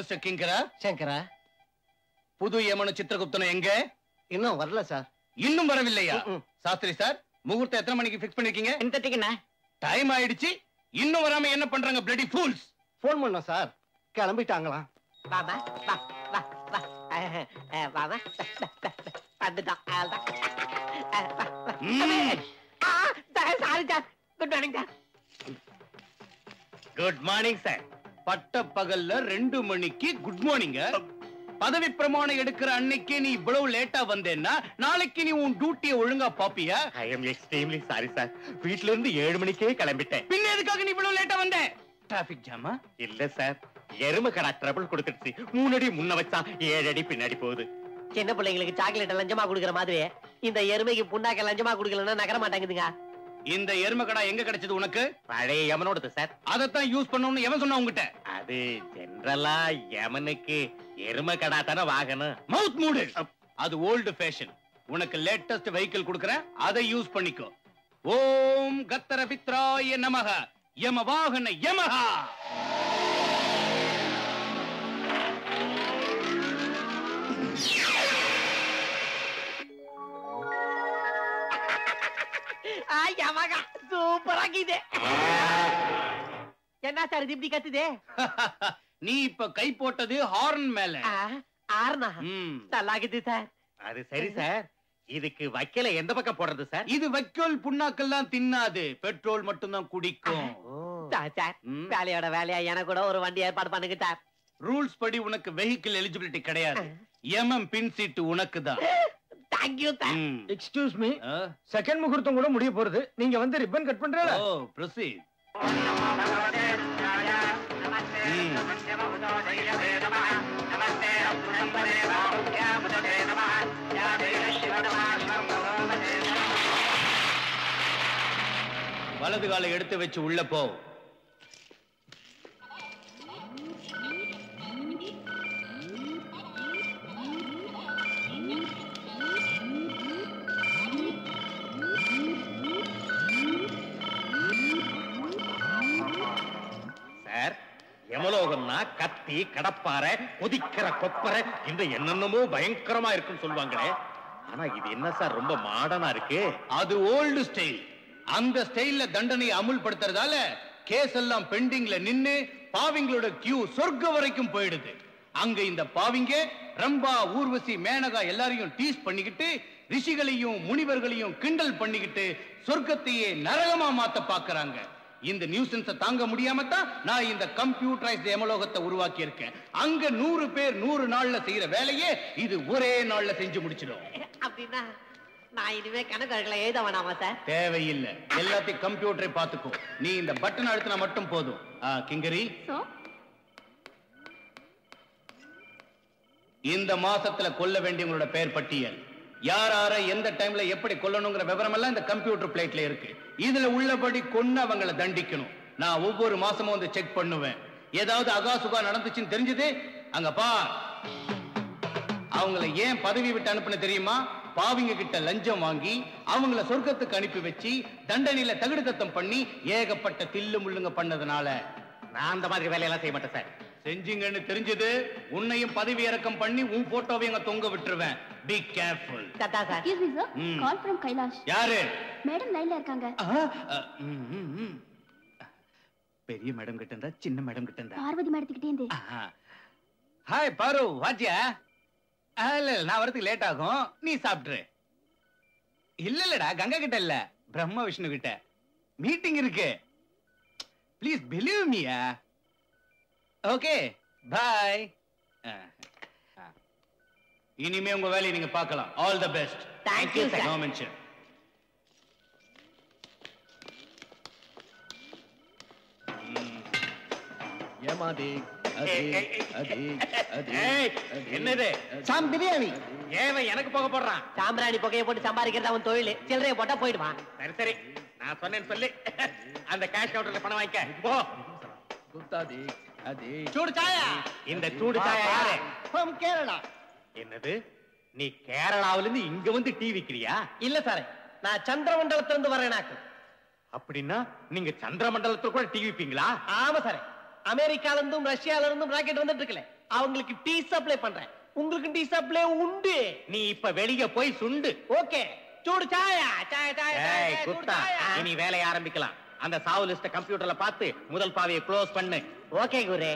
Mister கிங்கரா. சங்கரா, புது யமனு சித்திரகுப்தன் எங்க? இன்னும் வரல சார். இன்னும் வரவில்லையா? சாஸ்திரி சார், முகூர்த்தம் எத்தனை மணிக்கு ஃபிக்ஸ் பண்ணிருக்கீங்க? டைம் ஆயிடுச்சு, இன்னும் வராம என்ன பண்றாங்க பிளடி ஃபூல்ஸ்? போன் பண்ணோம் சார், கிளம்பிட்டாங்களாம். பாபா வா வா வா பாபா வந்துட்டான். Sorry sir. Good morning sir. Good morning sir. பட்ட பகல்ல 2 மணிக்கு குட் மார்னிங். பதவி பிரமாணம் எடுக்கிற அன்னைக்கு நீ இவ்வளவு லேட்டா வந்தேன்னா நாளைக்கு நீ உன் டியூட்டியை ஒழுங்கா பாப்பியா? I am extremely sorry sir. வீட்ல இருந்து 7 மணிக்கே கிளம்பிட்டேன். பின்ன எதுக்காக நீ இவ்வளவு லேட்டா வந்த? டிராபிக் ஜாமா? இல்ல சார், எருமை கடா ட்ரபிள் கொடுத்துடுச்சு. 3 அடி முன்ன வச்சா 7 அடி பின்னாடி போகுது. சின்ன பிள்ளைங்களுக்கு சாக்லேட் லஞ்சமா குடுக்கிற மாதிரி இந்த எருமைக்கு புண்ணாக்க லஞ்சமா குடுக்கலன்னா நகர மாட்டாங்குதுங்க. இந்த எருமை கடா எங்க கிடைச்சது உனக்கு? பழைய யமனோடது சார். அதத்தான் யூஸ் பண்ணணும்னு எவன் சொன்னா உங்ககிட்ட? அது ஜெனரலா யமனுக்கு எருமை கடா தானே வாகனம். மவுத் மூடு. அது ஓல்டு ஃபேஷன். உனக்கு லேட்டஸ்ட் வெஹிக்கிள் கொடுக்கறேன், அதை யூஸ் பண்ணிக்கோ. ஓம் கத்தர பித்ராய நமஹ. யம வாகன யமஹா. சூப்பரா கீதே. என்ன சார் இது இப்படி கத்துதே? நீ இப்ப கை போட்டது ஹார்ன் மேல. ஆர்னா நல்லா இருக்குது சார். அது சரி சார், இதுக்கு வைக்கல எந்த பக்கம் போடுறது சார்? இது வைக்கோல் புண்ணாக்கெல்லாம் தின்னாது, பெட்ரோல் மட்டும் தான் குடிக்கும். சார் வேலையோட வேலையா எனக்கு கூட ஒரு வண்டி ஏற்பாடு பண்ணுங்க சார். ரூல்ஸ் படி உனக்கு வெஹிக்கிள் எலிஜிபிலிட்டி கிடையாது. எம்எம் பின் சீட்டு உனக்கு தான். Thank you sir. Excuse me, second முகூர்த்தம் கூட முடிய போறது, நீங்க வந்து ரிப்பன் கட் பண்றீங்களா? ஓ ப்ரொசீட். வலது காலை எடுத்து வச்சு உள்ள போ. சார், யமலோகம்னா கத்தி, கடப்பாறை, கொதிக்கிற கொப்பரை என்று என்னென்னமோ பயங்கரமா இருக்குன்னு சொல்லுவாங்களே. ஆனா இது என்ன சார் ரொம்ப மாடர்னா இருக்கு? அது ஓல்டு ஸ்டைல். அந்த ஸ்டைல்ல தண்டனை அமுல்படுத்துறதால கேஸ் எல்லாம் பெண்டிங்ல நின்னு பாவிங்களோட கியூ சொர்க்க வரைக்கும் போயிடுது. அங்க இந்த பாவிங்க ரம்பா, ஊர்வசி, மேனகா எல்லாரையும் டீஸ் பண்ணிக்கிட்டு ரிஷிகளையும் முனிவர்களையும் கிண்டல் பண்ணிக்கிட்டு சொர்க்கத்தையே நரகமா மாத்த பாக்குறாங்க. இந்த நியூசன்ஸை தாங்க முடியாம தான் நான் இந்த கம்ப்யூட்டரைஸ்ட் யமலோகத்தை உருவாக்கி இருக்கேன். அங்க 100 பேர் 100 நாள்ல செய்யற வேலையே இது ஒரே நாள்ல செஞ்சு முடிச்சிடும். அப்படின்னா நான் இனிமே கணக்குகளை எழுத வேணாமா சார்? தேவையில்லை, எல்லாத்தையும் கம்ப்யூட்டரை பார்த்துக்கும். நீ இந்த பட்டன் அழுத்தினா மட்டும் போதும். கிங்கரி, இந்த மாசத்துல கொல்ல வேண்டியவங்களோட பெயர் பட்டியல், யார் யார எந்த டைம்ல எப்படி கொல்லணுங்கிற விவரம் எல்லாம் இந்த கம்ப்யூட்டர் பிளேட்ல இருக்கு. இதுல உள்ளபடி கொன்னு அவங்களை தண்டிக்கணும். நான் ஒவ்வொரு மாசமும் வந்து செக் பண்ணுவேன். ஏதாவது அகாசுகா நடந்துச்சுன்னு தெரிஞ்சது அங்க பார். அவங்கள ஏன் பதவி விட்டு அனுப்புன தெரியுமா? பாவிங்க கிட்ட லஞ்சம் வாங்கி அவங்கள சொர்க்கத்துக்கு அனுப்பி வச்சு தண்டனையில தகுடு தத்தம் பண்ணி ஏகப்பட்ட தில்லு முள்ளுங்க பண்ணதுனால. நான் அந்த மாதிரி வேலையெல்லாம் செய்ய மாட்டேன் சார். செஞ்சீங்கன்னு தெரிஞ்சது உன்னையும் பதவி இறக்கம் பண்ணி உன் போட்டோவையும் அங்க தொங்க விட்டுருவேன். Be careful. Datta sir. Excuse me sir, call from Kailash. யாரு? மேடம் லைன்ல இருக்காங்க. பெரிய மேடம் கிட்ட இருந்தா சின்ன மேடம் கிட்ட இருந்தா? பார்வதி மேடத்துக்கிட்டே இருந்து. ஹாய் பாரு, வாத்தியா? இல்ல, நான் வரதுக்கு லேட் ஆகும், நீ சாப்பிட்டுரு. இல்லடா, கங்கா கிட்ட இல்ல, பிரம்ம விஷ்ணு கிட்ட மீட்டிங் இருக்கு. ப்ளீஸ் பிலீவ் மீயா. Okay bye. இனிமே உங்க வேலையை நீங்க பார்க்கலாம். All the best. Thank you, sir. No mention. ஏமாதி என்னது? சாம் பிரியாணி. ஏவன் எனக்கு போக போடுறான். சாம்பிராணி புகையை போட்டு சம்பாதிக்கிறது அவன் தொழில். சில்லறையை போட்டா போயிடுவான். சரி சரி, நான் சொன்னேன்னு சொல்லி அந்த கேஷ் கவுண்டர்ல பணம் வாங்கிக்க போ. சூடு சாயா. இந்த சூடு சாயா யாரு? ஃப்ரம் கேரளா. என்னது, நீ கேரளாவில இருந்து இங்க வந்து டீ விக்கிறியா? இல்ல சார், நான் சந்திரமண்டலத்துல இருந்து வரேனாக்கு. அப்படின்னா நீங்க சந்திரமண்டலத்துல கூட டீ விப்பீங்களா? ஆமா சார், அமெரிக்கால இருந்தும் ரஷ்யால இருந்தும் ராக்கெட் வந்துட்டு இருக்கல, அவங்களுக்கு டீ சப்ளை பண்றேன். உங்களுக்கு டீ சப்ளை உண்டு. நீ இப்ப வெளிய போய் சுண்டு. ஓகே. சூடு சாயா ஏய் குத்தா, இனி வேலைய ஆரம்பிக்கலாம். அந்த சாவு லிஸ்ட கம்ப்யூட்டர்ல பார்த்து முதல் பாவியை க்ளோஸ் பண்ணு. ஓகே குரு.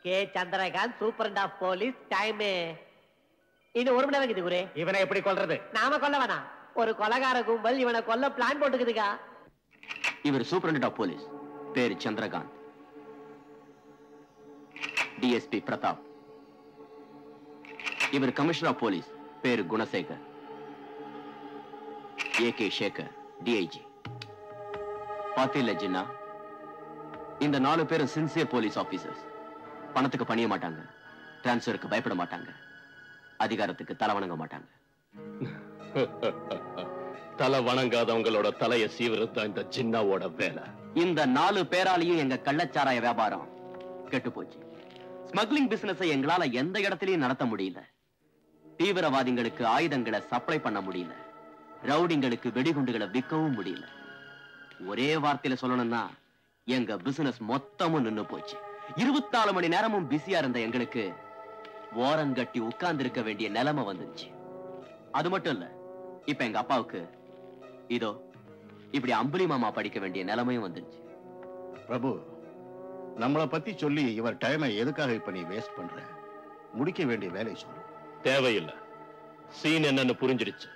K Chandrakant, superintendent of police. Time இது 1 மணி நேரம் இருக்குது குரு. இவனை எப்படி கொல்றது? நாம கொல்ல வேணாம். ஒரு கொலகார கும்பல் இவனை கொல்ல பிளான் போட்டுக்குதுக்கா. இவர் சூப்பரண்ட் ஆஃப் போலீஸ், பேரு சந்திரகாந்த். டிஎஸ்பி பிரதாப். இவர் கமிஷனர் ஆஃப் போலீஸ், பேரு குணசேகர். AK Sekar, DIG. பாத்தில ஜின்னா, இந்த 4 பேரும் சின்சியர் போலீஸ் ஆபீசர்ஸ். பணத்துக்கு பணிய மாட்டாங்க, டிரான்ஸ்பருக்கு பயப்பட மாட்டாங்க, அதிகாரத்துக்கு தலை வணங்க மாட்டாங்க. தலை வணங்காதவங்களோட தலையை சீவிரத்தான் இந்த ஜின்னாவோட வேலை. இந்த 4 பேராலையும் எங்க கள்ளச்சாராய வியாபாரம் கெட்டு போச்சு. ஸ்மக்லிங் பிசினஸ் எங்களால எந்த இடத்திலையும் நடத்த முடியல. தீவிரவாதிகளுக்கு ஆயுதங்களை சப்ளை பண்ண முடியல. ரவுடிங்களுக்கு வெடிகுண்டுகளை விற்கவும் முடியல. ஒரே வார்த்தையில சொல்லணும்னா எங்க பிசினஸ் மொத்தமும் நின்னு போச்சு. 24 மணி நேரமும் பிஸியா இருந்த எங்களுக்கு ஓரங்கட்டி உட்கார்ந்து இருக்க வேண்டிய நிலைமை வந்துருச்சு. அது மட்டும் இல்ல, இப்ப எங்க அப்பாவுக்கு இதோ இப்படி அம்புலி மாமா படிக்க வேண்டிய நிலைமையும் வந்துருச்சு. பிரபு, நம்மளை பத்தி சொல்லி இவர் டைமை எதுக்காக இப்ப நீ வேஸ்ட் பண்ற? முடிக்க வேண்டிய வேலையை சொல்லு. தேவையில்லை. சீன் என்னன்னு புரிஞ்சிடுச்சு.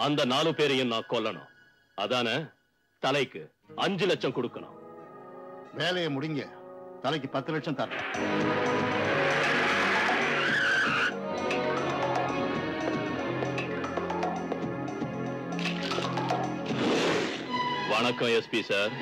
அந்த 4 பேரையும் நான் கொல்லணும். அதான தலைக்கு 5 லட்சம் கொடுக்கணும். வேலையை முடிங்க. தலைக்கு 10 லட்சம் தரேன். வணக்கம் எஸ்பி சார்.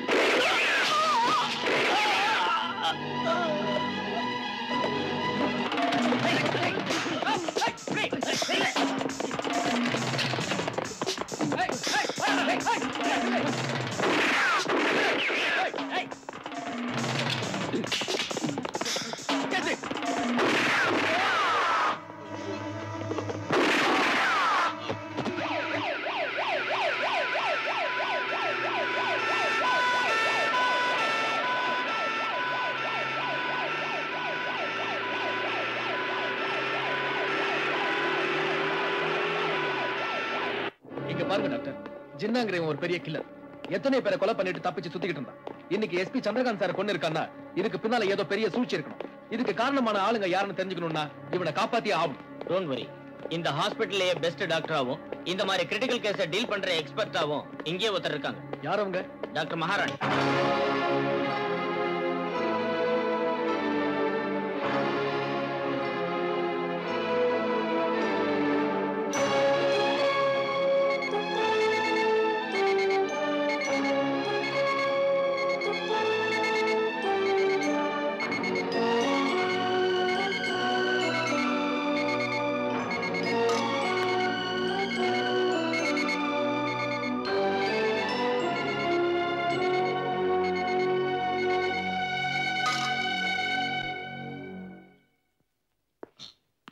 இங்க பாருங்க டாக்டர், ஜின்னாங்கிறவன் ஒரு பெரிய கில்லர். எத்தனை பேரை கொலை பண்ணிட்டு தப்பிச்சு சுத்திக்கிட்டு இருந்தான். இன்னைக்கு எஸ்பி சந்திரகாந்த் சார் கொண்டு இருக்கான்னா இதுக்கு பின்னால ஏதோ பெரிய சூழ்ச்சி இருக்கணும். இதுக்கு காரணமான ஆளுங்க யாருன்னு தெரிஞ்சுக்கணும்னா இவனை காப்பாத்தியே ஆகும். Don't worry. இந்த ஹாஸ்பிடல்லையே பெஸ்ட் டாக்டராவும் இந்த மாதிரி கிரிட்டிக்கல் கேஸை டீல் பண்ற எக்ஸ்பர்ட்டாவும் இங்கே ஒருத்தர் இருக்காங்க. யார் அவங்க? டாக்டர் மகாராணி.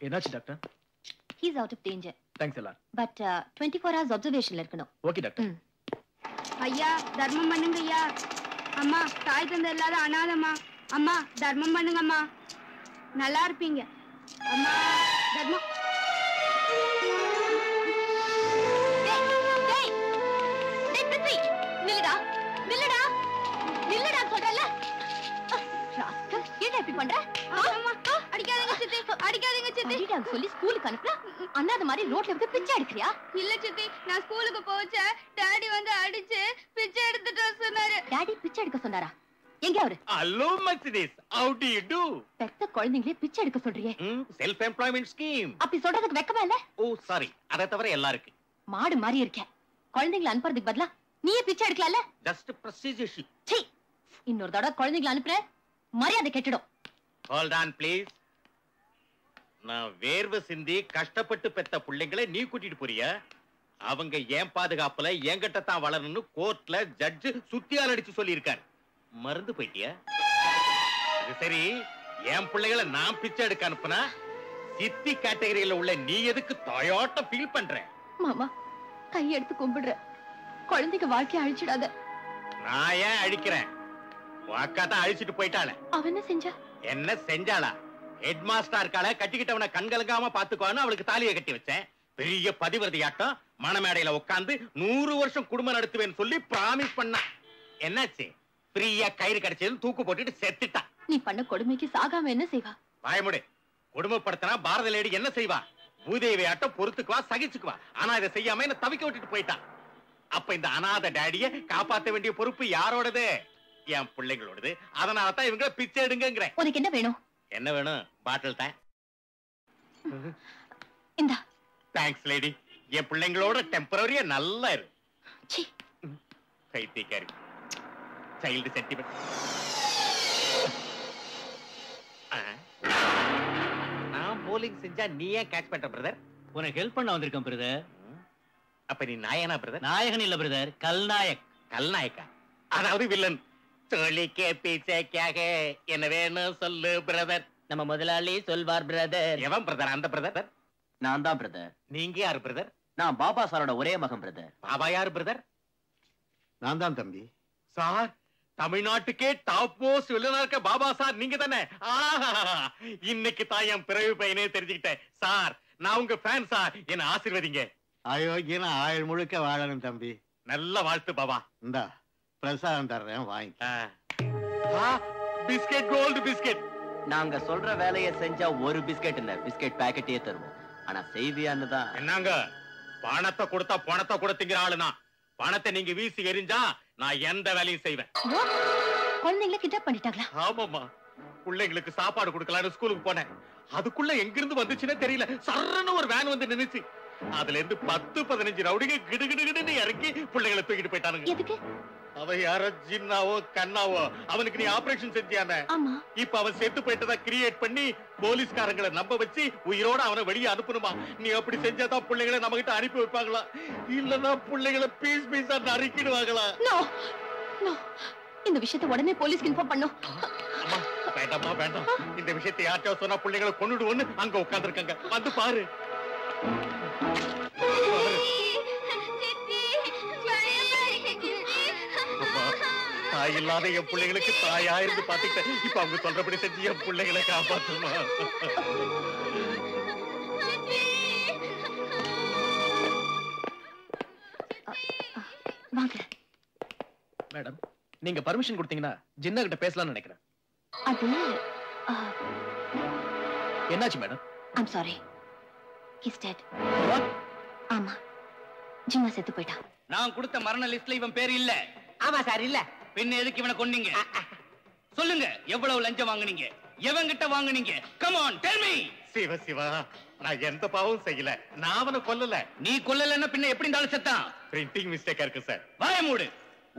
என்னாச்சு doctor? He is out of danger. Thanks a lot. But 24 hours observationல இருக்கணும். Okay doctor. ஐயா தர்மம் பண்ணுங்க ஐயா. அம்மா தாய் தந்தை இல்லாத அனாதம்மா. அம்மா தர்மம் பண்ணுங்கம்மா, நல்லா இருப்பீங்க. அம்மா தர்மம். நில்லுடா நில்லுடா நில்லுடா சொல்றல. என்ன இப்படி பண்ற? அடிக்காதீங்க சித்தி, அடிக்காதீங்க சித்தி. அடிடாங்க சொல்லி ஸ்கூலுக்கு அனுப்புற அண்ணாத மாதிரி ரோட்ல வந்து பிச்சை எடுக்கறியா? இல்ல சித்தி, நான் ஸ்கூலுக்கு போச்சேன். டாடி வந்து அடிச்சு பிச்சை எடுத்துட்டு சொன்னாரு. டாடி பிச்சை எடுக்க சொன்னாரா? எங்க அவரு? Hello Mercedes, how do you do? பெத்த குழந்தைங்களே பிச்சை எடுக்க சொல்றியே. Self employment scheme. அப்படி சொல்றதுக்கு வெக்கமா இல்ல? ஓ சாரி, அத தவிர எல்லாருக்கும். மாடு மாதிரி இருக்க. குழந்தைங்களை அனுப்புறதுக்கு பதிலா நீயே பிச்சை எடுக்கலாம்ல? Just procedure. சீ, இன்னொரு தடவை குழந்தைங்களை அனுப்புற மரியாதை கெட்டுடும். Hold on please. நான் வேர்வை சிந்தி கஷ்டப்பட்டு பெத்த பிள்ளைங்களை நீ கூட்டிட்டு போறியா? அவங்க ஏன் பாதுகாப்புல என்கிட்ட தான் வளரணும்னு கோர்ட்ல ஜட்ஜ் சுத்தியால் அடிச்சு சொல்லி இருக்காரு. மறந்து போயிட்டியா? அது சரி, என் பிள்ளைகளை நான் பிச்சை எடுக்க அனுப்புனா சித்தி கேட்டகரியில உள்ள நீ எதுக்கு தாயாட்ட ஃபீல் பண்ற? மாமா கையெடுத்து கும்பிடுற, குழந்தைக்கு வாழ்க்கைய அழிச்சிடாத. நான் ஏன் அழிக்கிறேன்? அக்கா தான் அழிச்சிட்டு போயிட்டாளே. அவ என்ன செஞ்சா? என்ன செஞ்சாளா? ஹெட் மாஸ்டர் இருக்காள, கட்டிக்கிட்டவனை கண்கலங்காம பாத்துக்குவான்னு அவளுக்கு தாலியை கட்டி வச்சேன். பெரிய பதிவிரதையாட்டம் மணமேடையில உட்கார்ந்து 100 வருஷம் குடும்பம் நடத்துவேன்னு சொல்லி பிராமிஸ் பண்ணா. என்னாச்சு? ஃப்ரீயா கயிறு கிடைச்சது தூக்கு போட்டுட்டு செத்துட்டா. நீ பண்ண கொடுமைக்கு சாகாம என்ன செய்வா? வாயமுடு. குடும்பப்படுத்தினா பாரத லேடி என்ன செய்வா? பூதேவி ஆட்டம் பொறுத்துக்குவா, சகிச்சுக்குவா. ஆனா இதை செய்யாம என்ன தவிக்க விட்டுட்டு போயிட்டா. அப்ப இந்த அநாத டாடிய காப்பாத்த வேண்டிய பொறுப்பு யாரோடது? என் பிள்ளைங்களோடது. அதனாலதான் இவங்க பிச்சை எடுங்கிறேன். உனக்கு என்ன வேணும்? என்ன வேணும்? பாட்டில் தான். இந்தா. Thanks lady. என் பிள்ளைங்களோட டெம்பரரியா நல்லா இரு. பைத்தியக்காரி. Child sentiment. நான் போலிங் செஞ்சா நீ ஏன் கேட்ச் பண்ற பிரதர்? உனக்கு ஹெல்ப் பண்ண வந்திருக்கேன் பிரதர். அப்ப நீ நாயனா பிரதர்? நாயகன் இல்ல பிரதர், கல்நாயக். கல்நாயக்கா? அதாவது வில்லன். தோழிக்கே பீச்சைக்காக என்ன வேணும் சொல்லு பிரதர். நம்ம முதலாளி சொல்வார் பிரதர். எவன் பிரதர்? அந்த பிரதர்? நான் தான் பிரதர். நீங்க யாரு பிரதர்? நான் பாபா சாரோட ஒரே மகன் பிரதர். பாபா யாரு பிரதர்? நான் தான் தம்பி. சார், தமிழ்நாட்டுக்கே டாப் மோஸ்ட் வில்லனா இருக்க பாபா சார் நீங்க தானே? இன்னைக்கு தான் என் பிறவி பையனே தெரிஞ்சுக்கிட்டேன். சார், நான் உங்க ஃபேன் சார். என்ன ஆசீர்வதிங்க. அயோக்கியனா ஆயுள் முழுக்க வாழணும் தம்பி. நல்ல வாழ்த்து பாபா. இந்தா பிரசாதம் தர்றேன், வாங்கி. Biscuit, gold biscuit. நாங்க சொல்ற வேலையை செஞ்சா ஒரு பிஸ்கெட் இல்ல, பிஸ்கெட் பாக்கெட்டே தருவோம். ஆனா செய்வியான்னு தான். என்னங்க, பணத்தை கொடுத்தா பணத்தை கொடுத்தீங்கிற ஆளுனா, பணத்தை நீங்க வீசி எரிஞ்சா நான் எந்த வேலையும் செய்வேன். குழந்தைங்களை கிட்னாப் பண்ணிட்டாங்களா? ஆமாமா. பிள்ளைங்களுக்கு சாப்பாடு கொடுக்கலான்னு ஸ்கூலுக்கு போனேன். அதுக்குள்ள எங்கிருந்து வந்துச்சுன்னே தெரியல. சர்றன்னு ஒரு வேன் வந்து நின்னுச்சு. அதுல இருந்து 10-15 ரவுடிங்க கிடுகிடுன்னு இறக்கி பிள்ளைங்களை தூக்கிட்டு போயிட்டானுங்க. எதுக்கு? அவ யாரோ ஜின்னாவோ கண்ணாவோ, அவனுக்கு நீ ஆபரேஷன் செஞ்சியானே. ஆமா. இப்ப அவன் செத்து போயிட்டதா கிரியேட் பண்ணி போலீஸ்காரங்களை நம்ப வச்சு உயிரோட அவனை வெளியே அனுப்பணுமா? நீ அப்படி செஞ்சாதான் பிள்ளைகளை நம்ம கிட்ட அனுப்பி வைப்பாங்களா? இல்லன்னா பிள்ளைகளை பீஸ் பீஸா நறுக்கிடுவாங்களா? நோ நோ, இந்த விஷயத்தை உடனே போலீஸ்க்கு இன்ஃபார்ம் பண்ணோம். அம்மா, வேண்டாம்மா வேண்டாம். இந்த விஷயத்தை யார்கிட்ட சொன்னா பிள்ளைகளை கொன்னுடுவோன்னு அங்க உட்கார்ந்துருக்காங்க. வந்து பாரு. தாய் இல்லாத என் பிள்ளைகளுக்கு தாயா இருந்து பாத்துக்கிட்டேன். இப்ப அவங்க சொல்றபடி செஞ்சு என் பிள்ளைகளை காப்பாத்துமா? வாங்க மேடம், நீங்க பர்மிஷன் கொடுத்தீங்கன்னா ஜின்னா கிட்ட பேசலாம்னு நினைக்கிறேன். அது என்னாச்சு madam? I'm sorry, he's dead. ஆமா, ஜின்னா செத்து போயிட்டா. நான் கொடுத்த மரண லிஸ்ட்ல இவன் பேர் இல்ல. ஆமா சார், இல்ல. பின்ன எதுக்கு இவனை கொன்னீங்க? சொல்லுங்க, எவ்வளவு லஞ்சம் வாங்குனீங்க? எவங்கிட்ட வாங்குனீங்க? Come on, tell me. Siva Siva, நான் எந்த பாவமும் செய்யல. நான் அவனை கொல்லல. நீ கொல்லலன்னா பின்ன எப்படி இருந்தாலும் செத்தான். பிரிண்டிங் மிஸ்டேக்கா இருக்கு சார். வாய மூடு.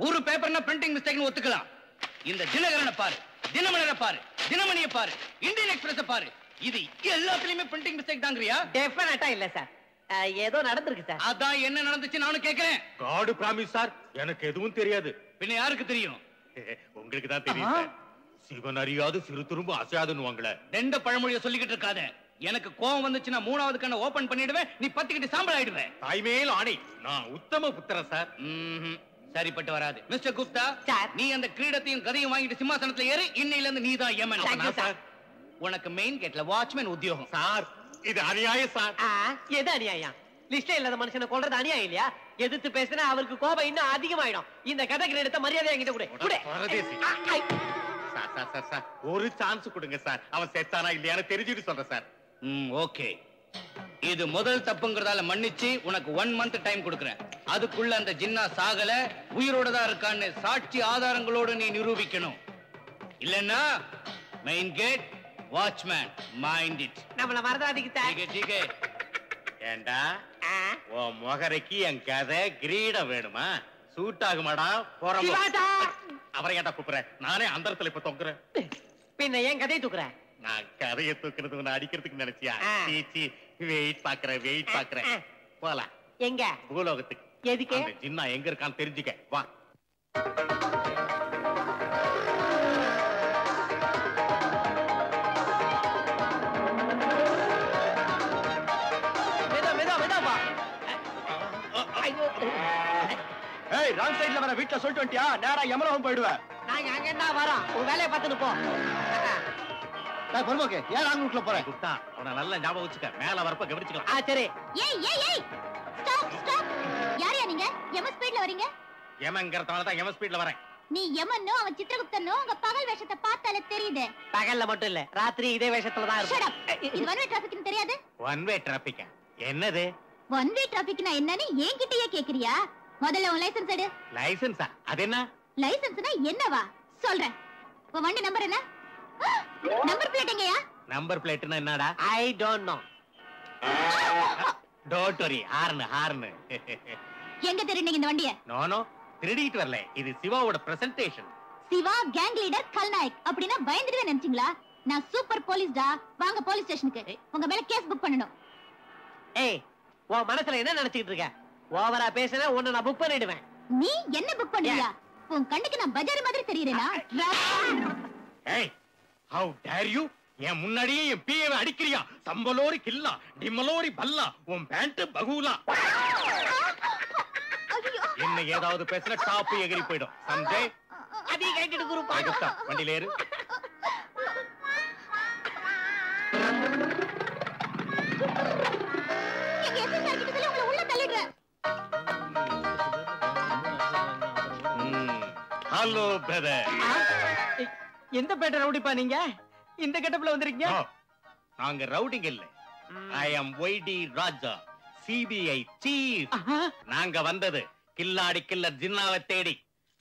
ஒரு பேப்பர்னா பிரிண்டிங் மிஸ்டேக்னு ஒத்துக்கலாம். இந்த தினகரனை பாரு, தினமலரை பாரு, தினமணியை பாரு, இந்தியன் எக்ஸ்பிரஸ் பாரு. இது எல்லாத்துலயுமே பிரிண்டிங் மிஸ்டேக் தாங்கறியா? டெஃபினட்டா இல்ல சார். ஏதோ நடந்திருக்கு சார். அதான் என்ன நடந்துச்சு நானும் கேக்குறேன். காட் பிராமிஸ் சார், எனக்கு எதுவும் தெரியாது. பின்ன யாருக்கு தெரியும்? உங்களுக்கு தான் தெரியும் சார். சிவன் அறியாது சிறு துரும்பு அசையாதுன்னு வாங்கல. ரெண்ட பழமொழிய சொல்லிக்கிட்டு இருக்காத. எனக்கு கோவம் வந்துச்சுன்னா 3வது கண்ணை ஓபன் பண்ணிடுவேன். நீ பத்திக்கிட்டு சாம்பல் ஆயிடுவேன். தாய்மேல் ஆணை, நான் உத்தம புத்திரன் சார். சரிப்பட்டு வராது. மிஸ்டர் குப்தா, நீ அந்த கிரீடத்தையும் கதையும் வாங்கிட்டு சிம்மாசனத்துல ஏறி இன்னையில இருந்து நீ தான் யமன் சார். உனக்கு மெயின் கேட்ல வாட்ச்மேன் உத்தியோகம் சார். இது அநியாயம் சார். எது அநியாயம்? லிஸ்ட்ல இல்லாத மனுஷனை கொல்றது அநியாயம் இல்லையா? எதிர்த்து பேசினா அவருக்கு கோபம் இன்னும் அதிகமாயிடும். இந்த கதை கிரீடத்தை மரியாதை என்கிட்ட கொடு. பரதேசி. சார், ஒரு சான்ஸ் கொடுங்க சார். அவன் செத்தானா இல்லையான்னு தெரிஞ்சுட்டு சொல்றேன் சார். ஓகே, இது முதல் தப்புங்கிறதால மன்னிச்சு உனக்கு 1 month டைம் கொடுக்கறேன். அதுக்குள்ள அந்த ஜின்னா சாகல, உயிரோட தான் இருக்கான்னு சாட்சி ஆதாரங்களோடு நீ நிரூபிக்கணும். இல்லன்னா main gate watchman mind it. நம்மள மறந்தாதீங்க சார். ஏண்டா உன் முகரைக்கு என் கதை கிரீடம் வேணுமா? சூட் ஆகுமாடா? அவரை ஏன்டா கூப்பிடுற? நானே அந்த இடத்துல இப்ப தொங்குறேன். பின்ன ஏன் கதையை தூக்குறேன்? நான் கதையை தூக்குறது உன்னை அடிக்கிறதுக்கு நினைச்சியா? சீச்சி, வெயிட் பாக்குறேன். போலாம். எங்க? பூலோகத்துக்கு. எதுக்கு? ஜின்னா எங்க இருக்கான்னு தெரிஞ்சுக்க வா. ராங் சைடுல வர வீட்ல சொல்லிட்டு வந்துட்டியா நேரா யமலோகம் போயிடுவேன். நாங்க அங்க என்ன வரோம், உன் வேலையை பார்த்துட்டு போ. பொறுமோக்கு ஏன் ராங் ரூட்ல போறேன்? குப்தா அவனை நல்லா ஞாபகம் வச்சுக்க, மேல வரப்ப கவனிச்சுக்கலாம். சரி. ஏய் ஸ்டாப். யாரையா நீங்க எம ஸ்பீட்ல வரீங்க? எமங்கிறதால தான் எம ஸ்பீட்ல வரேன். நீ எமன்னோ அவன் சித்திரகுப்தனோ உங்க பகல் வேஷத்தை பார்த்தாலே தெரியுது. பகல்ல மட்டும் இல்ல, ராத்திரி இதே வேஷத்துல தான் Shut இருக்கும். up. இது ஒன் வே டிராபிக்னு தெரியாது? ஒன் வே டிராபிக் என்னது? ஒன் வே டிராபிக்னா என்னன்னு என்கிட்டயே கேக்குறியா? முதல்ல உன் லைசென்ஸ் எடு. லைசென்ஸா? அது என்ன? லைசென்ஸ்னா என்னவா? சொல்றேன். உன் வண்டி நம்பர் என்ன? நம்பர் பிளேட் எங்கயா? நம்பர் பிளேட்னா என்னடா? I don't know. Don't worry. Horn. எங்க திருடிங்க இந்த வண்டியை? நோ திருடிட்டு வரல, இது சிவாவோட presentation. Siva gang leader Khalnayak அப்படினா பயந்துடுவே நினைச்சீங்களா? நான் சூப்பர் போலீஸ்டா. வாங்க போலீஸ் ஸ்டேஷனுக்கு. உங்க மேல கேஸ் புக் பண்ணனும். ஏய், உன் மனசுல என்ன நினைச்சிட்டு இருக்க? ஓவரா பேசினா உன்னை நான் புக் பண்ணிடுவேன். நீ என்ன புக் பண்ணுவியா? உன் கண்ணுக்கு நான் பஜார் மாதிரி தெரியறேனா? ஏய், how dare you? என் முன்னாடியே என் பிஏவை அடிக்கிறியா? சம்பலோரி கில்லா, டிமலோரி பல்லா, உன் பேண்ட் பகூலா. என்ன ஏதாவது பேசினா டாப் எகிரி போய்டும். சஞ்சய் அடி கைட்டிட்டு குருப்பா. குப்தா வண்டியில ஏறு. எங்க எஸ்எஸ்ஆர் கிட்ட சொல்லி உங்களை உள்ள தள்ளிடுறேன். Hello brother. எந்த பேட்ட ரவுடிப்பா நீங்க? இந்த கெட்டப்ல வந்திருக்கீங்க? நாங்க ரவுடிங் இல்ல. ஐ அம் ஒய்டி ராஜா, சிபிஐ சீஃப். நாங்க வந்தது கில்லாடி கில்லர் ஜின்னாவை தேடி.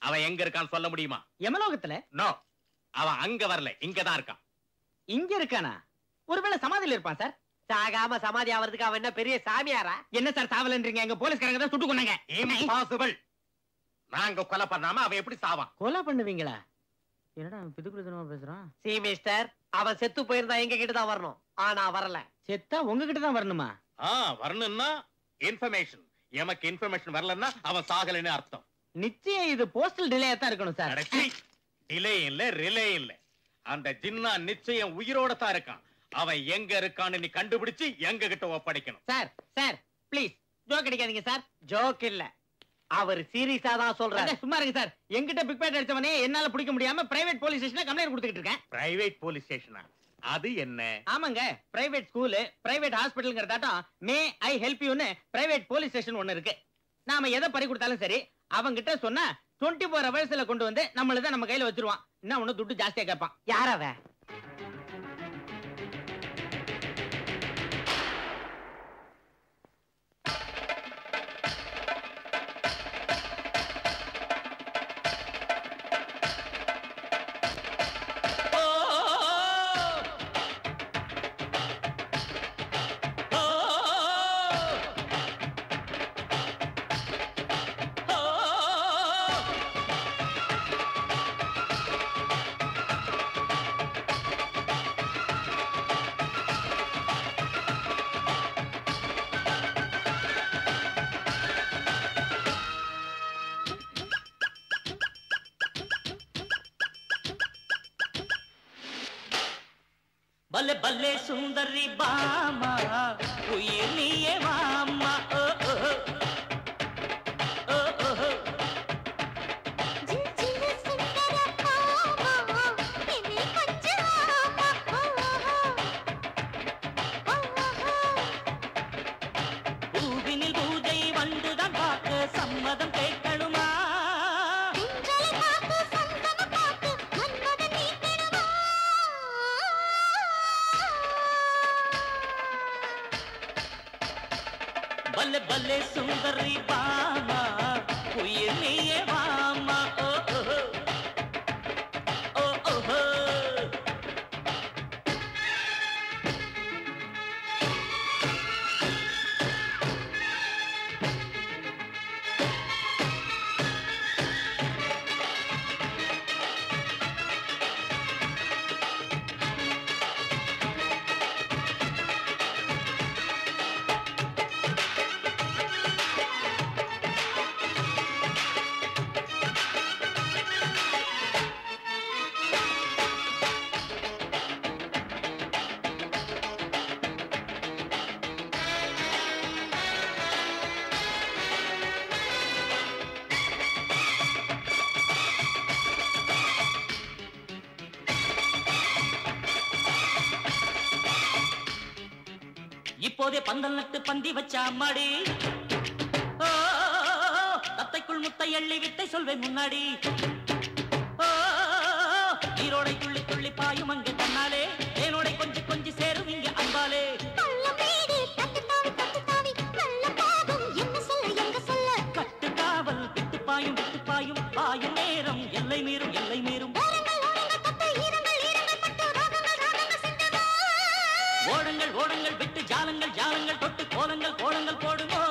அவன் எங்க இருக்கான்னு சொல்ல முடியுமா? யமலோகத்துல? நோ, அவன் அங்க வரல, இங்கதான் இருக்கான். இங்க இருக்கானா? ஒருவேளை சமாதியில இருப்பான் சார். சாகாம சமாதி ஆவறதுக்கு அவன் என்ன பெரிய சாமியாரா? என்ன சார் சாவலன்றீங்க? எங்க போலீஸ்காரங்க தான் சுட்டு கொன்னாங்க. இம்பாசிபிள். நாங்க கொலை பண்ணாம அவன் எப்படி சாவான்? கொலை பண்ணுவீங்களா? என்னடா பிதுக்குறதுமா பேசுறான்? சி மிஸ்டர், அவன் செத்து போயிருந்தா எங்க கிட்ட தான் வரணும். ஆனா வரல. செத்தா உங்ககிட்ட தான் வரணுமா? வரணும்னா இன்ஃபர்மேஷன். எமக்கு இன்ஃபர்மேஷன் வரலன்னா அவன் சாகலைன்னு அர்த்தம். நிச்சயம் இது போஸ்டல் டிலே தான் இருக்கணும் சார். டிலே இல்ல, ரிலே இல்ல. அந்த ஜின்னா நிச்சயம் உயிரோட தான் இருக்கான். அவன் எங்க இருக்கான்னு நீ கண்டுபிடிச்சு எங்க கிட்ட ஒப்படைக்கணும். சார் ப்ளீஸ் ஜோக் அடிக்காதீங்க சார். ஜோக் இல்ல, அவர் சீரியஸா தான் சொல்றாரு. சும்மா இருங்க சார். எங்கிட்ட பிக் பேட் அடிச்சவனே என்னால பிடிக்க முடியாம பிரைவேட் போலீஸ் ஸ்டேஷன்ல கம்ப்ளைன்ட் கொடுத்துட்டு இருக்கேன். பிரைவேட் போலீஸ் ஸ்டேஷனா? அது என்ன? ஆமாங்க, பிரைவேட் ஸ்கூல், பிரைவேட் ஹாஸ்பிடல்ங்கறதாட்டம் மே ஐ ஹெல்ப் யூன்னு பிரைவேட் போலீஸ் ஸ்டேஷன் ஒன்னு இருக்கு. நாம எதை பறி கொடுத்தாலும் சரி, அவங்க கிட்ட சொன்னா 24 ஹவர்ஸ்ல கொண்டு வந்து நம்மளத நம்ம கையில வச்சிருவான். என்ன ஒண்ணு துட்டு ஜாஸ்தியா கேட்பான். யார் அவ? பல்லே பல்லே சுந்தரி பாமா உயிர் நீயே வாமா. ஓ ஓ ஓ ஓ பூவினில் பூஜை வந்துதான் பார்க்க சம்மதம் கேட்கணுமா? பல்லே பல்லே சுந்தரி பாமா உயிர் நீயே வாமா. ஓ ஓ ஓ ஓ இப்போதே பந்தல் நட்டு பந்தி வச்ச அம்மாடி. ஓ தத்தைக்குள் முத்தை அள்ளி வித்தை சொல்வேன் முன்னாடி. ஓ நீரோடை துள்ளி துள்ளி பாயும் அங்கே தன்னாலே, தேனோடை கொஞ்சி கொஞ்சி சேரும் இங்கே அன்பாலே. கட்டு காவல் விட்டு பாயும் பாயும் நேரம் எல்லை மீறும் எல்லை மீறும். ஓடங்கள் ஓடங்கள் விட்டு ஜாலங்கள் ஜாலங்கள் தொட்டு கோலங்கள் கோலங்கள் போடுமோ.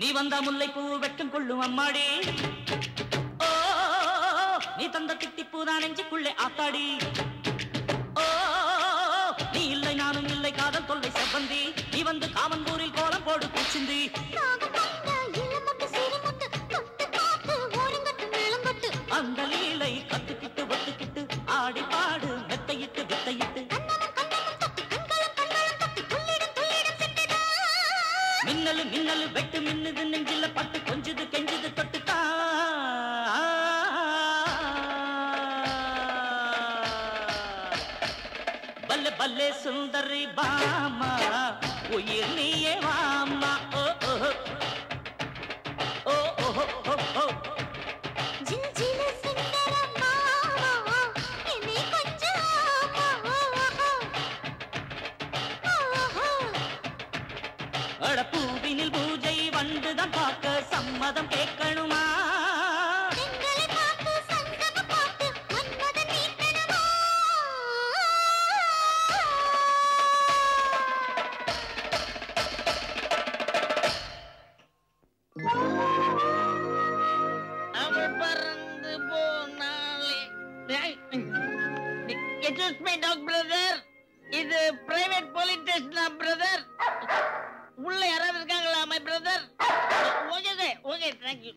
நீ வந்தா முல்லைப்பூ வெட்கம் கொள்ளும் அம்மாடி. ஓ நீ தந்த திட்டிப்பூதான் நெஞ்சுக்குள்ளே ஆத்தாடி. ஓ நீ இல்லை நானும் இல்லை காதல் தொல்லை செவ்வந்தி. நீ வந்து காமன்பூரில் கோலம் போடு பூச்சிந்தி. அந்த லீலை கத்துக்கிட்டு ஒத்துக்கிட்டு ஆடி பாடு மெத்தையிட்டு வித்தையிட்டு. மின்னலு மின்னலு வெட்டு மின்னுது நெஞ்சில பட்டு கொஞ்சுது கெஞ்சுது தொட்டுத்தா. பல்லே பல்லே சுந்தரி பாமா உயிர் நீயே வாமா. ஓ ஓ ஓ ஓ ஓ ஓ பூவினில் பூஜை வந்துதான் பார்க்க சம்மதம் கேட்கணுமா. அவள் பறந்து போனாலே. எக்ஸ்கியூஸ் மீ டாக் பிரதர், இது பிரைவேட் போலீஸ் ஸ்டேஷனா பிரதர்? உள்ள யாராவது இருக்காங்களா my brother? Okay sir, okay, thank you.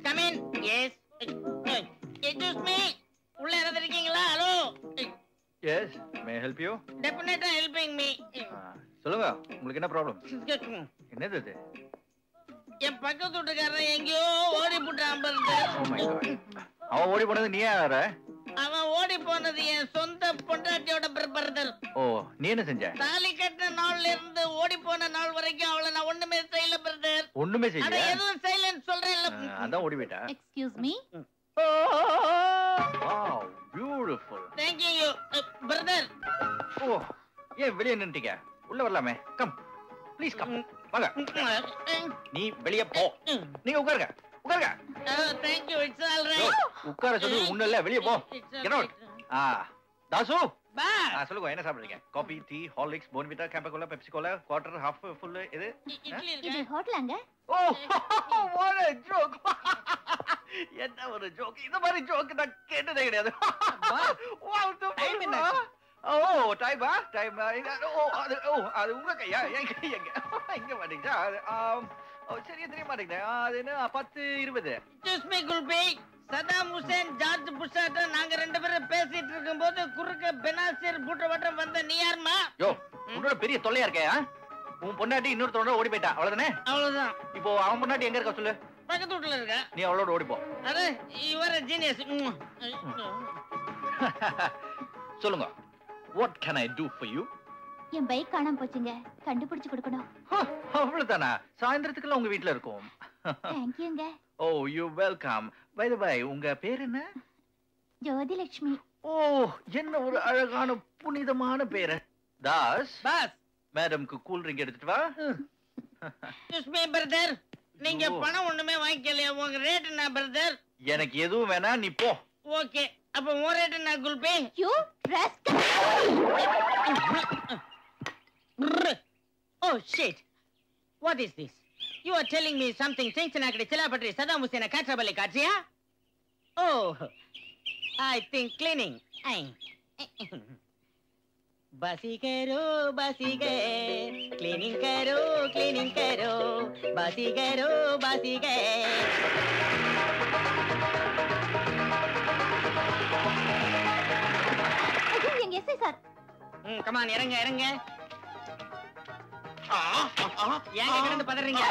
Come in. Yes. Excuse me, உள்ள யாராவது இருக்கீங்களா? Hello. Yes, may I help you? Definitely helping me. சொல்லுங்க, உங்களுக்கு என்ன ப்ராப்ளம்? என்னது இது? என் பக்கத்து வீட்டுக்காரன் எங்கேயோ ஓடி போட்டான் பிரதர். O my God. அவன் ஓடி போனது நீ யார? அவன் ஓடி போனது என் சொந்த பொண்டாட்டியோட பிரதர். ஓ, நீ என்ன செஞ்ச? தாலி கட்டின நாள்ல இருந்து ஓடி போன நாள் வரைக்கும் அவளை நான் ஒண்ணுமே செய்யல பிரதர். ஒண்ணுமே செய்யல? அட எதுவும் செய்யலன்னு சொல்றேன்ல. அதான் ஓடி போயிட்டா. Excuse me. Wow, beautiful. Thank you brother. Oh, ஏன் வெளிய நின்னுட்டீங்க? உள்ள வரலாமே. Come please come. வாங்க. நீ வெளிய போ. நீங்க உட்காருங்க. உட்காருங்க. Thank you, it's all right. உட்கார சொல்லு, ஒண்ணு இல்ல, வெளிய போ. Get out. தாசு, பா சொல்லுங்க, என்ன சாப்பிடுறீங்க? Coffee, tea, Horlicks, Bournvita, Campa Cola, Pepsi Cola, quarter, half, full, இது? இட்லி இது இருக்கு. ஹோட்டலாங்க? ஓ, what a joke. என்ன ஒரு ஜோக். இந்த மாதிரி ஜோக் நான் கேட்டதே கிடையாது. வாவ், டைம் என்ன? ஓ, டைமா? டைம். அது உங்க கையா? என் கை எங்க? இங்க மாட்டீங்களா? ஓ, சரியா தெரிய மாட்டேங்குது. அது என்ன 10-20? Excuse me kulfi. Saddam Hussein, George புஷாட்ட நாங்க ரெண்டு பேரும் பேசிட்டு இருக்கும்போது குறுக்க பெனாசிர் பூட்டவட்டம் வந்த நீ யாருமா? யோ, உன்னோட பெரிய தொல்லையா இருக்கே. உன் பொண்டாட்டி இன்னொருத்தரோட ஓடி போயிட்டா, அவ்வளவுதானே? அவ்வளவுதான். இப்போ அவன் பொண்டாட்டி எங்க இருக்கா சொல்லு? பக்கத்து வீட்டுல இருக்க. நீ அவளோட ஓடி போ. அட யுவர் a genius. சொல்லுங்க, what can I do for you? N bike காணாம போச்சுங்க, கண்டுபிடிச்சு கொடுக்கணும். அவ்வளவுதானா? சாயந்தரத்துக்குள்ள உங்க வீட்ல இருக்கும். தேங்க் யூங்க. Oh, you welcome. Bye the bye, உங்க பேர் என்ன? ஜோதி லட்சுமி. ஓ, என்ன ஒரு அழகான புனிதமான பேரு. தாஸ், பாஸ், மேடம்க்கு கூல் ட்ரிங்க் எடுத்துட்டு வா. எக்ஸ்கியூஸ் மீ பிரதர், நீங்க பணம் ஒண்ணுமே வாங்கிக்கலையா? உங்க ரேட் என்ன பிரதர்? எனக்கு எதுவும் வேணா, நீ போ. ஓகே, அப்ப மோரேட் நான் குல்பே you rascal. Oh shit. What is this? You are telling me something tensionakade chelapatri Saddam Hussein katrabale katriya? Oh, I think cleaning. Basi karo, cleaning karo, basi karo. ஐயோ எங்க எஸ்ஐ சார். Come on, இறங்க. ஏன் கிடந்து பதறீங்க?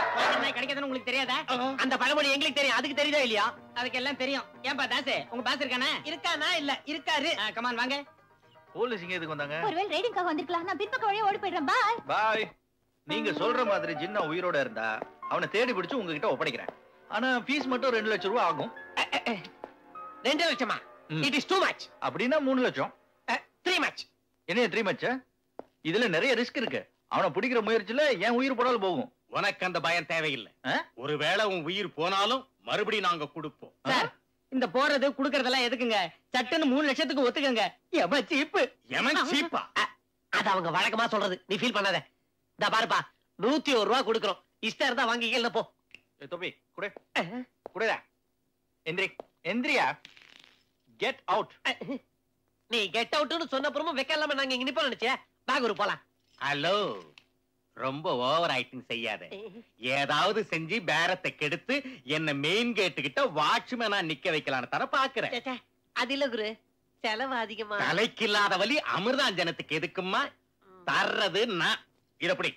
கிடைக்காதுன்னு உங்களுக்கு தெரியாதா? அந்த பழமொழி எங்களுக்கு தெரியும், அதுக்கு தெரியுதா இல்லையா? அதுக்கு எல்லாம் தெரியும். ஏன்பா தாசே, உங்க பாஸ் இருக்கானே? இருக்கானா இல்ல இருக்காரு. கமான் வாங்க. போலீஸ் இங்க எதுக்கு வந்தாங்க? ஒருவேளை ரைடிங்காக வந்திருக்கலாம். நான் பின்பக்க வழியா ஓடி போயிடுறேன். பாய். பாய். நீங்க சொல்ற மாதிரி ஜின்னா உயிரோட இருந்தா அவனை தேடி பிடிச்சு உங்ககிட்ட ஒப்படைக்கிறேன். ஆனா ஃபீஸ் மட்டும் 2 லட்சம் ரூபாய் ஆகும். 2 லட்சமா? It is too much. அப்படின்னா 3 லட்சம். 3 மச். என்ன 3 மச்? இதுல நிறைய ரிஸ்க் இருக்கு. அவனை பிடிக்கிற முயற்சியில என் உயிர் போனாலும் போகும். உனக்கு அந்த பயம் தேவையில்லை. ஒருவேளை உன் உயிர் போனாலும் மறுபடியும் நாங்க கொடுப்போம். சார், இந்த போறது குடுக்கறதெல்லாம் எதுக்குங்க? சட்டுன்னு 3 லட்சத்துக்கு ஒத்துக்கங்க. எவ சீப்பு? எவன் சீப்பா? அது அவங்க வழக்கமா சொல்றது. நீ ஃபீல் பண்ணாத. இந்த பாருப்பா, 101 ரூபாய் கொடுக்கறோம். இஷ்டம் இருந்தா வாங்கிக்கல போ. தொப்பி குடு. குடுடா. எந்திரியா. Get out. நீ கெட் அவுட்னு சொன்ன அப்புறமும் வெக்க இல்லாம நாங்க இங்க நிப்போம் நினைச்சே. பாகூர் போலாம். ஹலோ, ரொம்ப ஓவர் ஆக்டிங் செய்யாத. ஏதாவது செஞ்சு பேரத்தை கெடுத்து என்ன மெயின் கேட்டு கிட்ட வாட்ச்மேனா நிக்க வைக்கலான்னு தான பாக்குறேன். அது இல்ல குரு, செலவு அதிகமா. தலைக்கு இல்லாத வலி அமிர்தாஞ்சனத்துக்கு எதுக்குமா? தர்றது நான். இதப்படி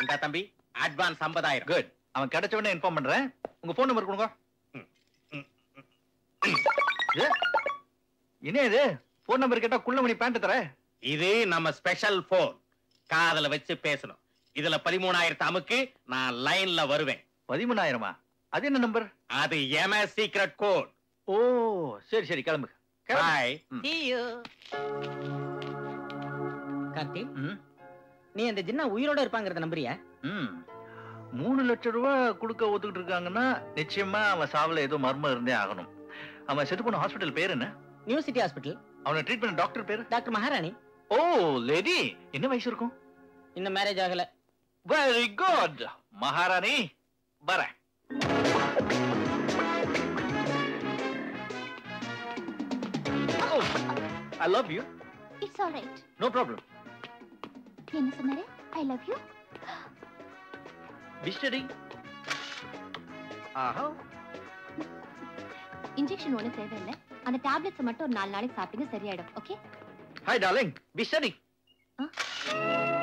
இந்த தம்பி அட்வான்ஸ் 50,000. குட். அவன் கிடைச்ச உடனே இன்ஃபார்ம் பண்றேன். உங்க போன் நம்பர் கொடுங்க. என்ன இது? போன் நம்பர் கேட்டா குள்ளமணி பேண்ட் தர. இது நம்ம ஸ்பெஷல் போன். காதல வச்சு பேசணும். இதுல 13,000 அமுக்கு நான் லைன்ல வருவேன். 13,000மா? அது என்ன நம்பர்? அது எம்எஸ் சீக்ரெட் கோட். ஓ சரி கிளம்பு. பாய். See you. கார்த்தி, நீ அந்த ஜின்னா உயிரோட இருப்பாங்கறத நம்புறியா? 3 லட்சம் ரூபாய் கொடுக்க ஒத்துக்கிட்டு இருக்காங்கன்னா நிச்சயமா அவன் சாவுல ஏதோ மர்மம் இருந்தே ஆகணும். அவன் செத்து போன ஹாஸ்பிடல் பேர் என்ன? New city hospital. அவனை ட்ரீட் பண்ண டாக்டர் பேரு? டாக்டர் மகாராணி. ஓ லேடி. என்ன வயசு இருக்கும்? இன்னும் மேரேஜ் ஆகல. வெரி குட் மகாராணி. வரேன். I love you. It's all right. No problem. என்ன சொன்னாரு? I love you. Be steady. ஆஹா. இன்ஜெக்ஷன் ஒண்ணு தேவையில்லை. அந்த டேப்லெட்ஸ் மட்டும் ஒரு 4 நாளைக்கு சாப்பிடுங்க, சரியாயிடும். Okay? Hi darling. Be steady.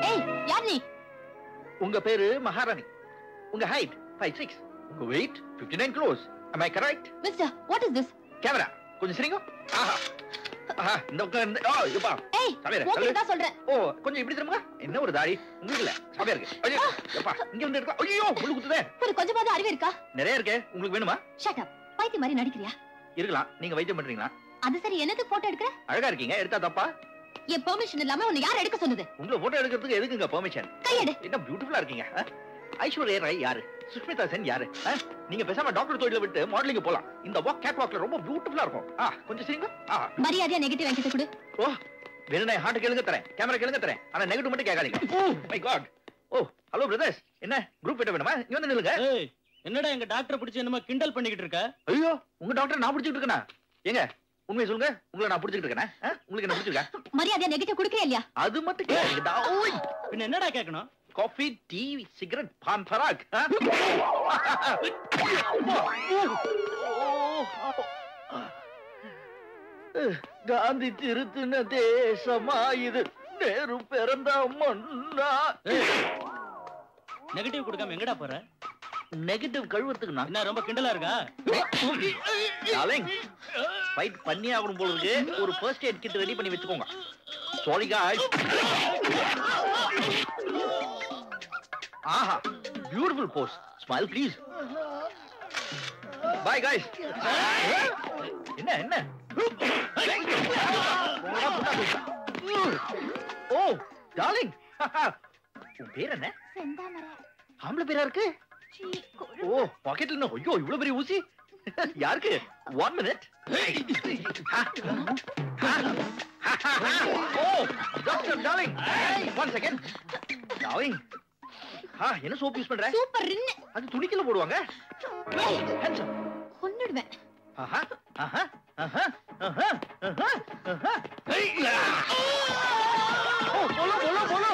ஏய், யார் நீ? உங்க பேரு மகாராணி. உங்க height 5'6". உங்க weight 59 kilos. Am I correct? Mister, what is this? Camera கொஞ்சம் சரிங்க. ஆஹா. ஆஹா, இந்த உட்கார்ந்து. ஓ, இப்பா. ஏய், ஓகே தான் சொல்றேன். ஓ, கொஞ்சம் இப்படி திரும்புங்க. என்ன ஒரு தாடி உங்களுக்கு இல்ல. சாப்பியா இருக்கு. ஐயோ, எப்பா, இங்க வந்து இருக்கா. ஐயோ, முள்ளு குத்துதே. ஒரு கொஞ்சமாவது அறிவு இருக்கா? நிறைய இருக்கு. உங்களுக்கு வேணுமா? Shut up. பைத்தியம் மாதிரி நடிக்கிறியா? இருக்கலாம். நீங்க வைத்தியம் பண்றீங்களா? அது சரி, என்னது போட்டோ எடுக்கற? அழகா இருக்கீங்க. எடுத்தா தப்பா? என் பெர்மிஷன் இல்லாம உன்னை யார் எடுக்க சொன்னது? உங்களை போட்டோ எடுக்கிறதுக்கு எதுக்குங்க பெர்மிஷன்? கையெடு. என்ன பியூட்டிஃபுல்லா இருக்கீங்க. ஐஸ்வர்யா ராய் யாரு? சுஷ்மிதா சென் யாரு? நீங்க பேசாம டாக்டர் தொழில விட்டு மாடலிங் போலாம். இந்த வாக் கேட் வாக்ல ரொம்ப பியூட்டிஃபுல்லா இருக்கும். கொஞ்சம் சரிங்க. மரியாதையா நெகட்டிவ் என்கிட்ட கொடு. ஓ, வேணா ஹார்ட் கேளுங்க தரேன். கேமரா கேளுங்க தரேன். ஆனா நெகட்டிவ் மட்டும் கேட்காதீங்க. Oh my God. Oh, hello brothers. என்ன குரூப் போட்டோ வேணுமா? இங்க வந்து நில்லுங்க. ஏய், என்னடா எங்க டாக்டர் பிடிச்சு என்னமா கிண்டல் பண்ணிக்கிட்டு இருக்க? ஐயோ, உங்க டாக்டர் நான் பிடிச்சிட்டு இருக்கேனா? ஏங்க உண்மையை சொல்லுங்க. உங்களை நான் பிடிச்சிட்டு இருக்கேனா? உங்களுக்கு என்ன பிடிச்சிருக்கா? மரியாதையா நெகட்டிவ் குடுக்கறியா இல்லையா? அது மட்டும் கேளுங்கடா. ஓய், பின்ன என்னடா கேட்கணும்? காஃபி, டீ, சிகரெட், பான் பராக். காந்தி திருத்தின தேசமா இது? நேரு பிறந்த மண்ணா? நெகட்டிவ் கொடுக்காம எங்கடா போற? நெகட்டிவ் கழுவத்துக்கு நான் என்ன ரொம்ப கிண்டலா இருக்கா? டார்லிங், ஃபைட் பண்ணி ஆகணும் போல இருக்கு. ஒரு ஃபர்ஸ்ட் எய்ட் கிட் ரெடி பண்ணி வெச்சுக்கோங்க. Sorry guys. ஆஹா, beautiful pose. Smile please. Bye guys. என்ன என்ன? Oh, darling. உன் பேர் என்ன? செந்தாமரை. ஆம்பளை பேரா இருக்கு. ஓ, பாக்கெட்ல என்ன? ஐயோ, இவ்வளவு பெரிய ஊசி. யாருக்கு? 1 minute. Oh, Dr. Darling. Hey, 1 second. Darling. என்ன சோப் யூஸ் பண்ற? சூப்பர் ரின்னு. அது துணிக்குள்ள போடுவாங்க. கொன்னுடுவேன். ஆஹா ஆஹா ஆஹா ஆஹா ஆஹா. ஓ போலோ போலோ போலோ.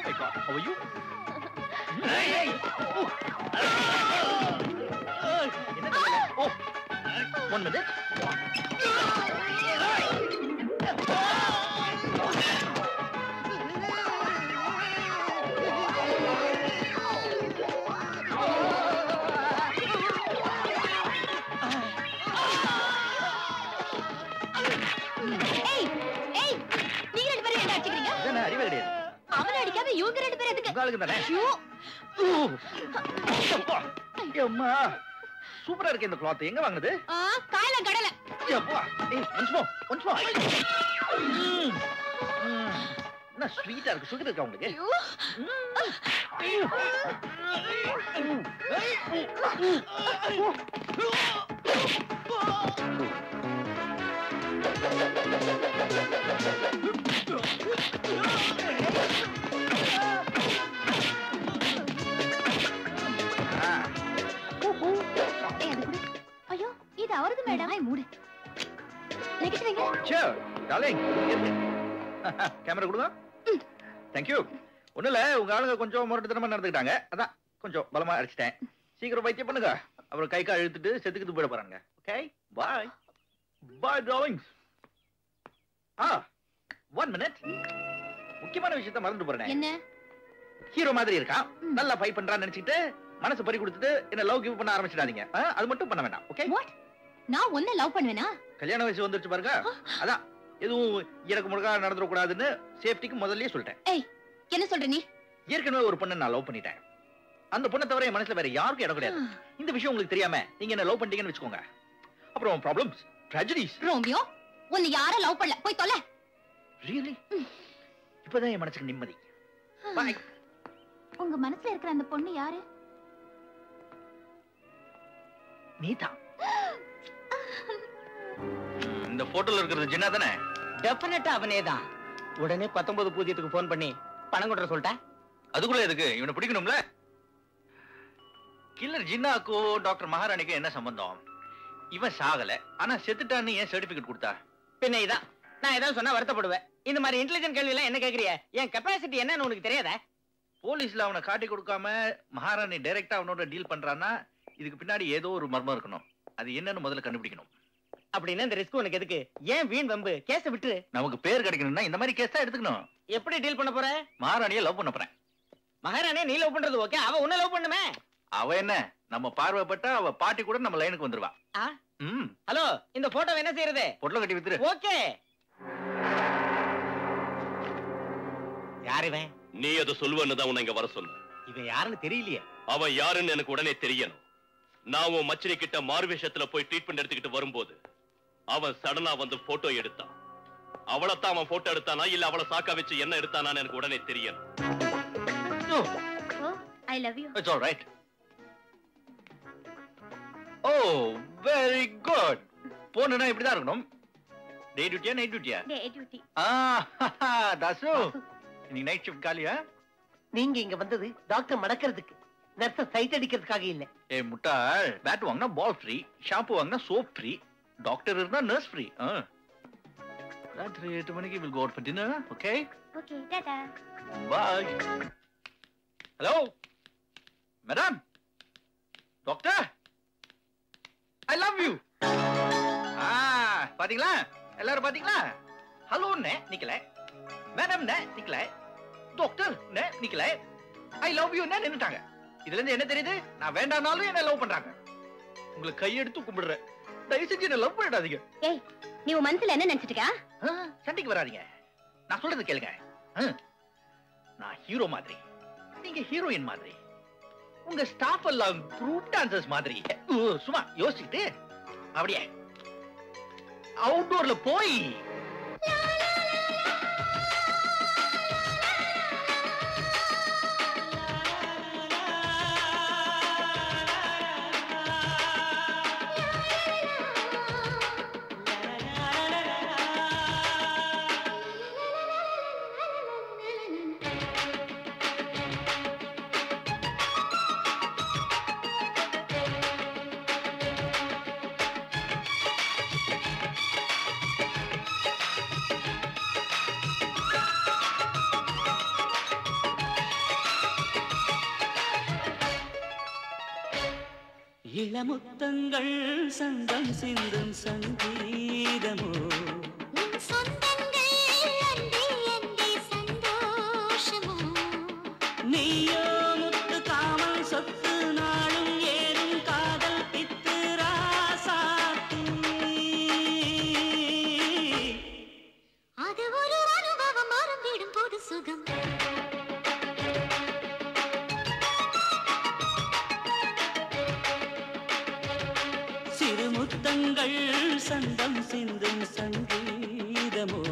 My God, how are you? Hey. என்ன தெரியல. ஓ 1 minute. அவனை அடிக்காம இவங்க 2 பேரும் எதுக்கு? உங்களுக்கு தானே. அம்மா சூப்பரா இருக்கு இந்த கிளாத். எங்க வாங்குது? காயல கடல. அப்பா ஏய் once more. என்ன ஸ்வீட்டா இருக்கு. சுகர் இருக்கா உங்களுக்கு? ஐயோ இது அவரது மேடம். ஐ மூடு. லெக்கிட்டு வைங்க. Sure, darling. கேமரா கொடுங்க. Thank you. ஒண்ணுல உங்க ஆளுங்க கொஞ்சம் முரட்டுத்தனமா நடந்துக்கிட்டாங்க. அதான் கொஞ்சம் பலமா அடிச்சிட்டேன். சீக்கிரம் வைத்தியம் பண்ணுங்க. அப்புறம் கை கால் இழுத்துட்டு செத்துக்கிட்டு போயிட போறாங்க. Okay bye. பாய் டார்லிங். 1 minute. முக்கியமான விஷயத்தை மறந்து போறேன். என்ன? ஹீரோ மாதிரி இருக்கான். நல்லா ஃபைட் பண்றான்னு நினைச்சிட்டு மனசு பறி கொடுத்துட்டு என்ன லவ் கிவ் பண்ண ஆரம்பிச்சிடாதீங்க. அது மட்டும் பண்ண வேண்டாம். ஓகே? வாட்? நான் உன்னை லவ் பண்ணுவேனா? கல்யாண வயசு வந்துருச்சு பாருங்க. அதான் எதுவும் இறக்கு முழுக்கா நடந்துட கூடாதுன்னு சேஃப்டிக்கு முதல்லயே சொல்லிட்டேன். ஏய் என்ன சொல்ற நீ? ஏற்கனவே ஒரு பொண்ணை நான் லவ் பண்ணிட்டேன். அந்த பொண்ணை தவிர என் மனசுல வேற யாருக்கும் இடம் கிடையாது. இந்த விஷயம் உங்களுக்கு தெரியாம நீங்க என்ன லவ் பண்ணிட்டீங்கன்னு வெச்சுக்கோங்க. அப்புறம் ப்ராப்ளம்ஸ், ட்ராஜடிஸ். ரோமியோ உன்னை யாரும் லவ் பண்ணல. போய் தொலை. ரியலி? இப்பதான் என் மனசுக்கு நிம்மதி. பை. உங்க மனசுல இருக்கிற அந்த பொண்ணு யாரு? நீதா. இந்த போட்டோல இருக்கிறது ஜின்னா தானே? டெஃபினட்டா அவனேதான். உடனே 19 பூஜ்ஜியத்துக்கு போன் பண்ணி பணம் கொண்டு சொல்லிட்ட. அதுக்குள்ள எதுக்கு? இவனை பிடிக்கணும்ல. கில்லர் ஜின்னாக்கும் டாக்டர் மகாராணிக்கும் என்ன சம்பந்தம்? இவன் சாகல, ஆனா செத்துட்டான்னு ஏன் சர்டிபிகேட் கொடுத்தா? பின்ன இதான் நான் ஏதாவது சொன்னா வருத்தப்படுவேன். இந்த மாதிரி இன்டெலிஜென்ட் கேள்வி எல்லாம் என்ன கேக்குறிய? என் கெப்பாசிட்டி என்னன்னு உனக்கு தெரியாதா? போலீஸ்ல அவனை காட்டி கொடுக்காம மகாராணி டைரக்டா அவனோட டீல் பண்றான்னா இதுக்கு பின்னாடி ஏதோ ஒரு மர்மம் இருக்கணும். அது என்னன்னு முதல்ல கண்டுபிடிக்கணும். அப்படின்னா இந்த ரிஸ்க் உனக்கு எதுக்கு? ஏன் வீண் வம்பு? கேஸ விட்டு. நமக்கு பேர் கிடைக்கணும்னா இந்த மாதிரி கேஸ் தான் எடுத்துக்கணும். எப்படி டீல் பண்ண போற? மகாராணியை லவ் பண்ண போறேன். மகாராணியை நீ லவ் பண்றது ஓகே, அவ உன்னை லவ் பண்ணுமே. அவ என்ன நம்ம பார்வைப்பட்டா அவ பாட்டி கூட நம்ம லைனுக்கு வந்துருவா. ஹலோ, இந்த போட்டோ என்ன செய்யறது? பொட்டல கட்டி வித்துரு. ஓகே. யார் இவன்? நீ அதை சொல்லுவன்னு தான் உன்னை இங்க வர சொன்ன. இவன் யாருன்னு தெரியலையே. அவன் யாருன்னு எனக்கு உடனே தெரியணும். நான் உன் மச்சினி கிட்ட மார்வேஷத்துல போய் ட்ரீட்மெண்ட் எடுத்துக்கிட்டு வரும்போது அவன் சடனா வந்து போட்டோ எடுத்தான். அவளைத்தான் அவன் போட்டோ எடுத்தானா இல்ல அவளை சாக்கா வச்சு என்ன எடுத்தானான்னு எனக்கு உடனே தெரியணும். I love you. It's all right. Oh, very good. போனா இப்படி தான் இருக்கணும். டே டியூட்டியா நைட் டியூட்டியா? டே டியூட்டி. தாசு நீ நைட் ஷிஃப்ட் காலியா? நீங்க இங்க வந்தது டாக்டர் மடக்கிறதுக்கு, நர்ஸ் சைட் அடிக்கிறதுக்காக இல்ல. ஏய் முட்டாள், பேட் வாங்குனா பால் ஃப்ரீ, ஷாம்பு வாங்குனா சோப் ஃப்ரீ, டாக்டர் இருந்தா நர்ஸ் ஃப்ரீ. ராத்திரி 8 மணிக்கு we'll go out for dinner, okay? Okay, Tata. Bye. Hello? Madam? Doctor? I love you. பாத்தீங்களா? எல்லாரும் பாத்தீங்களா? ஹலோ நே நிக்கல. மேடம் நே நிக்கல. டாக்டர் நே நிக்கல. I love you நே நின்னுட்டாங்க. இதுல இருந்து என்ன தெரியுது? நான் வேண்டாம்னாலும் என்ன லவ் பண்றாங்க. உங்களை கையெடுத்து கும்பிடுறேன். தயவு செஞ்சு என்ன லவ் பண்ணிடாதீங்க. ஏய், நீ உன் மனசுல என்ன நினைச்சிட்டு இருக்க? சண்டைக்கு வராதீங்க. நான் சொல்றது கேளுங்க. நான் ஹீரோ மாதிரி, நீங்க ஹீரோயின் மாதிரி, உங்க ஸ்டாஃப் எல்லாம் குரூப் டான்சர்ஸ் மாதிரி. சும்மா யோசிச்சுட்டு அப்படியே அவுட்டோர்ல போய் இளமுத்தங்கள் சந்தம் சிந்தும் சங்கீதமோ நீயோ முத்து காமல் சொத்து நாளும் ஏறும் காதல் பித்து ராசாத்தி அது ஒரு அனுபவம் மறந்திடும் போது சுகம் சிறுமுத்தங்கள் சந்தம் சிந்தும் சங்கீதமோ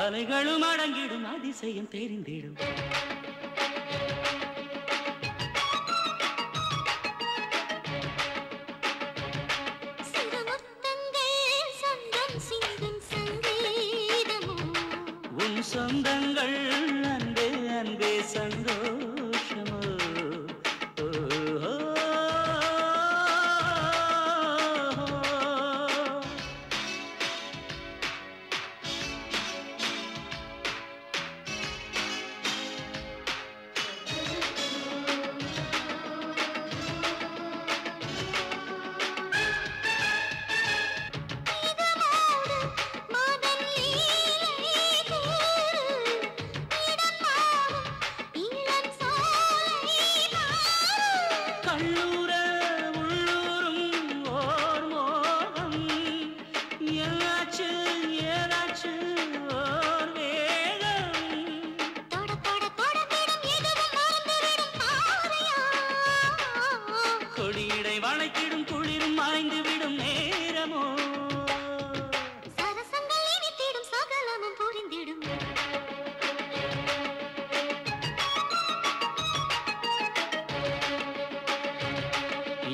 அலைகளும் அடங்கிடும் அதிசயம் தெரிந்திடும் உன் சொந்தங்கள் அன்பே அன்பே சந்தோஷமோ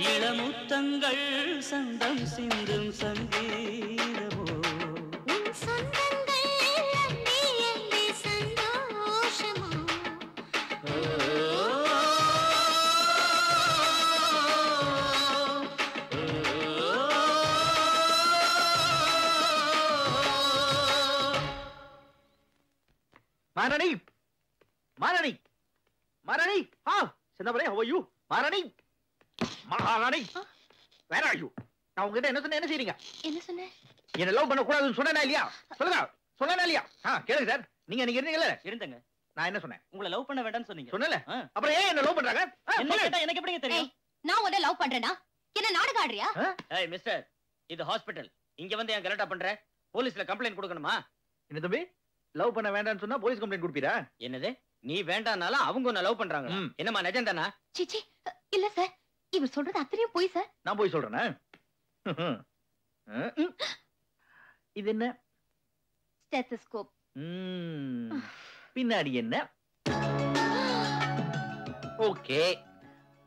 இளமுத்தங்கள் சந்தம் சிந்தும் சங்கீதமோ உன் சொந்தங்கள் அன்பே அன்பே சந்தோஷமோ மாரணி மாரணி மாரணி சின்னவரே how are you மாரணி மகாராணி வேற ஐயோ நான் உங்ககிட்ட என்ன சொன்னேன் என்ன செய்றீங்க என்ன சொன்ன என்ன லவ் பண்ண கூடாதுன்னு சொன்னேனா இல்லையா சொல்லுங்க சொன்னேனா இல்லையா கேளுங்க சார் நீங்க இருந்தீங்கல்ல இருந்தங்க நான் என்ன சொன்னேன் உங்களை லவ் பண்ண வேண்டாம்னு சொன்னீங்க சொன்னல அப்புறம் ஏன் என்ன லவ் பண்றாங்க என்ன கேட்டா எனக்கு எப்படிங்க தெரியும் நான் உன்னை லவ் பண்றேனா என்ன நாடகம் ஆடுறியா ஏய் மிஸ்டர் இது ஹாஸ்பிடல் இங்க வந்து ஏன் கலட்டா பண்ற போலீஸ்ல கம்ப்ளைன்ட் கொடுக்கணுமா என்ன தம்பி லவ் பண்ண வேண்டாம்னு சொன்னா போலீஸ் கம்ப்ளைன்ட் கொடுப்பீரா என்னது நீ வேண்டாம்னால அவங்க உன்னை லவ் பண்றாங்க என்னமா நிஜம்தானா சிச்சி இல்ல சார் இவர் சொல்றது அத்தனையும் போய் சார் நான் போய் சொல்றேனா இது என்ன ஸ்டெத்தஸ்கோப் பின்னாடி என்ன ஓகே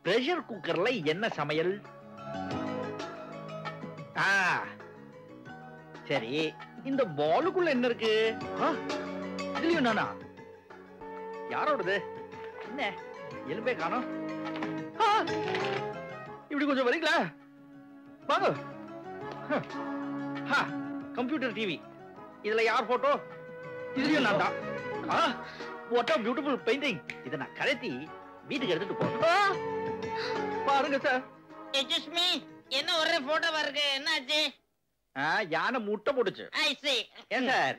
பிரஷர் குக்கர்ல என்ன சமையல் சரி இந்த பாலுக்குள்ள என்ன இருக்கு இதுலயும் நானா யாரோடது என்ன எலும்பே காணோம் இப்படி கொஞ்சம் வரீங்களா வாங்க கம்ப்யூட்டர் டிவி இதுல யார் போட்டோ? இதுலயும் நான் தான். What a beautiful painting. இத நான் கழட்டி வீட்டுக்கு எடுத்துட்டு போறேன். பாருங்க சார். எக்ஸ்கியூஸ் மீ, என்ன ஒரே போட்டோவா இருக்கு? என்னாச்சு? யானை முட்டை போட்டுச்சு. ஐ see. ஏன் சார்,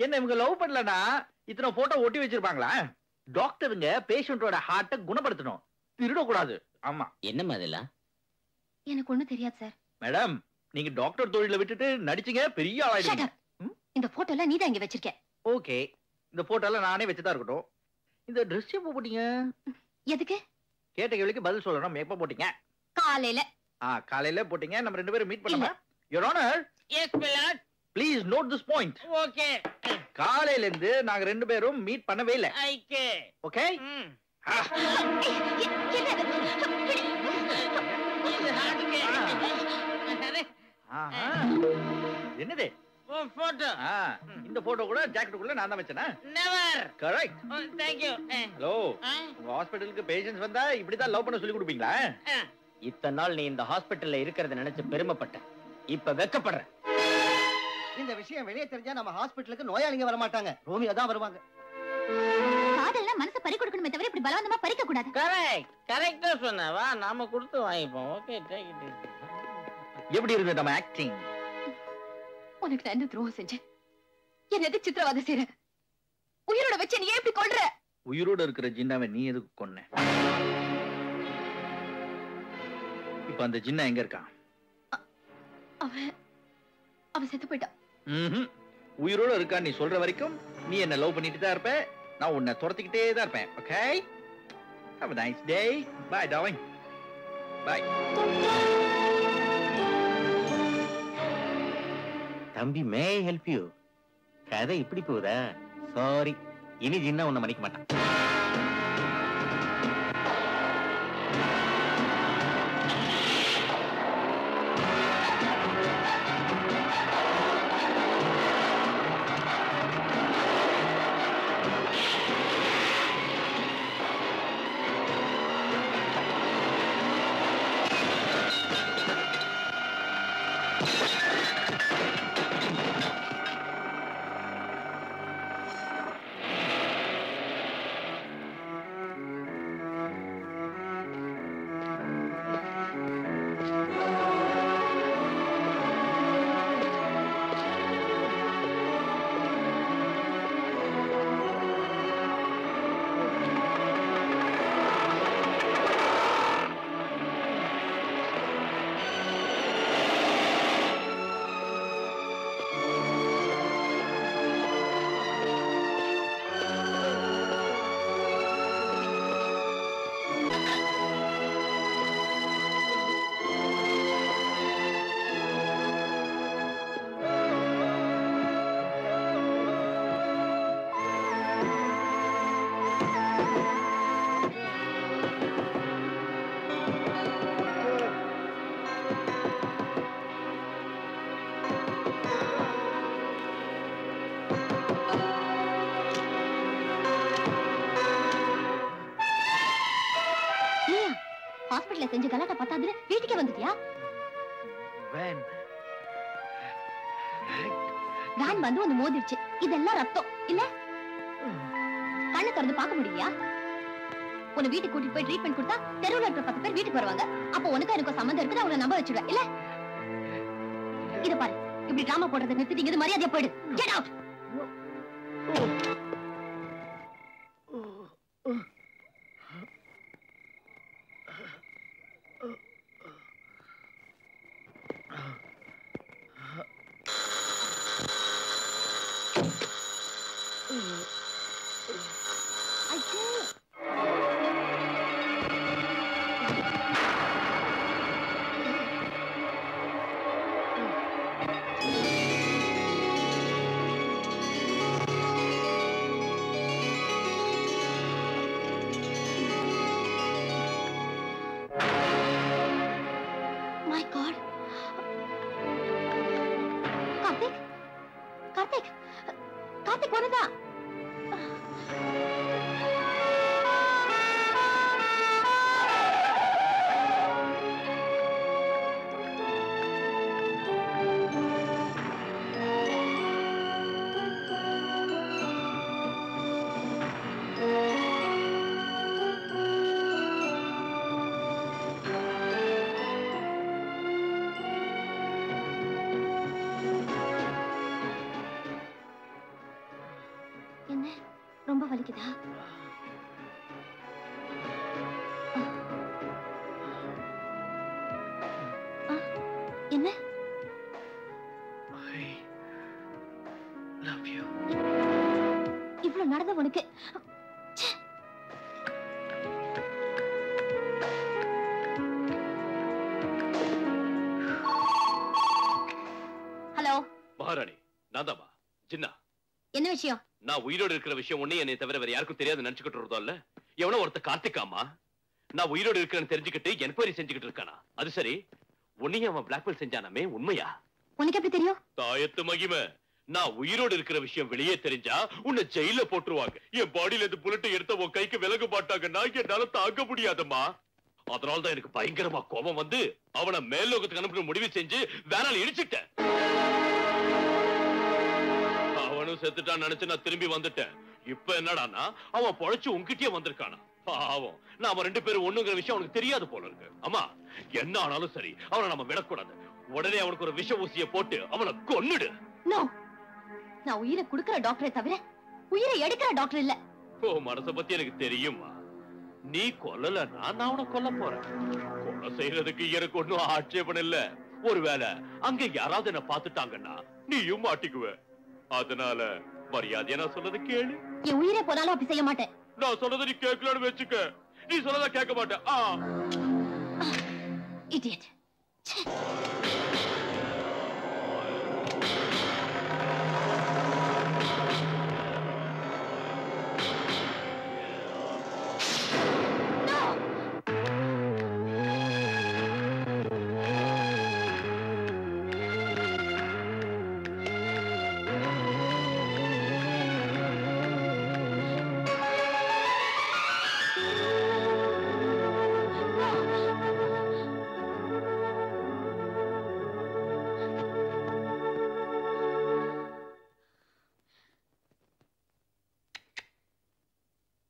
என்ன இவங்க லவ் பண்ணலனா இத்தனை போட்டோ ஒட்டி வச்சிருப்பாங்களா? டாக்டருங்க பேஷண்டோட ஹார்ட்டை குணப்படுத்தணும், திருடக்கூடாது. ஆமா. என்ன மாதிரில? எனக்கு ஒண்ணும் தெரியாது சார். மேடம், நீங்க டாக்டர் தொழில விட்டுட்டு நடிச்சீங்க, பெரிய ஆளாயிடுவீங்க. இந்த போட்டோ எல்லாம் நீ தான் இங்க வச்சிருக்க. ஓகே, இந்த போட்டோ எல்லாம் நானே வச்சுதான் இருக்கட்டும். இந்த Dress எப்போ போட்டீங்க? எதுக்கு? கேட்ட கேள்விக்கு பதில் சொல்லணும். எப்ப போட்டீங்க? காலையில. காலையில போட்டீங்க. நம்ம ரெண்டு பேரும் மீட் பண்ணலாமா? Your Honor. Yes, Pilot. Please note this point. Okay. காலையில இருந்து நாங்க ரெண்டு பேரும் மீட் பண்ணவே இல்ல. Okay. Okay? என்னது? போட்டோ. இந்த போட்டோ கூட ஜாக்கெட்டுக்குள்ள நான் தான் வச்சேனா? Never. Correct. Thank you. Hello, உங்க ஹாஸ்பிடலுக்கு பேஷண்ட்ஸ் வந்தா இப்படி தான் லவ் பண்ண சொல்லி கொடுப்பீங்களா? இத்தனை நாள் நீ இந்த ஹாஸ்பிடல்ல இருக்கிறத நினைச்சு பெருமைப்பட்ட, இப்ப வெக்கப்படுற. இந்த விஷயம் வெளியே தெரிஞ்சா நம்ம ஹாஸ்பிடலுக்கு நோயாளிங்க வர மாட்டாங்க, ரோமியோ தான் வருவாங்க. காதல்னா மனசை பறி கொடுக்கணுமே தவிர இப்படி பலவந்தமா பறிக்க கூடாது. கரெக்ட், கரெக்ட்டா சொன்ன. வா நாம கொடுத்து வாங்கிப்போம். Okay, take it. எப்படி இருக்கு நம்ம ஆக்டிங்? உனக்கு நான் என்ன துரோகம் செஞ்சேன்? என்ன எதுக்கு சித்திரவதை செய்ற? உயிரோட வச்சு நீ எப்படி கொல்ற? உயிரோட இருக்கிற ஜின்னாவை நீ எதுக்கு கொன்ன? இப்ப அந்த ஜின்னா எங்க இருக்கான்? அவன் செத்து போயிட்டான். உயிரோட இருக்கா நீ சொல்ற வரைக்கும் நீ என்ன லவ் பண்ணிட்டு தான் இருப்ப, நான் உன்னை துரத்திக்கிட்டே தான் இருப்பேன். Okay, have a nice day. Bye darling. Bye. தம்பி, மே ஐ ஹெல்ப் யூ? கதை இப்படி போகுதா? சாரி, இனி ஜின்னா உன்னை மன்னிக்க மாட்டான். ஹாஸ்பிடல்ல செஞ்ச கலாட்டா பத்தாதுன்னு வீட்டுக்கே வந்துட்டியா? வேன் வந்து ஒன்னு மோதிருச்சு. இதெல்லாம் ரத்தம் இல்ல? கண்ணு திறந்து பார்க்க முடியலையா? உன்னை வீட்டுக்கு கூட்டிட்டு போய் ட்ரீட்மெண்ட் கொடுத்தா தெருவுல இருக்கிற 10 பேர் வீட்டுக்கு வருவாங்க. அப்போ உனக்கு எனக்கு சம்மந்தம் இருக்குது, அவங்களை நம்ப வச்சிடுவேன் இல்ல? இத பாரு, இப்படி டிராமா போடுறதை நிறுத்திட்டீங்க. இது மரியாதையா போயிடு. Get out. வலிக்குதா? என்ன? இவ்வளவு நடந்த உனக்கு ஹலோ மகாராணி, நான்தாமா ஜின்னா. என்ன விஷயம்? நான் உயிரோடு இருக்கிற விஷயம் ஒண்ணு என்னை தவிர வேற யாருக்கும் தெரியாது நினைச்சுக்கிட்டு இருந்தோம் இல்ல. எவனோ ஒருத்த கார்த்திகாமா நான் உயிரோடு இருக்கிறேன்னு தெரிஞ்சுக்கிட்டு என்கொயரி செஞ்சுக்கிட்டு இருக்கானா? அது சரி, உன்னையும் அவன் பிளாக்மெயில் செஞ்சானமே, உண்மையா? உனக்கு எப்படி தெரியும்? தாயத்து மகிமை, நான் உயிரோடு இருக்கிற விஷயம் வெளியே தெரிஞ்சா உன்னை ஜெயில போட்டுருவாங்க. என் பாடியில இருந்து புல்லட் எடுத்த உன் கைக்கு விலக மாட்டாங்கன்னா என்னால தாங்க முடியாதம்மா. அதனாலதான் எனக்கு பயங்கரமா கோபம் வந்து அவனை மேல்லோகத்துக்கு அனுப்பணும் முடிவு செஞ்சு வேணாலும் இடிச்சுட்டேன். அவனும் செத்துட்டான் நினைச்சு நான் திரும்பி வந்துட்டேன். இப்ப என்னடானா அவன் பொழைச்சு உன்கிட்டயே வந்திருக்கானா? பாவம், நாம 2 பேரும் ஒண்ணுங்கிற விஷயம் அவனுக்கு தெரியாது போல இருக்கு. அம்மா, என்ன ஆனாலும் சரி அவனை நம்ம விடக்கூடாது. உடனே அவனுக்கு ஒரு விஷ ஊசியை போட்டு அவனை கொன்னுடு. நான் உயிரை கொடுக்கிற டாக்டரை தவிர உயிரை எடுக்கிற டாக்டர் இல்ல. ஓ, மனச பத்தி எனக்கு தெரியுமா? நீ கொல்லலன்னா நான் உன கொல்ல போறேன். கொலை செய்யறதுக்கு எனக்கு ஒண்ணும் ஆட்சேபம் இல்ல. ஒருவேளை அங்க யாராவது என்ன பாத்துட்டாங்கன்னா நீயும் மாட்டிக்குவ. அதனால மரியாதையா நான் சொன்னது கேளு. என் உயிரை போனாலும் அப்படி செய்ய மாட்டேன். நான் சொன்னதை நீ கேட்கலான்னு வச்சுக்க. நீ சொன்னதை கேட்க மாட்டேன். இடியட்.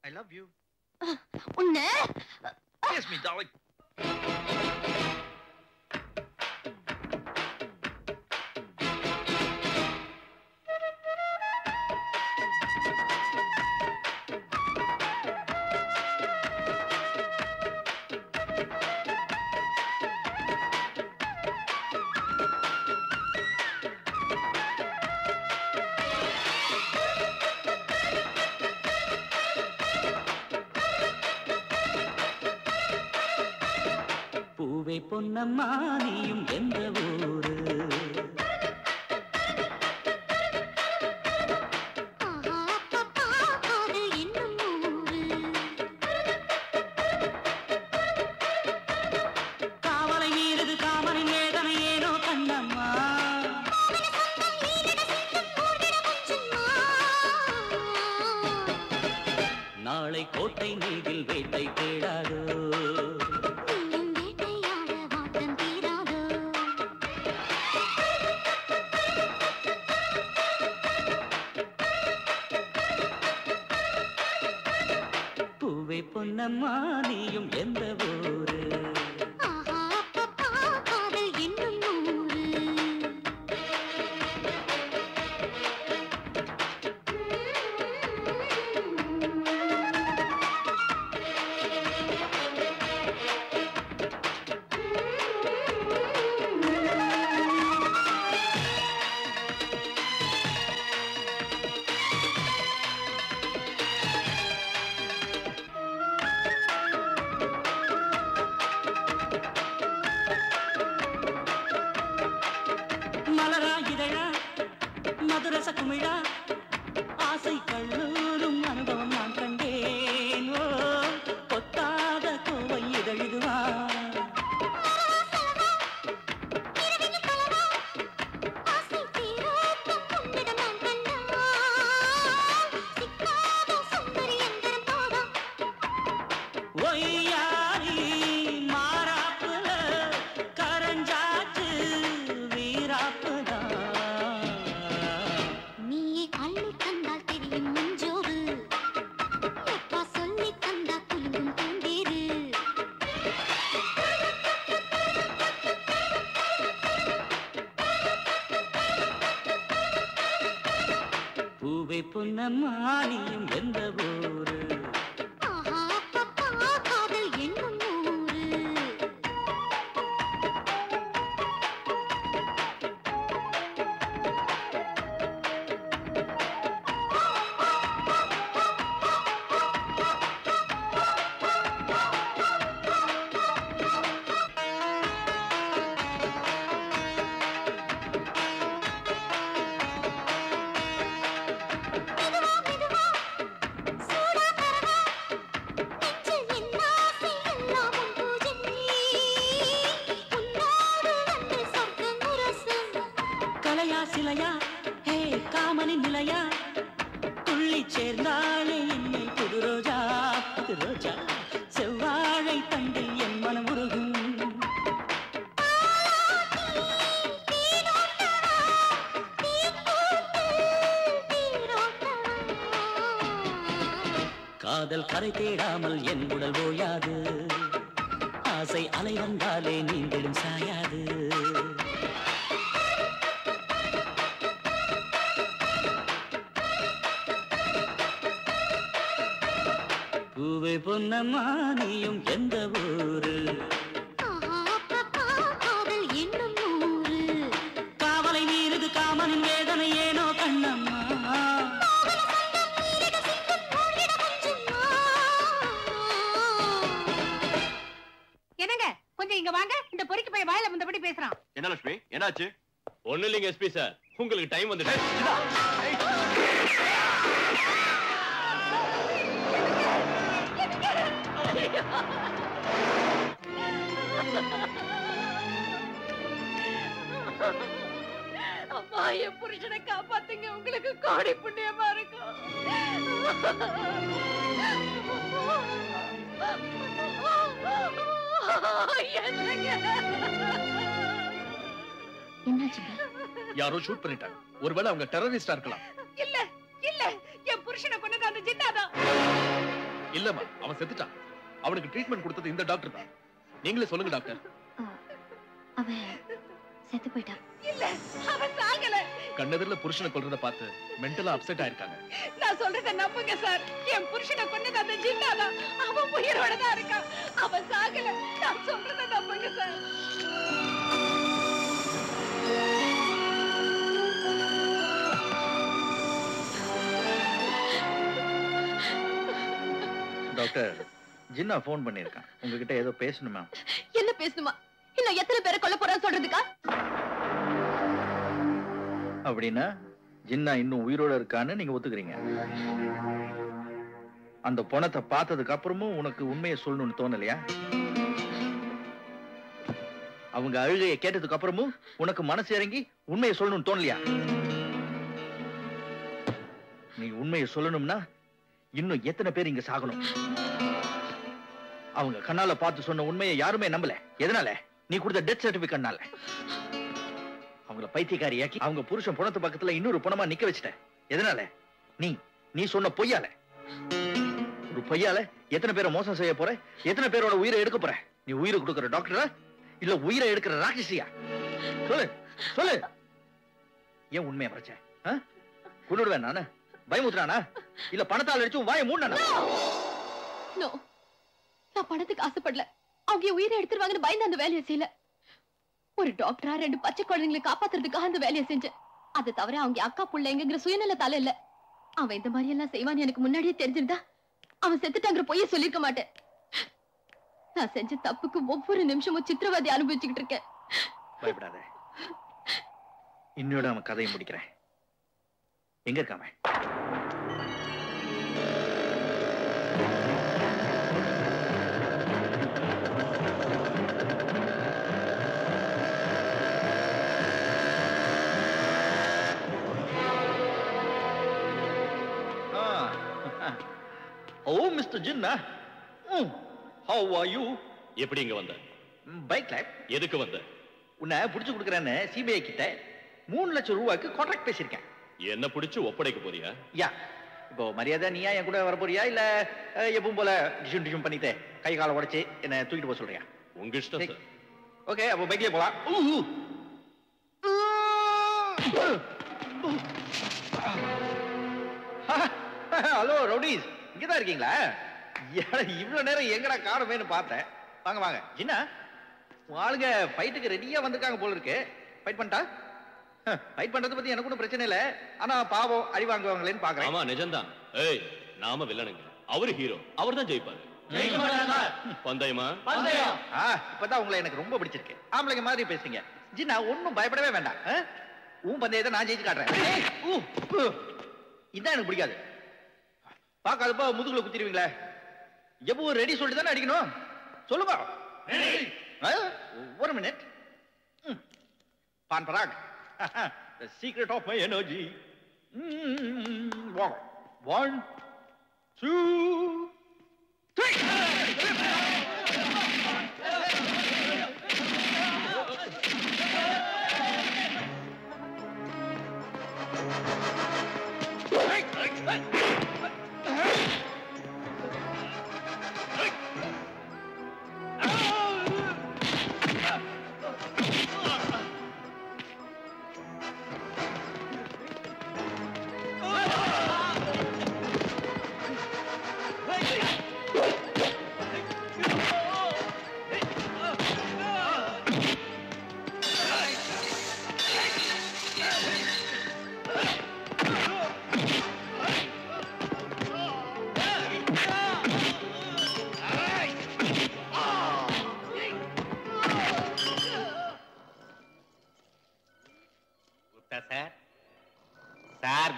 I love you. உன்னை Kiss me, darling. பூவே பொன்னம்மா நீயும் எந்த ஊரு? காவலை மீறுது காமனின் வேதனை ஏனோ கண்ணம்மா. நாளை கோட்டை மீதில் வேட்டை தேடாதோ? பூவே பொன்னம்மா நீயும் எந்த ஊரு? மலரா இதழா மதுரச குமிழா ஆசை கல்லூரும் அனுபவம் நான் கண்டேன். ஓ, கொத்தாத கோவை இதழுதுவா. ஒய்யாரி மாறாப்புல கரஞ்சாச்சு வீராப்புதான். நீ அள்ளி தந்தால் தெரியும் பொன்னம்மா நீயும் எந்த ஊரு ஆஹா பப்பா காதல் என்னும் ஊரு கலையா சிலையா ஹே காமனின் நிலையா துள்ளி சேர்ந்தாளே என்னை புது ரோஜா புது ரோஜா செவ்வாழை தண்டில் என் மனம் உருகும் காதல் கரை தேடாமல் என் உடல் ஓயாது ஆசை அலை வந்தாலே நீந்திடும் சாயாது பூவே பொன்னம்மா நீயும் எந்த ஊரு ஆஹா பப்பா காதல் என்னும் ஊரு காவலை மீறுது காமனின் வேதனை ஏனோ கண்ணம்மா என்னங்க கொஞ்சம் இங்க வாங்க. இந்த பொறுக்கி போய் வாயில வந்தபடி பேசுறான். என்ன லட்சுமி என்னாச்சு? ஒண்ணு இல்லைங்க எஸ்பி சார், உங்களுக்கு டைம் வந்துட்டு அம்மா என் புருஷனை காப்பாத்துங்க, உங்களுக்கு கோடி புண்ணியமா இருக்கும். என்னாச்சுங்க? யாரோ ஷூட் பண்ணிட்டாங்க. ஒருவேளை அவங்க டெரரிஸ்டா இருக்கலாம். இல்ல இல்ல, என் புருஷனை கொன்னது அந்த ஜின்னாதான். இல்லம்மா, அவன் செத்துட்டான். அவனுக்கு ட்ரீட்மெண்ட் கொடுத்தது இந்த டாக்டர் தான். நீங்களே சொல்லுங்க டாக்டர். அவன் செத்து போயிட்டான். இல்ல, அவன் சாகல. கண்ணெதிரில புருஷனை கொல்றத பார்த்து மென்டலா அப்செட் ஆயிருக்காங்க. நான் சொல்றத நம்புங்க சார். என் புருஷனை கொன்னது அந்த ஜின்னாதான். அவன் உயிரோட தான் இருக்கான். அவன் சாகல. நான் சொல்றத நம்புங்க சார். டாக்டர், ஜின்னா போன் பண்ணிருக்கான். உங்ககிட்ட ஏதோ பேசணுமா? என்ன பேசணுமா? இன்னும் எத்தனை பேரை கொல்ல போறான்னு சொல்றதுக்கா? அப்படின்னா ஜின்னா இன்னும் உயிரோட இருக்கான்னு நீங்க ஒத்துக்கிறீங்க? அந்த பணத்தை பார்த்ததுக்கு அப்புறமும் உனக்கு உண்மையை சொல்லணும்னு தோணலையா? அவங்க அழுகையை கேட்டதுக்கு அப்புறமும் உனக்கு மனசு இறங்கி உண்மையை சொல்லணும்னு தோணலையா? நீ உண்மையை சொல்லணும்னா இன்னும் எத்தனை பேர் இங்க சாகணும்? அவங்க கண்ணால பார்த்து சொன்ன உண்மையை யாருமே நம்பல. எதனால? நீ கொடுத்த டெத் சர்டிபிகேட்னால. அவங்கள பைத்தியக்காரியாக்கி அவங்க புருஷன் பணத்து பக்கத்துல இன்னொரு பணமா நிக்க வச்சிட்ட. எதனால? நீ சொன்ன பொய்யால. ஒரு பொய்யால எத்தனை பேரை மோசம் செய்ய போற? எத்தனை பேரோட உயிரை எடுக்க போற? நீ உயிரை கொடுக்கிற டாக்டரா இல்ல உயிரை எடுக்கிற ராட்சசியா? சொல்லு சொல்லு. ஏன் உண்மையை மறைச்ச? கொன்னுடுவேன் நானு? பயமுத்துறானா இல்ல பணத்தால் அடிச்சு வாயை மூடனா? நோ, நான் பணத்துக்கு ஆசைப்படல. அவங்க உயிரை எடுத்துருவாங்கன்னு பயந்து அந்த வேலையை செய்யல. ஒரு டாக்டரா 2 பச்சை குழந்தைங்களை காப்பாத்துறதுக்காக அந்த வேலையை செஞ்சேன். அதை தவிர அவங்க அக்கா பிள்ளைங்கிற சுயநலத்தால இல்ல. அவன் இந்த மாதிரி எல்லாம் செய்வான்னு எனக்கு முன்னாடியே தெரிஞ்சிருந்தா அவன் செத்துட்டாங்கிற பொய்ய சொல்லிருக்க மாட்டேன். நான் செஞ்ச தப்புக்கு ஒவ்வொரு நிமிஷமும் சித்திரவதை அனுபவிச்சுக்கிட்டு இருக்கேன். பயப்படாத, இன்னோட அவன் கதையை முடிக்கிறேன். எங்க இருக்காம? Oh mister Jinnah, how are you? எப்படி இங்க வந்த? பைக்ல. எதுக்கு வந்த? உன்னை புடிச்சு கொடுக்கறேன்னு சிபிஐ கிட்ட 3 லட்சம் ரூபாய்க்கு கான்ட்ராக்ட் பேசியிருக்கேன். என்ன புடிச்சு ஒப்படைக்க போறியா? யா, இப்போ மரியாதை நீயா என் கூட வர போறியா இல்ல எப்பவும் போல டிஷும் பண்ணிட்டு கை காலை உடைச்சு என்ன தூக்கிட்டு போக சொல்றியா? உங்க இஷ்டம் சார். ஓகே, அப்போ பைக்லயே போலாம். ஹலோ ரவுடிஸ், இங்கதான் இருக்கீங்களா? இவ்வளவு நேரம் எங்கடா காணுமேன்னு பார்த்தேன். வாங்க வாங்க. என்ன உங்க ஆளுங்க ஃபைட்டுக்கு ரெடியா வந்திருக்காங்க போல இருக்கு. ஃபைட் பண்ணிட்டா? ஃபைட் பண்றது பத்தி எனக்கு ஒன்றும் பிரச்சனை இல்லை. ஆனா பாவம் அடி வாங்குவாங்களேன்னு பாக்குறேன். ஆமா நிஜம்தான். ஏய் நாம வில்லனுங்க, அவரு ஹீரோ, அவர் தான் ஜெயிப்பாரு. பந்தயமா? இப்பதான் உங்களை எனக்கு ரொம்ப பிடிச்சிருக்கு. ஆம்பளைங்க மாதிரி பேசுறீங்க. ஜின்னா ஒன்னும் பயப்படவே வேண்டாம். உன் பந்தயத்தை நான் ஜெயிச்சு காட்டுறேன். இதான் எனக்கு பிடிக்காது. பாக்காதப்பா முதுகுல குத்திடுவீங்களே. எப்போ ரெடி சொல்லிட்டு தானே அடிக்கணும். சொல்லுங்க. ஒரு minute. Pan Parag. The secret of my energy. 1 2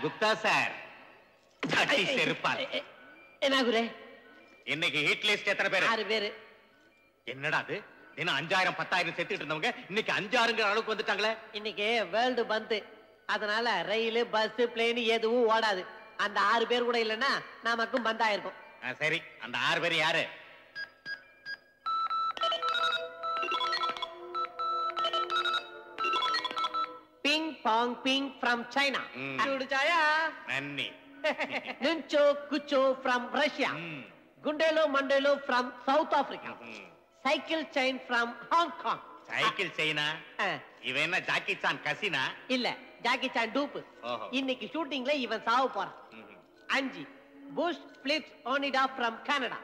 Gupta sir, அடி செருப்பால். என்ன குரு? இன்னைக்கு ஹிட் லிஸ்ட் எத்தனை பேர்? 6 பேர். என்னடா அது? தினம் 5000 10000 செத்துட்டு இருந்தவங்க இன்னைக்கு 5-6ங்கிற அளவுக்கு வந்துட்டாங்களே. இன்னைக்கு வேர்ல்டு பந்த், அதனால ரயில் பஸ் பிளேன் எதுவும் ஓடாது. அந்த 6 பேர் கூட இல்லைன்னா நமக்கும் பந்தாயிருக்கும். சரி, அந்த 6 பேர் யாரு? Ping pong ping from China. Chudchaya. Nanni. Nuncho Kucho from Russia. Gundelo Mandelo from South Africa. Cycle chain from Hong Kong. Cycle chain? இவன் என்ன ஜாக்கி சான் கசினா? இல்ல, ஜாக்கி சான் டூப். இன்னைக்கு ஷூட்டிங்ல இவன் சாவ போறான். 5 Bush Flips Onida from Canada.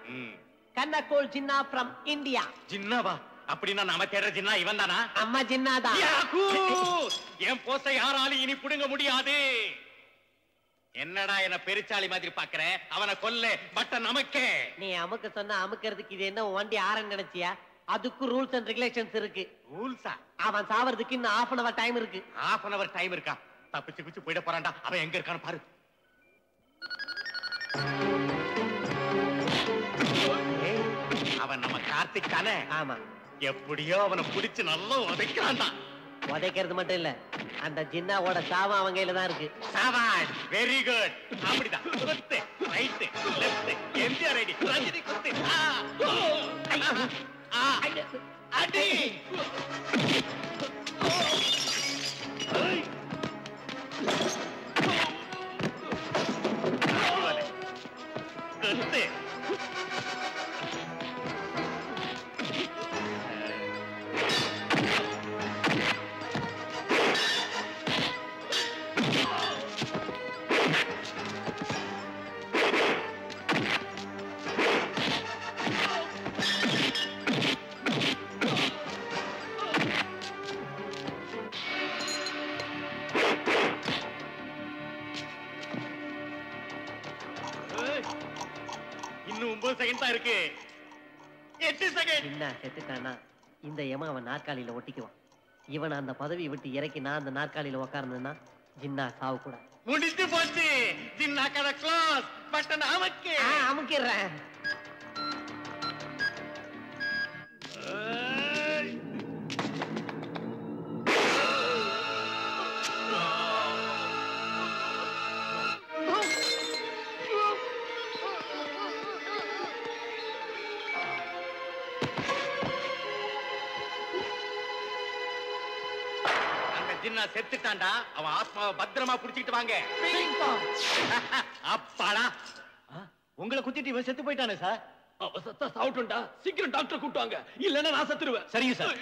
Kannakol Jinnah from India. ஜின்னாவா? அப்படின்னா நாம தேடுற ஜின்னா இவன் தானா? அம்மா ஜின்னாதா. என் போஸை யாராலும் இனி புடுங்க முடியாது. என்னடா என்ன பெருச்சாளி மாதிரி பாக்குற? அவனை கொல்ல பட்ட நமக்கே. நீ அமுக்க சொன்னா அமுக்கிறதுக்கு இது என்ன வண்டி ஆரன் நினைச்சியா? அதுக்கு ரூல்ஸ் அண்ட் ரெகுலேஷன்ஸ் இருக்கு. ரூல்ஸா? அவன் சாவறதுக்கு இன்னும் 1/2 hour டைம் இருக்கு. 1/2 hour டைம் இருக்கா? தப்பிச்சு குச்சி போயிட போறான்டா. அவன் எங்க இருக்கான்னு பாரு. அவன் நம்ம கார்த்திக் தானே? ஆமா. எப்படியோ அவனை பிடிச்சு நல்லா உதைக்கிறான்டா. உதைக்கிறது மட்டும் இல்ல, அந்த ஜின்னாவோட சாவம் அவங்க கையில தான் இருக்கு. சாவான். Very good. அப்படிதான். குத்து, right, left, MGR ID, Rajini குத்து. அடி. குத்து. இன்னும் 9 செகண்ட் தான் இருக்கு. 8 செகண்ட். என்ன செத்துட்டானா இந்த யம அவன் நாற்காலியில ஒட்டிக்குவான். இவன் அந்த பதவி விட்டு இறக்கி நான் அந்த நாற்காலியில உட்கார்ந்தேன்னா ஜின்னா சாவு கூட. முடிஞ்சு போச்சு. ஜின்னா கதை க்ளோஸ். பட்டன் அமுக்கு. அமுக்கிடுறேன். ஜின்னா செத்துட்டான்டா. அவன் ஆத்மாவை பத்திரமா புடிச்சிட்டு வாங்க. அப்பாடா, உங்களை குத்திட்டு இவன் செத்து போயிட்டானே சார். அவ சத்தா சாவுட்டுண்டா. சீக்கிரம் டாக்டர் கூட்டுவாங்க, இல்லன்னா நான் செத்துருவேன். சரிங்க சார்.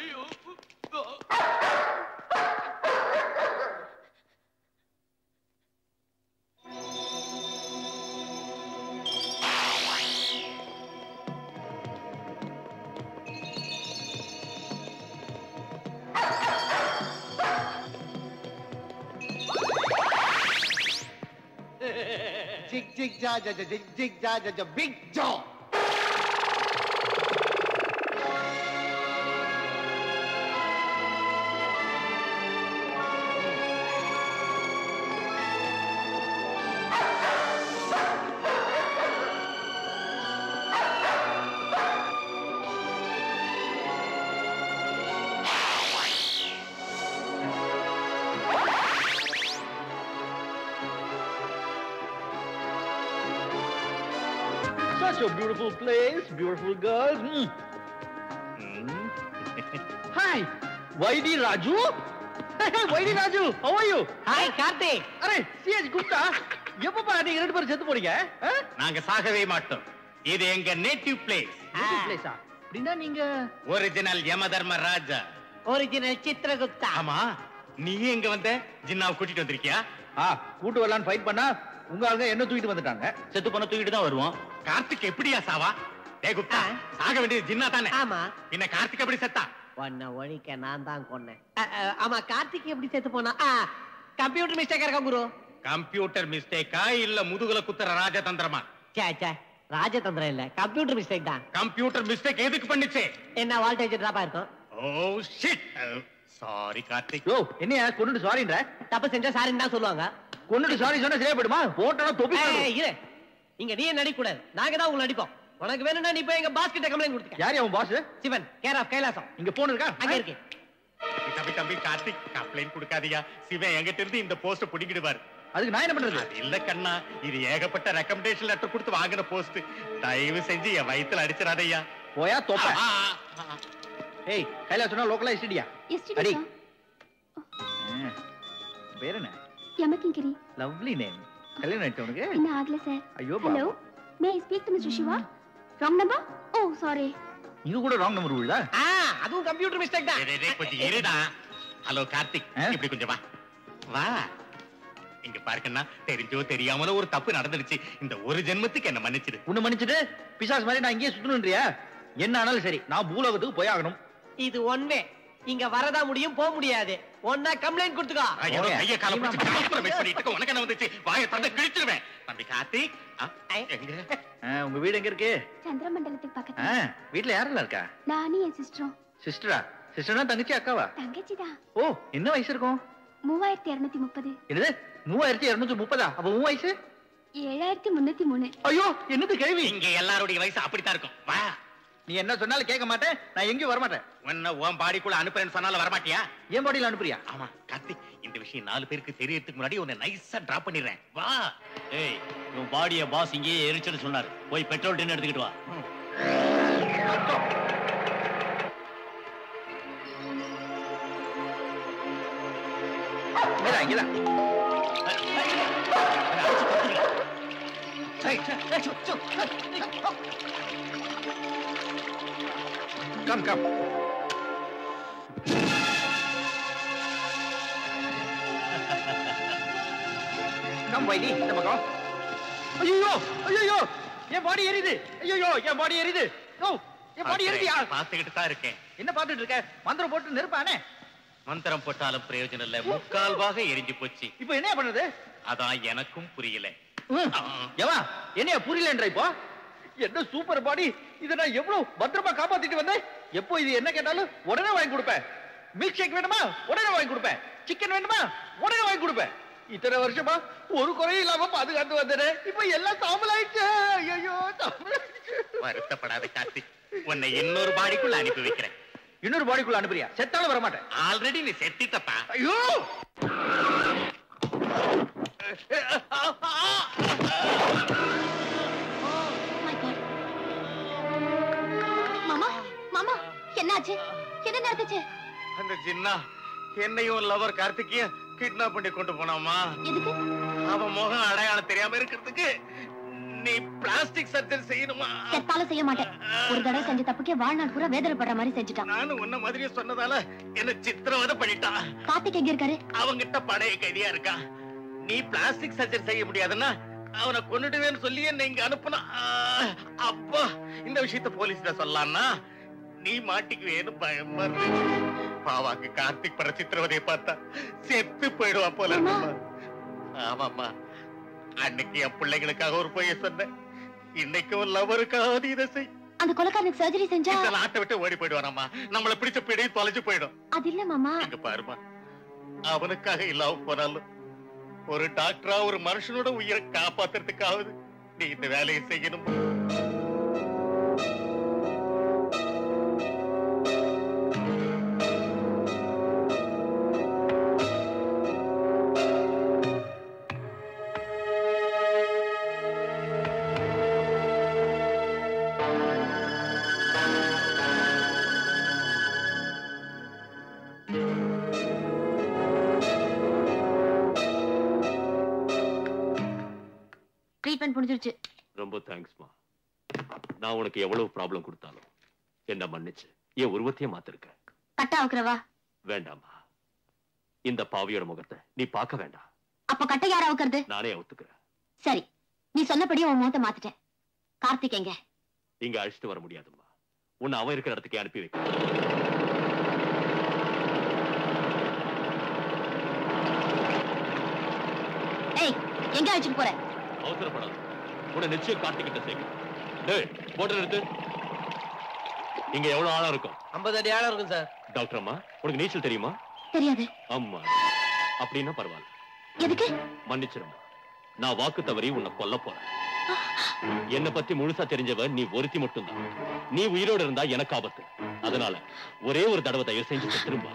ஜிக் ஜிக் ஜா ஜா ஜா ஜிக் ஜிக் ஜா ஜா ஜா பிக் ஜா. Such a beautiful place, beautiful girls. Hi, YD Raju. Hey, YD Raju, how are you? Hi, Karthik. Array, CH Gupta. எப்பப்பா நீங்க ரெண்டு பேரும் செத்து போறீங்க? நாங்க சாகவே மாட்டோம். இது எங்க நேட்டிவ் பிளேஸ். நேட்டிவ் பிளேஸா? அப்படினா நீங்க ஒரிஜினல் யமதர்ம ராஜா. ஒரிஜினல் சித்ரகுப்தா. ஆமா, நீ எங்க வந்த? ஜின்னாவை கூட்டிட்டு வந்திருக்கியா? கூட்டு வரலான்னு ஃபைட் பண்ணா உங்க ஆளுங்க என்ன தூக்கிட்டு வந்துட்டாங்க. செத்து போன தூக்கிட்டு தான் வருவோம். கார்த்திக் எப்படியா சாவா? டேய் குப்தா, சாக வேண்டியது ஜின்னா தானே? ஆமா. பின்ன கார்த்திக் எப்படி செத்தா? உன்னை ஒழிக்க நான் தான் கொன்னேன். ஆமா, கார்த்திக் எப்படி செத்து போனா? கம்ப்யூட்டர் மிஸ்டேக்கா இருக்கா குரு? கம்ப்யூட்டர் மிஸ்டேக்கா இல்ல முதுகுல குத்துற ராஜதந்திரமா? சே ராஜதந்திரம் இல்ல, கம்ப்யூட்டர் மிஸ்டேக் தான். கம்ப்யூட்டர் மிஸ்டேக் எதுக்கு பண்ணிச்சே? என்ன வோல்டேஜ் டிராப் ஆயிருக்கும். Oh shit. சாரி கார்த்திக். யோ, என்னையா கொன்னுட்டு சாரின்ற? தப்பு செஞ்சா சாரின்னு தான் சொல்லுவாங்க. கொன்னுட்டு சாரி சொன்னா சரியா போய்டுமா? போட்டா தொப்பி. இரு, இங்க நீ நடிக்க கூடாது, நாங்க தான் உங்களை நடிப்போம். உனக்கு வேணும்னா நீ போய் எங்க பாஸ் கிட்ட கம்ப்ளைண்ட் கொடுத்துக்க. யார் அவன் boss? Sivan, care of Kailasam. இங்க போன் இருக்கா? அங்க இருக்கு. தம்பி கார்த்திக், கம்ப்ளைண்ட் கொடுக்காதீயா. சிவன் என்கிட்ட இருந்து இந்த போஸ்ட் புடிங்கிடுவார். அதுக்கு நான் என்ன பண்றது? அது இல்ல கண்ணா, இது ஏகப்பட்ட ரெக்கமெண்டேஷன் லெட்டர் கொடுத்து வாங்கின போஸ்ட். தயவு செஞ்சு என் வயித்துல அடிச்சிடாதய்யா. போயா தொப்ப. ஏய், கைலாசம்னா லோக்கலா எஸ்டிடியா? எஸ்டிடி. பேர் என்ன? யமகிங்கரி. Lovely name. கல்யாணம் ஆயிடுச்சு உனக்கு? இன்னும் ஆகல சார். ஐயோ hello, may I speak to mister Siva? Wrong number? Oh sorry. இது கூட ராங் நம்பர் விழுதா? அதுவும் கம்ப்யூட்டர் மிஸ்டேக் தான். கொஞ்சம் இருடா. ஹலோ கார்த்திக், இப்படி கொஞ்சம் வா. வா. இங்க பாருக்கண்ணா, தெரிஞ்சோ தெரியாமலோ ஒரு தப்பு நடந்துடுச்சு. இந்த ஒரு ஜென்மத்துக்கு என்ன மன்னிச்சிடு. உன்னை மன்னிச்சிட்டு பிசாஸ் மாதிரி நான் இங்கேயே சுத்தணும்ன்றியா? என்ன ஆனாலும் சரி, நான் பூலோகத்துக்கு போய் ஆகணும். இது ஒன் வே. இங்க வரதா முடியும், போக முடியாது. ஒன்னா கம்ப்ளைண்ட் கொடுத்துக்கோ. கைய கால பிடிச்சு காம்ப்ரமைஸ் பண்ணிட்டு உனக்கு என்ன வந்துச்சு? வாயை தந்து கிழிச்சிடுவேன். தம்பி கார்த்திக், எங்க? உங்க வீடு எங்க இருக்கு? சந்திரமண்டலத்துக்கு பக்கத்துல. வீட்ல யாரெல்லாம் இருக்கா? நானும் என் சிஸ்டரும். சிஸ்டரா? சிஸ்டர்னா தங்கச்சி அக்காவா? தங்கச்சிதான். ஓ, என்ன வயசு இருக்கும்? 3230. என்னது 3230? அப்ப உன் வயசு? 7303. ஐயோ, என்னது கேள்வி? இங்க எல்லாருடைய வயசு அப்படித்தான் இருக்கும். வா. நீ என்ன சொன்னாலும் கேட்க மாட்டேன், நான் எங்கேயும் வர மாட்டேன். உன்னை உன் பாடிக்குள்ள அனுப்புறேன்னு சொன்னாலும் வரமாட்டியா? என் பாடியில அனுப்புறியா? ஆமா கார்த்திக், இந்த விஷயம் 4 பேருக்கு தெரியறதுக்கு முன்னாடி உன்னை நைஸா டிராப் பண்ணிடுறேன். வா. ஏய், உன் பாடிய பாஸ் இங்கேயே எரிச்சுன்னு சொன்னாரு. போய் பெட்ரோல் டின் எடுத்துக்கிட்டு வா. இங்கதான். Come come. கம் வைடி, இந்த பக்கம். ஐயோ ஐயோ, என் பாடி எரியுது. ஐயோ, என் பாடி எரியுது. ஓ, என் பாடி எரியுதியா? பாத்துக்கிட்டு தான் இருக்கேன். என்ன பாத்துட்டு இருக்க? மந்திரம் போட்டு நெருப்பானே. மந்திரம் போட்டாலும் பிரயோஜனம் இல்ல, முக்கால்வாக எரிஞ்சு போச்சு. இப்போ என்ன பண்றது? அதான் எனக்கும் புரியல. எவா என்னைய புரியலன்ற? இப்போ என்ன சூப்பர் பாடி, இத நான் எவ்வளவு பத்திரமா காப்பாத்திட்டு வந்தேன். எப்போ இது என்ன கேட்டாலும் உடனே வாங்கி கொடுப்பேன். மில்க் ஷேக் வேணுமா? உடனே வாங்கி கொடுப்பேன். சிக்கன் வேணுமா? உடனே வாங்கி கொடுப்பேன். இத்தனை வருஷமா ஒரு குறையும் இல்லாம பாதுகாத்து வந்தேன். இப்ப எல்லாம் சாம்பலாயிடுச்சு. ஐயோ, சாம்பலாயிடுச்சு. வருத்தப்படாத கார்த்திக், உன்னை இன்னொரு பாடிக்குள்ள அனுப்பி வைக்கிறேன். இன்னொரு பாடிக்குள்ள அனுப்புறியா? செத்தாலும் வர மாட்டேன். ஆல்ரெடி நீ செத்திட்டப்பா. ஐயோ, மாமா மாமா, என்னாச்சு? என்ன நடந்துச்சு? அந்த ஜின்னா என்னையும் லவர் கார்த்திகைய கிட்னாப் பண்ணி கொண்டு போனாமா. எதுக்கு? அவன் முகம் அடையாளம் தெரியாம இருக்கிறதுக்கு நீ பிளாஸ்டிக் சர்ஜரி செய்யணுமா? செத்தாலும் செய்ய மாட்டேன். ஒரு தடவை செஞ்ச தப்புக்கே வாழ்நாள் பூரா வேதனைப்படுற மாதிரி செஞ்சுட்டான். நானும் உன்ன மாதிரியே சொன்னதால என்ன சித்திரவதை பண்ணிட்டான். கார்த்திக் எங்க இருக்காரு? அவங்கிட்ட பழைய கைதியா இருக்கா. நீ பிளாஸ்டிக் சர்ஜரி செய்ய முடியாதுன்னா அவனை கொன்னுடுவேன்னு சொல்லி என்ன இங்க அனுப்புனா. அப்பா, இந்த விஷயத்த போலீஸ்ல சொல்லலாம்னா நீ மாட்டிக்குவேன்னு பயமா இருக்கு. பாவாக்கு கார்த்திக் பட சித்திரவதையை பார்த்தா செத்து போயிடுவா போல இருக்குமா. ஆமாமா, அன்னைக்கு என் பிள்ளைங்களுக்காக ஒரு பொய்ய சொன்னேன், இன்னைக்கு ஒரு லவருக்காக இதை செய். அந்த கொலைக்காரனுக்கு சர்ஜரி செஞ்சா இந்த நாட்டை விட்டு ஓடி போயிடுவானம்மா, நம்மள பிடிச்ச பிடி தொலைஞ்சு போயிடும். அது இல்ல மாமா. இங்க பாருமா, அவனுக்காக இல்லாம போனாலும் ஒரு டாக்டரா ஒரு மனுஷனோட உயிரை காப்பாத்துறதுக்காவது நீ இந்த வேலையை செய்யணும். ட்ரீட்மெண்ட் முடிஞ்சிருச்சு. ரொம்ப தேங்க்ஸ்மா. நான் உனக்கு எவ்வளவு ப்ராப்ளம் கொடுத்தாலும் என்ன மன்னிச்சு என் உருவத்தையே மாத்திருக்க. கட்டா அவுக்குறவா? வேண்டாமா, இந்த பாவியோட முகத்தை நீ பார்க்க வேண்டாம். அப்ப கட்டை யார அவுக்குறது? நானே அவுத்துக்கிறேன். சரி, நீ சொன்னபடியே உன் முகத்தை மாத்திட்டேன். கார்த்திக் எங்க? இங்க அழைச்சிட்டு வர முடியாதும்மா, உன்னை அவன் இருக்கிற இடத்துக்கு அனுப்பி வைக்க. ஏய், எங்க அழைச்சிட்டு போற? அவசரப்படாது, உன்னை நிச்சயம் கார்த்திகிட்ட சேர்க்க. டேய், போட்டு நிறுத்து. இங்க எவ்வளவு ஆழம் இருக்கும்? 50 அடி ஆழம் இருக்கும் சார். டாக்டர் அம்மா, உனக்கு நீச்சல் தெரியுமா? தெரியாது. அம்மா, அப்படின்னா பரவாயில்ல. எதுக்கு? மன்னிச்சிருமா, நான் வாக்கு தவறி உன்னை கொல்ல போறேன். என்னை பத்தி முழுசா தெரிஞ்சவ நீ ஒருத்தி மட்டும்தான். நீ உயிரோடு இருந்தா எனக்கு ஆபத்து. அதனால ஒரே ஒரு தடவை தயவு செஞ்சு திரும்ப.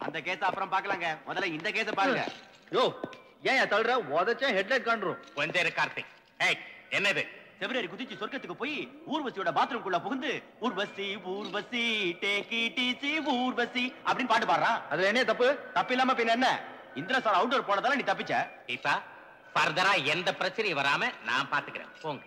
அந்த கேஸ் அப்புறம் பார்க்கலாங்க, முதல்ல இந்த கேஸ பாருங்க. யோ, ஏன் தள்ளுற? உதச்சா ஹெட்லைட் காண்றோம். கொஞ்சம் இரு கார்த்திக். ஏய், என்னது? பிப்ரவரி குதிச்சு சொர்க்கத்துக்கு போய் ஊர்வசியோட பாத்ரூம் குள்ள புகுந்து Urvashi Urvashi take it easy Urvashi அப்படின்னு பாட்டு பாடுறான். அதுல என்ன தப்பு? தப்பு இல்லாம பின்ன என்ன? இந்திரசால் அவுட்டோர் போனதால நீ தப்பிச்ச. இப்ப ஃபர்தரா எந்த பிரச்சனையும் வராம நான் பாத்துக்கிறேன், போங்க.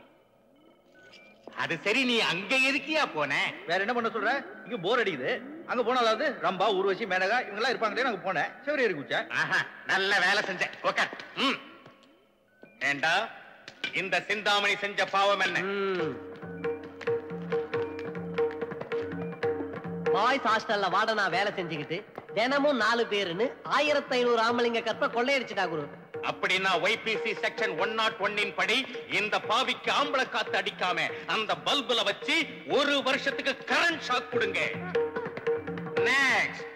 அது சரி, நீ அங்க எதுக்கியா போன? வேற என்ன பண்ண சொல்ற? இங்க போர் அடிக்குது. அங்க போனாலாவது ரம்பா, ஊர்வசி, மேனகா இவங்க எல்லாம் இருப்பாங்களே, நாங்க போனேன். செவரி இருக்குச்சா? நல்ல வேலை செஞ்ச. ஓகே. ஏண்டா இந்த சிந்தாமணி செஞ்ச பாவம் என்ன? பாய்ஸ் ஹாஸ்டல்ல வாடனா வேலை செஞ்சுக்கிட்டு தினமும் 4 பேருன்னு 1500 ஆம்பளைங்க கற்ப கொள்ளையடிச்சுட்டா குரு. அப்படின்னா YPC செக்ஷன் 101 படி இந்த பாவிக்கு ஆம்பளை காத்து அடிக்காம அந்த பல்புல வச்சு 1 வருஷத்துக்கு கரண்ட் ஷாக் கொடுங்க. நெக்ஸ்ட்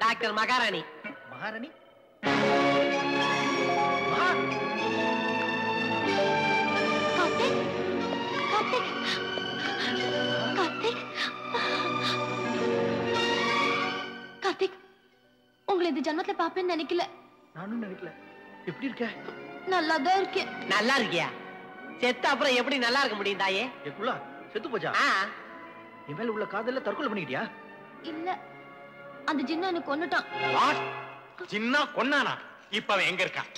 டாக்டர் மகாராணி. மகாராணி? கார்த்திக், உங்களை இந்த ஜன்மத்துல பாப்பேன்னு நினைக்கல. நானும் நினைக்கல. எப்படி இருக்க? நல்லாதான் இருக்கேன். நல்லா இருக்கியா? செத்த அப்புறம் எப்படி நல்லா இருக்க முடியும் தாயே? ஏக்குள்ள செத்து போச்சா? என் மேல உள்ள காதல்ல தற்கொலை பண்ணிக்கிட்டியா? இல்ல, அந்த ஜின்னா எனக்கு கொன்னுட்டான். ஜின்னா கொன்னானா? இப்ப அவன் எங்க இருக்கான்?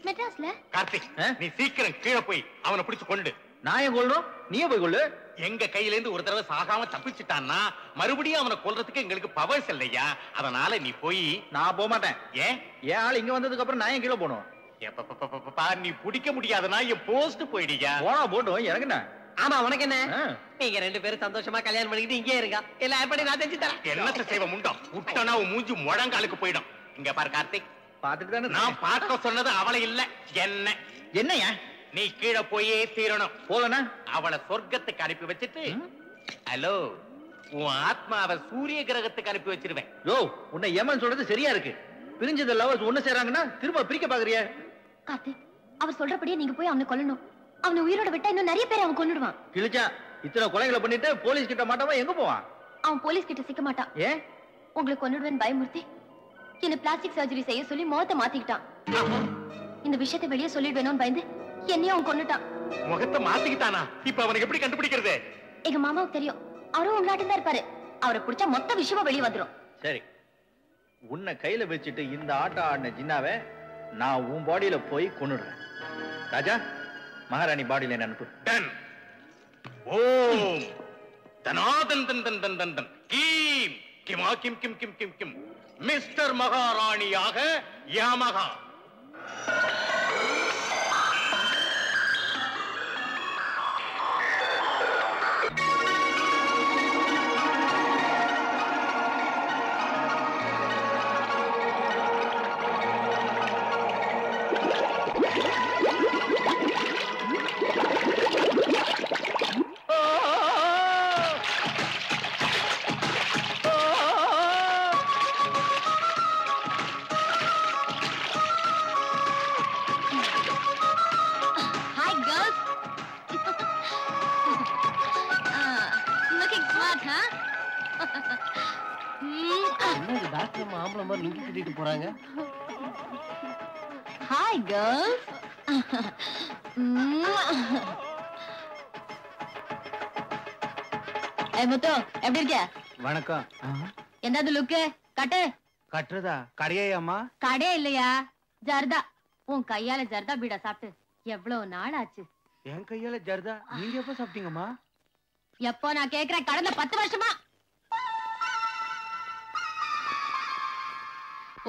மெட்ராஸ்ல. கார்த்திக், நீ சீக்கிரம் கீழே போய் அவனை பிடிச்சு கொண்டு. நான் ஏன் கொல்லணும்? நீயே போய் கொள்ளு. எங்க கையில இருந்து ஒரு தடவை சாகாம தப்பிச்சுட்டான்னா மறுபடியும் அவனை கொல்றதுக்கு எங்களுக்கு பவர்ஸ் இல்லையா? அதனால நீ போய். நான் போக மாட்டேன். ஏன்? என் ஆள் இங்க வந்ததுக்கு அப்புறம் நான் ஏன் கீழே போகணும்? நீ பிடிக்க முடியாதுன்னா என் போஸ்ட் போயிடுயா. போனா போட்டோம், எனக்கு என்ன? ஆமா, உனக்கு என்ன? நீங்க 2 பேரும் சந்தோஷமா கல்யாணம் பண்ணிக்கிட்டு இங்கே இருங்க. எல்லாம் எப்படி நான் செஞ்சு தரேன். என்னத்த செய்வ முண்டம்? விட்டனா உன் மூஞ்சி முழங்காலுக்கு போயிடும். இங்க பாரு கார்த்திக், பாத்துட்டு தானே நான் பார்க்க சொன்னது அவளை இல்ல, என்ன. என்னையா? நீ கீழே போயே தீரணும். போலனா அவளை சொர்க்கத்துக்கு அனுப்பி வச்சுட்டு ஹலோ உன் ஆத்மாவை சூரிய கிரகத்துக்கு அனுப்பி வச்சிருவேன். யோ, உன்னை ஏமன் சொல்றது சரியா இருக்கு. பிரிஞ்சது லவர்ஸ் ஒண்ணு சேராங்கன்னா திரும்ப பிரிக்க பாக்குறியா? கார்த்திக், அவர் சொல்றபடியே நீங்க போய் அவனை கொல்லணும். அவனை உயிரோட விட்டா இன்னும் நிறைய பேர் அவன் கொன்னுடுவான். கிழிச்சா இத்தனை கொலைகளை பண்ணிட்டு போலீஸ் கிட்ட மாட்டாம எங்க போவான்? அவன் போலீஸ் கிட்ட சிக்க மாட்டான். ஏன்? உங்களுக்கு கொன்னுடுவேன் பயமுறுத்தி என்ன பிளாஸ்டிக் சர்ஜரி செய்ய சொல்லி முகத்தை மாத்திக்கிட்டான். இந்த விஷயத்தை வெளியே சொல்லிடுவேணும்னு பயந்து என்னையும் அவன் கொன்னுட்டான். முகத்தை மாத்திக்கிட்டானா? இப்ப அவனுக்கு எப்படி கண்டுபிடிக்கிறது? எங்க மாமாவுக்கு தெரியும். அவரும் உங்களாட்டம் தான் இருப்பாரு. அவரை பிடிச்சா மொத்த விஷயமா வெளியே வந்துடும். சரி, உன்னை கையில வச்சுட்டு இந்த ஆட்டம் ஆடின ஜின்னாவை நான் உன் பாடியில போய் கொன்னுடுறேன். ராஜா, மகாராணி பாடியில என்ன அனுப்பு. ஓம் தனாதன் தன் தன் தன் தன் தன் கீம் கிமா கிம் கிம் கிம் கிம் கிம் மிஸ்டர் மகாராணியாக யாமகா. Hi girls. முத்து எப்படி இருக்க? வணக்கம். எந்தாது லுக்கு கட்டு. கட்டுறதா? கடையாமா? கடை இல்லையா, ஜர்தா. உன் கையால ஜர்தா பீடா சாப்பிட்டு எவ்வளவு நாள் ஆச்சு? என் கையால ஜர்தா நீங்க எப்ப சாப்பிட்டீங்கம்மா? எப்போ நான் கேக்குறேன், கடந்த 10 வருஷமா.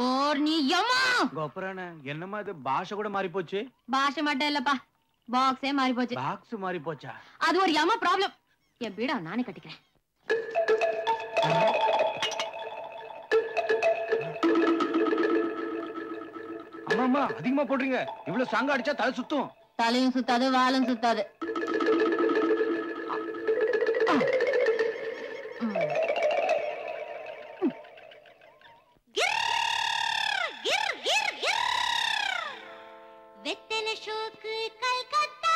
ஓர் நீ யம்மா கோபரான என்னமா இது பாஷை கூட மாறி போச்சு? பாஷை மட்டும் இல்லப்பா, பாக்ஸே மாறி போச்சு. பாக்ஸ் மாறி போச்சா? அது ஒரு யம்மா ப்ராப்ளம். என் பீடா நானே கட்டிக்கிறேன். அம்மா அதிகமா போடுறீங்க. இவ்வளவு சாங்க அடிச்சா தலை சுத்தும். தலையும் சுத்தாது, வாலும் சுத்தாது. வெத்தல ஷோக்கு கல்கத்தா,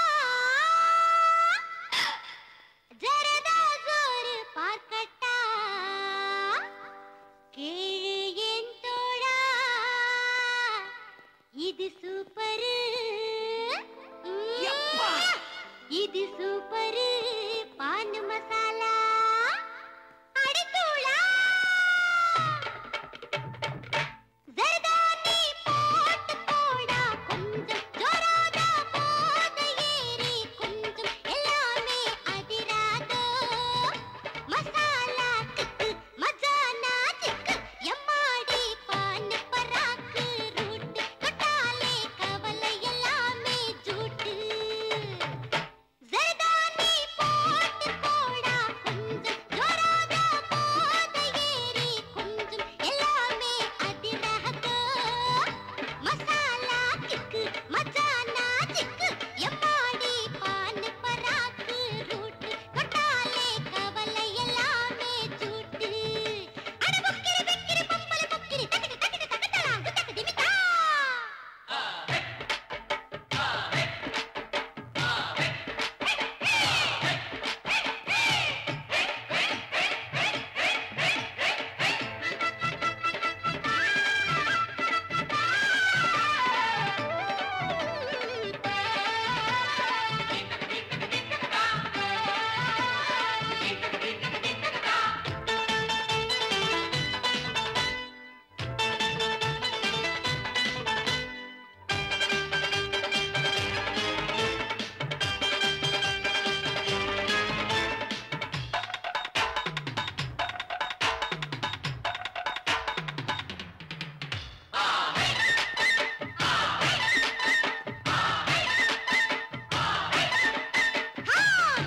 ஜரதா ஜோரு பார்க்கட்டா, கேளு என் தோழா, இது சூப்பரு, இது சூப்பரு, பான் மசாலா அடித்தூளா, ஜரதா நீ போட்டு போடா, கொஞ்சம் ஜோராதா போத ஏறி, கொஞ்சம் எல்லாமே அதிராதோ, மசாலா திக்கு மஜானா திக்கு, எம்மாடி பான் பராக்கு ரூட்டு, தொட்டாலே கவலை எல்லாமே ஜூட்டு, ஜரதா நீ போட்டு போடா, கொஞ்சம் ஜோராதா போத ஏறி, கொஞ்சம் எல்லாமே அதிராதோ, மசாலா திக்கு மஜானா திக்கு, எம்மாடி பான் பராக்கு ரூட்டு, தொட்டாலே கவலை எல்லாமே ஜூட்டு, அட பொக்கிரி வெக்கிரி பொம்பளை பொக்கிரி தக்கிடி தக்கிடி தக்கடலாங்கு தக்கடிமிதா.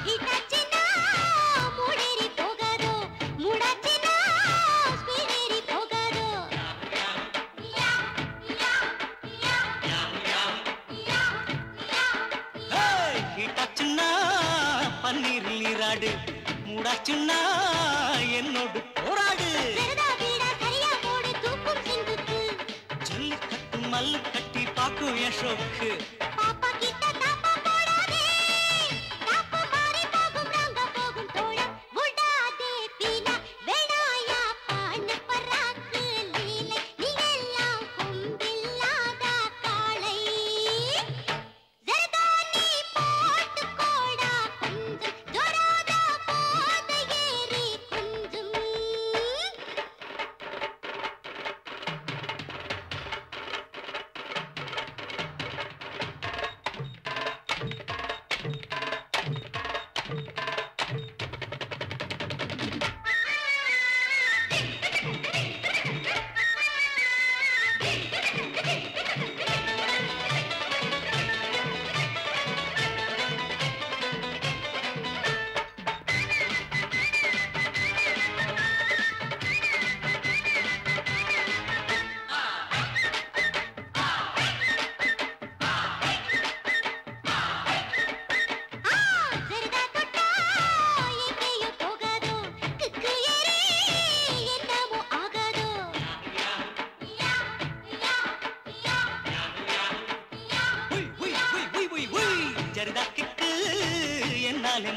ஹிட்டாச்சினா மூடேறி போகாதோ, மூடாச்சினா ஸ்பீடேறி போகாதோ, ஹீட்டாச்சுன்னா பன்னீரில் நீராடு, மூடாச்சுன்னா என்னோடு போராடு, ஜரதா பீடா சரியா போடு தூக்கும் சிந்துக்கு, ஜல்லு கட்டு மல்லு கட்டி பாக்கும் என் ஷோக்கு, பாப்பா கிட்ட தாப்பா போடாதே, தாப்பு மாறி போகும் ராங்க போகும் தோழா, விடாதே பீனா வேணாயா பான் பராக்கு.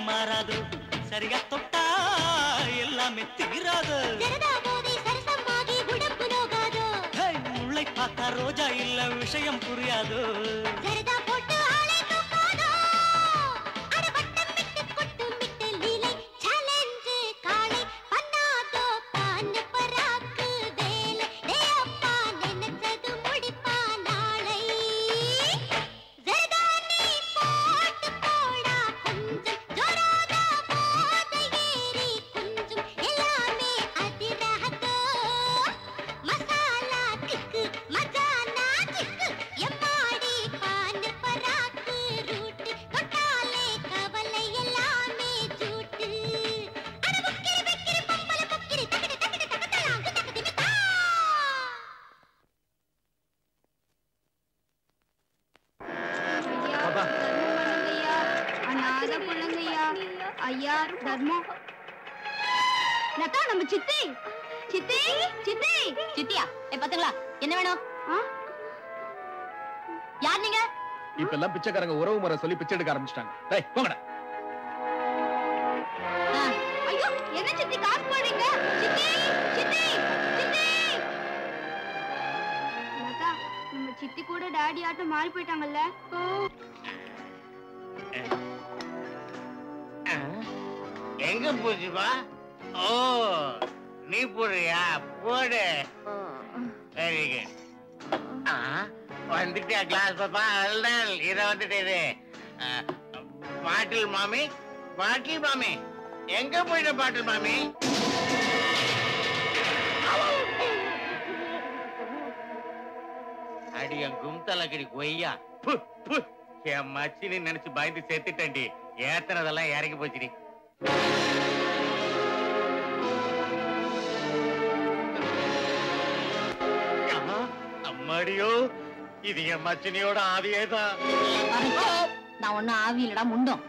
மாறாது சரியா தொட்டா எல்லாமே தீராது முல்லை பார்த்தா ரோஜா இல்ல விஷயம் புரியாது ஐயா தர்மம் லதா நம்ம சித்தி சித்தி சித்தி சித்தியா பாத்துங்களா என்ன வேணும் யார் நீங்க இப்ப எல்லாம் பிச்சைக்காரங்க உறவு முறை சொல்லி பிச்சை எடுக்க ஆரம்பிச்சிட்டாங்க. டேய் போங்கடா. ஐயோ என்ன சித்தி காசு போடுறீங்க சித்தி சித்தி சித்தி லதா நம்ம சித்தி கூட டாடி ஆட்டம் மாறி போயிட்டாங்கல்ல எங்க போச்சுப்பா? ஓ நீ போடுறியா? போடு. Very good. வந்துட்டியா கிளாஸ் பாப்பா? அல்டால் இத வந்துட்டு பாட்டில் மாமி, பாட்டில் மாமி எங்க போயிட்ட பாட்டில் மாமி? அடி என் கும்தலக்கடி கொய்யா. என் மச்சின்னு நினைச்சு பயந்து செத்துட்டேன்டி. ஏத்துறதெல்லாம் இறங்கி போச்சுடி. அம்மாடியோ இது என் மச்சினியோட ஆவியேதான். நான் ஒன்னும் ஆவி இல்லடா முண்டம்.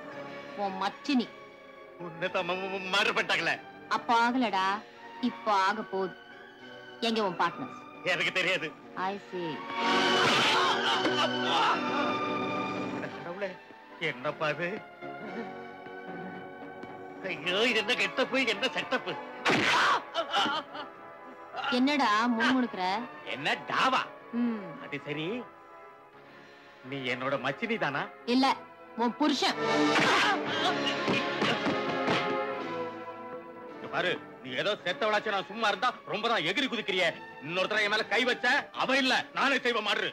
உன் மச்சினி மாறுபட்டாங்களே. அப்ப ஆகலடா, இப்ப ஆக போகுது. எங்க உன் பார்ட்னர்? எனக்கு தெரியாது. ஐ சீ. என்னப்பா இது? ஐயோ இது என்ன கெட்டப்பு, என்ன செட்டப்பு? என்னடா முணுமுணுக்குற? என்ன டாவா? அது சரி, நீ என்னோட மச்சினி தானா? இல்ல, உன் புருஷன். பாரு, நீ ஏதோ செத்தவளாச்சு நான் சும்மா இருந்தா ரொம்ப தான் எகிரி குதிக்கிறிய. இன்னொருத்தர என் மேல கை வச்ச அவ இல்ல நானே செய்வ மாறு.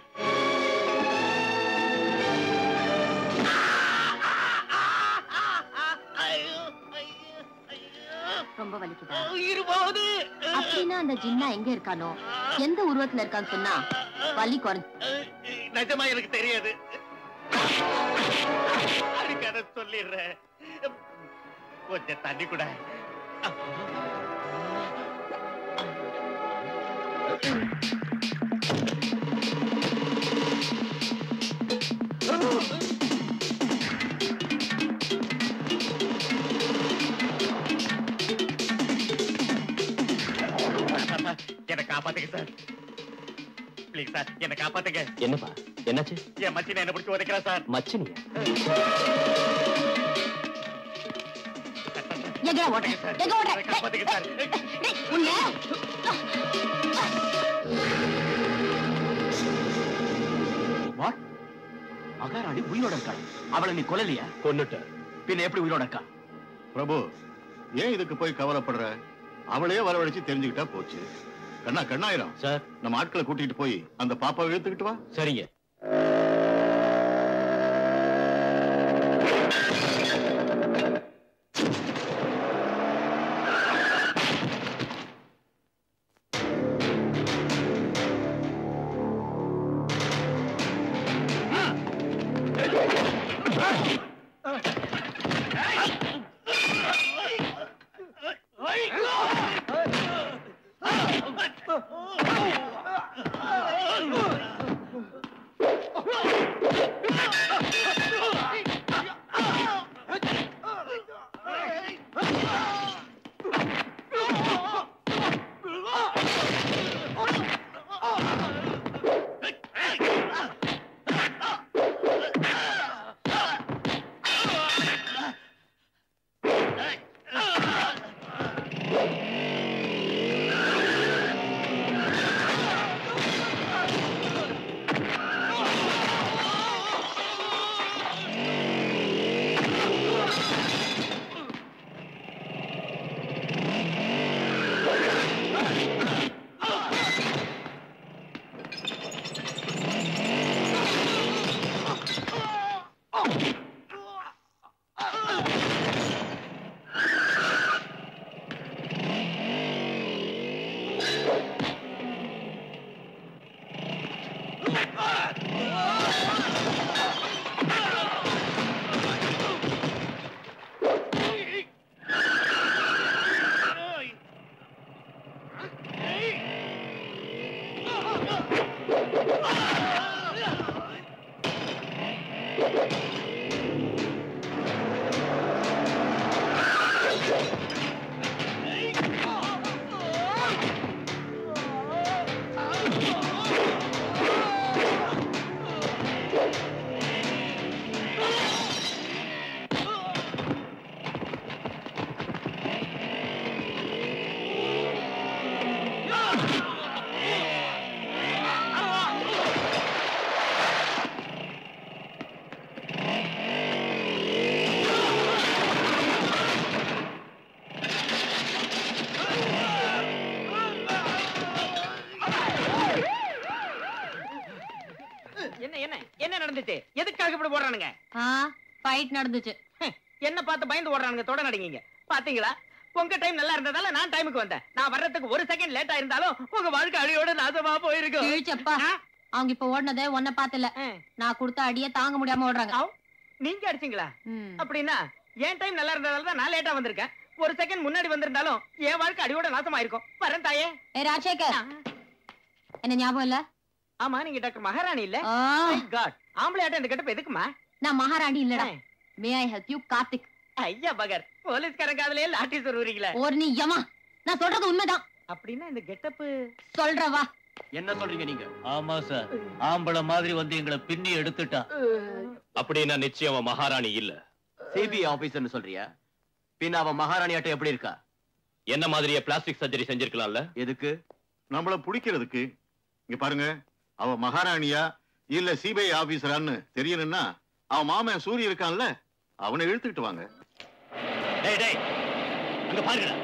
ரொம்ப வலிக்குதா? அப்படின்னா அந்த ஜின்னா எங்க இருக்கானோ, எந்த உருவத்துல இருக்கான்னு சொன்னா வலி குறைஞ்சு. நிஜமா எனக்கு தெரியாது. அடிக்கட சொல்லிடுறேன். கொஞ்சம் தண்ணி கூட. என்ன காப்பாத்துங்க சார், பிளீஸ் சார், என்ன காப்பாத்துங்க. என்னப்பா என்னாச்சு? என் மச்சினை என்ன பிடிச்சி உதைக்கிறா சார். மச்சினியா? எங்க ஓடுற? எங்க ஓடுற? காப்பாத்துங்க சார். வாட்? மகாராணி உயிரோட இருக்கா? அவளை நீ கொல்லலையா? கொன்னுட்ட. பின்ன எப்படி உயிரோட இருக்கா? பிரபு, ஏன் இதுக்கு போய் கவலைப்படுற? அவளையே வரவழைச்சு தெரிஞ்சுக்கிட்டா போச்சு. கண்ணா கண்ணாயிரம் சார், நம்ம ஆட்களை கூட்டிட்டு போய் அந்த பாப்பாவை இழுத்துக்கிட்டு வா. சரிங்க. என்ன நடந்துச்சு? எதுக்காக இப்படி ஓடுறானுங்க? ஃபைட் நடந்துச்சு. என்ன பார்த்து பயந்து ஓடுறானுங்க, தொட நடிங்க. பாத்தீங்களா, உங்க டைம் நல்லா இருந்ததால நான் டைமுக்கு வந்தேன். நான் வர்றதுக்கு ஒரு செகண்ட் லேட் ஆயிருந்தாலும் உங்க வாழ்க்கை அழியோட நாசமா போயிருக்கும். அவங்க இப்ப ஓடுனதே ஒன்ன பாத்துல, நான் கொடுத்த அடியே தாங்க முடியாம ஓடுறாங்க. நீங்க அடிச்சீங்களா? அப்படின்னா என் டைம் நல்லா இருந்ததால தான் நான் லேட்டா வந்திருக்கேன். ஒரு செகண்ட் முன்னாடி வந்திருந்தாலும் என் வாழ்க்கை அடியோட நாசமா இருக்கும். வரேன் தாயே. ராஜசேகர், என்ன ஞாபகம் இல்ல? ஆமா, நீங்க டாக்டர் மகாராணி இல்ல? மை காட், ஆம்பளை ஆட்டம் இந்த கெட்டப் எதுக்குமா? நான் மகாராணி இல்லடா. மே ஐ ஹெல்ப் யூ கார்த்திக்? ஐயா பகர், போலீஸ்காரங்க அதுலயே லாட்டி சொல்றீங்களே. ஒரு நீ யமா, நான் சொல்றது உண்மைதான். அப்படின்னா இந்த கெட்டப் சொல்றவா? என்ன சொல்றீங்க நீங்க? ஆமா சார், ஆம்பளை மாதிரி வந்து எங்களை பின்னி எடுத்துட்டா. அப்படின்னா நிச்சயம் அவன் மகாராணி இல்ல. சிபிஐ ஆபீசர்னு சொல்றியா? பின்ன அவன் மகாராணி ஆட்டம் எப்படி இருக்கா? என்ன மாதிரியே பிளாஸ்டிக் சர்ஜரி செஞ்சிருக்கலாம்ல? எதுக்கு? நம்மள பிடிக்கிறதுக்கு. இங்க பாருங்க, அவ மகாராணியா இல்ல சிபிஐ ஆபீசரான்னு தெரியணும்னா அவன் மாமன் சூரிய இருக்கான்ல, அவனை இழுத்துக்கிட்டு வாங்க. டேய் டேய், அங்க பாருங்கடா.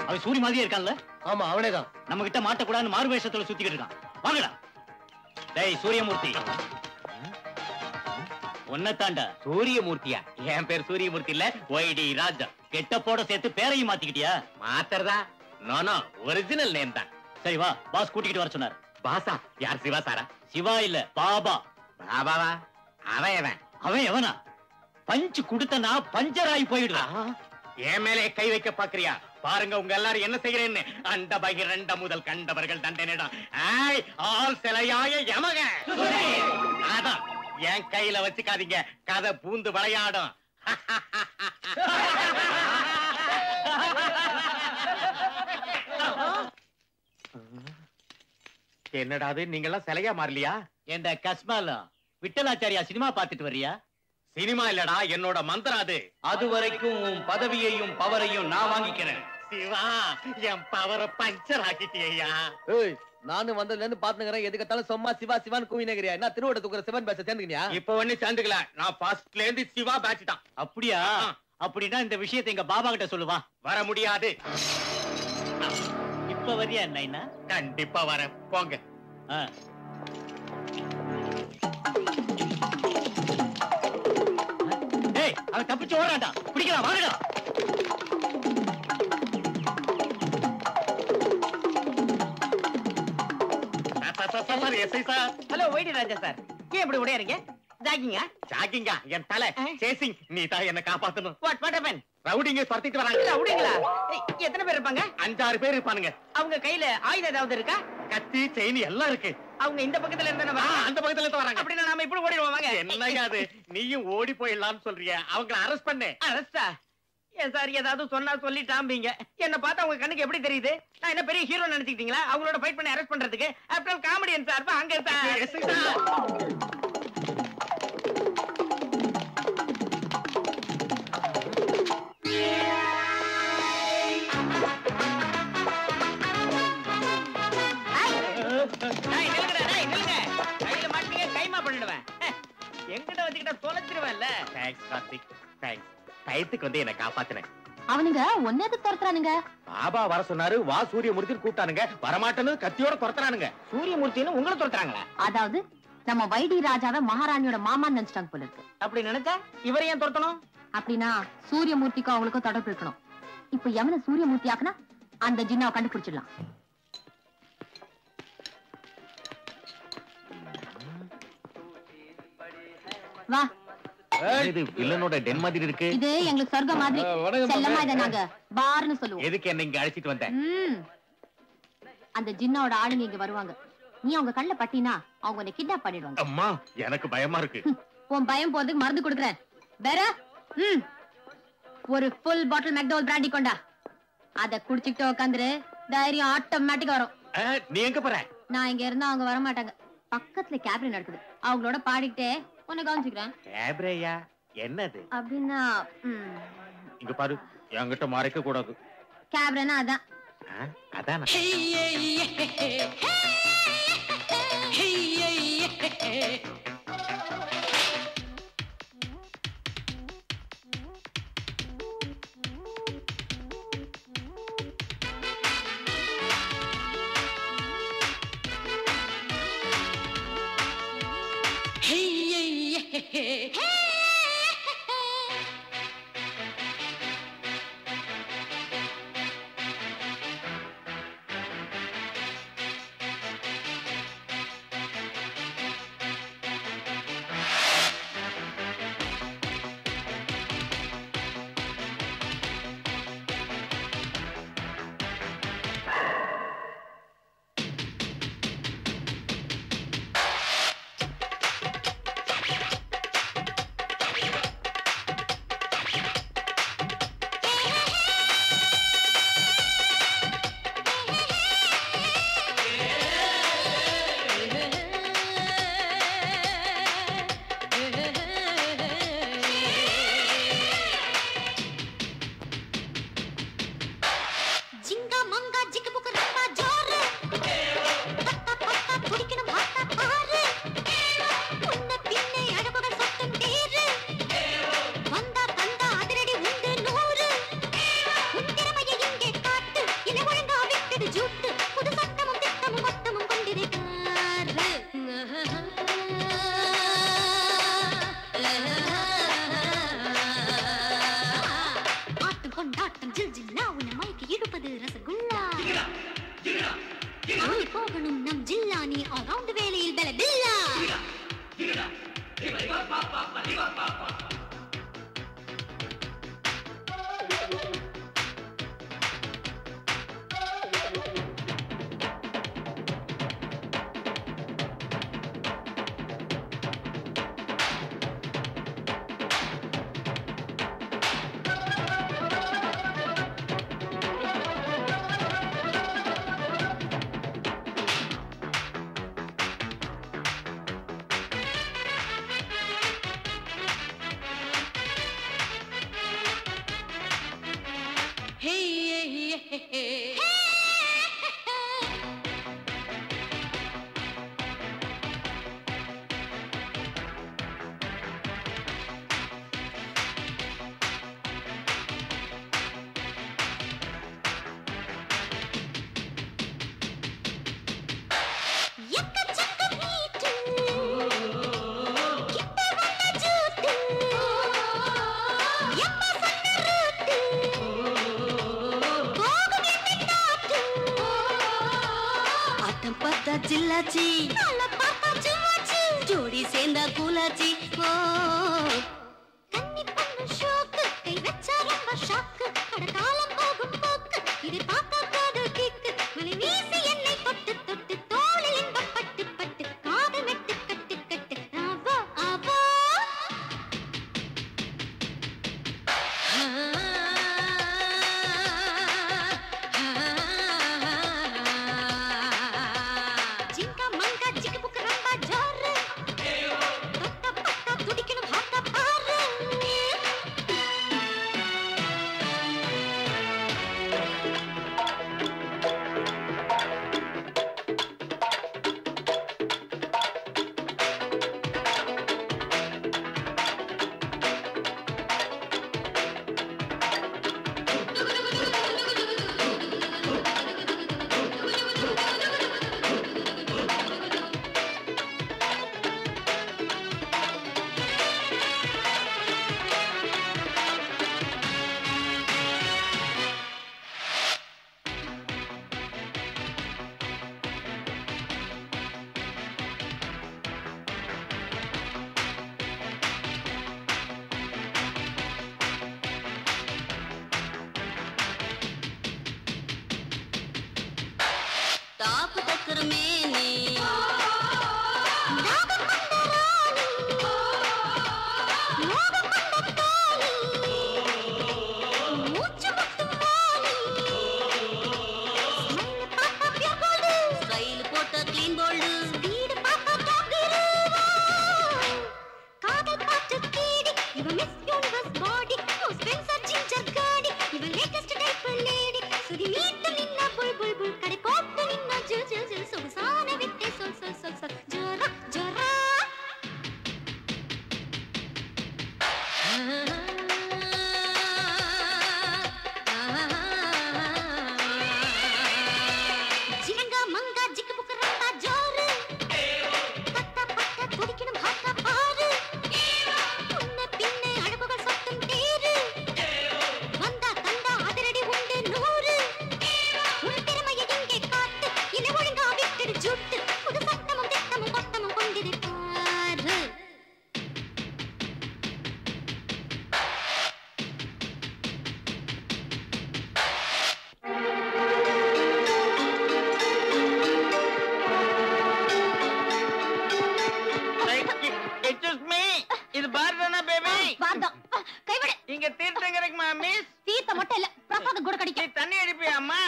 அவன் சூரிய மாதிரியே இருக்கான்ல? ஆமா, அவனேதான். நம்ம கிட்ட மாட்டக்கூடாதுன்னு மாறு வேஷத்துல சுத்திக்கிட்டு இருக்கான். வாங்கடா. டேய் சூரியமூர்த்தி, ஒன்னத்தாண்டா. சூரியமூர்த்தியா? என் பேர் சூரியமூர்த்தி இல்ல, ஒய்டி ராஜா. கெட்டப்போட சேர்த்து பேரையும் மாத்திக்கிட்டியா? மாத்தறதா? நோ, ஒரிஜினல் நேம் தான். சரி வா, பாஸ் கூட்டிக்கிட்டு வர சொன்னார். பாசா? யார், சிவா சாரா? சிவா இல்ல, பாபா. பாபாவா? அவன் எவன்? அவன் எவனா? பஞ்சு குடுத்தனா பஞ்சராய் போயிடுவா. என் மேலே கை வைக்க பாக்குறியா? பாருங்க உங்க எல்லாரும் என்ன செய்கிறேன்னு. அண்ட பகிரண்ட முதல் கண்டவர்கள் தண்டனிடம் ஆள் சிலையாய யமக. அதான் என் கையில வச்சுக்காதீங்க, கதை பூந்து விளையாடும். என்னடாது, நீங்க எல்லாம் சிலையா மாறலையா? என்ற கஸ்மாலா விட்டலாச்சாரியா சினிமா பார்த்துட்டு வர்றியா? சினிமா இல்லடா, என்னோட மந்திரம் அது. அது வரைக்கும் பதவியையும் பவரையும் நான் வாங்கிக்கிறேன். சிவா, என் பவரை பஞ்சர் ஆக்கிட்டியா? ஏய், நானும் வந்ததுல இருந்து பாத்துக்கிறேன், எதுக்கத்தாலும் சும்மா சிவா சிவான்னு கூவினேங்கறியா? என்ன திருவோட தூக்குற சிவன் பேச சேர்ந்துக்கினியா? இப்ப ஒண்ணு சேர்ந்துக்கல, நான் ஃபர்ஸ்ட்ல இருந்து சிவா பேட்ச் தான். அப்படியா? அப்படின்னா இந்த விஷயத்தை எங்க பாபா கிட்ட சொல்லுவா. வர முடியாது. இப்ப வரியா என்ன? கண்டிப்பா வரேன், போங்க. ஏய், அவன் தப்பிச்சு ஓடாண்டா, பிடிக்கலாம், வாங்கடா. ஹலோ ஒய்டி ராஜா சார், ஏன் இப்படி உடையறீங்க? ஜாகிங்கா? ஜாகிங்கா? என் தலை சேசிங். நீ தான் என்ன காப்பாத்தணும். What happen? ரவுடிங்க துரத்திட்டு வராங்க. ரவுடிங்களா? எத்தனை பேர் இருப்பாங்க? 5-6 பேர் இருப்பானுங்க. அவங்க கையில ஆயுதம் ஏதாவது இருக்கா? கத்தி, செயின் எல்லாம் இருக்கு. அவங்க இந்த பக்கத்துல இருந்தா அந்த பக்கத்துல இருந்து வராங்க. அப்படின்னா நாம இப்படி ஓடிடுவோம். வாங்க. என்னையா அது, நீயும் ஓடி போயிடலாம்னு சொல்றிய? அவங்கள அரெஸ்ட் பண்ணு. அரெஸ்டா? ஏன் சார், ஏதாவது சொன்னா சொல்லிட்டாம்பீங்க. என்ன பார்த்தா உங்க கண்ணுக்கு எப்படி தெரியுது? நான் என்ன பெரிய ஹீரோ நினைச்சிட்டீங்களா அவங்களோட ஃபைட் பண்ணி அரெஸ்ட் பண்றதுக்கு? ஆஃப்டர் ஆல் காமெடியன் சார், அங்க சார். டயத்துக்கு வந்து என்ன காப்பாத்தினேன். அவனுங்க ஒன்னேது துரத்துறானுங்க. பாபா வர சொன்னாரு, வா சூரியமூர்த்தி கூப்பிட்டானுங்க. வரமாட்டேன்னு கத்தியோட துரத்துறானுங்க. சூரியமூர்த்தின்னு உங்களை துரத்துறாங்களா? அதாவது நம்ம வைடி ராஜாவை மகாராணியோட மாமான்னு நினைச்சிட்டாங்க போல இருக்கு. அப்படி நினைச்சா இவரை ஏன் துரத்தணும்? அப்படின்னா சூரியமூர்த்திக்கும் அவங்களுக்கும் தொடர்பு இருக்கணும். இப்ப எவனை சூரியமூர்த்தி ஆக்குனா அந்த ஜின்னாவை கண்டுபிடிச்சிடலாம். வா. இது வில்லனோட டென் மாதிரி இருக்கு. இது எங்களுக்கு சொர்க்கம் மாதிரி. செல்லமா இதை நாங்க பார்னு சொல்லுவோம். எதுக்கு என்ன இங்க அழைச்சிட்டு வந்தேன்? அந்த ஜின்னாவோட ஆளுங்க இங்க வருவாங்க. நீ அவங்க கண்ணுல பட்டினா அவங்க உன்னை கிட்னாப் பண்ணிடுவாங்க. அம்மா எனக்கு பயமா இருக்கு. உன் பயம் போறதுக்கு மருந்து கொடுக்குறேன். வேற ஒரு ஃபுல் பாட்டில் மெக்டோவல் பிராண்டி கொண்டா. அத குடிச்சிட்டு உட்காந்துரு, தைரியம் ஆட்டோமேட்டிக்கா வரும். நீ எங்க போற? நான் இங்க இருந்தா அவங்க வர மாட்டாங்க. பக்கத்துல கேப்ரி நடக்குது, அவங்களோட பாடிக்கிட்டே உன்னை கவனிச்சுக்கிறேன். கேப்ரியா என்னது அப்படின்னா இங்க பாரு, என்கிட்ட மறைக்க கூடாது. கேப்ரினா அதான். அதான் जिल्लाची जोडी சேர்ந்தா கூலாச்சி கன்னி பொண்ணு ஷோக்கு கை வச்சா ரொம்ப ஷாக்கு கடகாலம் போகும் போக்கு இது பார்க்க காதல் கிக்கு மலை வீசி என்னை தொட்டு தொட்டு தோளில் இன்பம் பட்டு பட்டு காதல் மெட்டு கட்டு கட்டு அவோ அவோ மிஸ் தீர்த்த மட்டும் இல்ல பிரசாதம் கூட கிடைக்கும். தண்ணி அடிப்பியா அம்மா?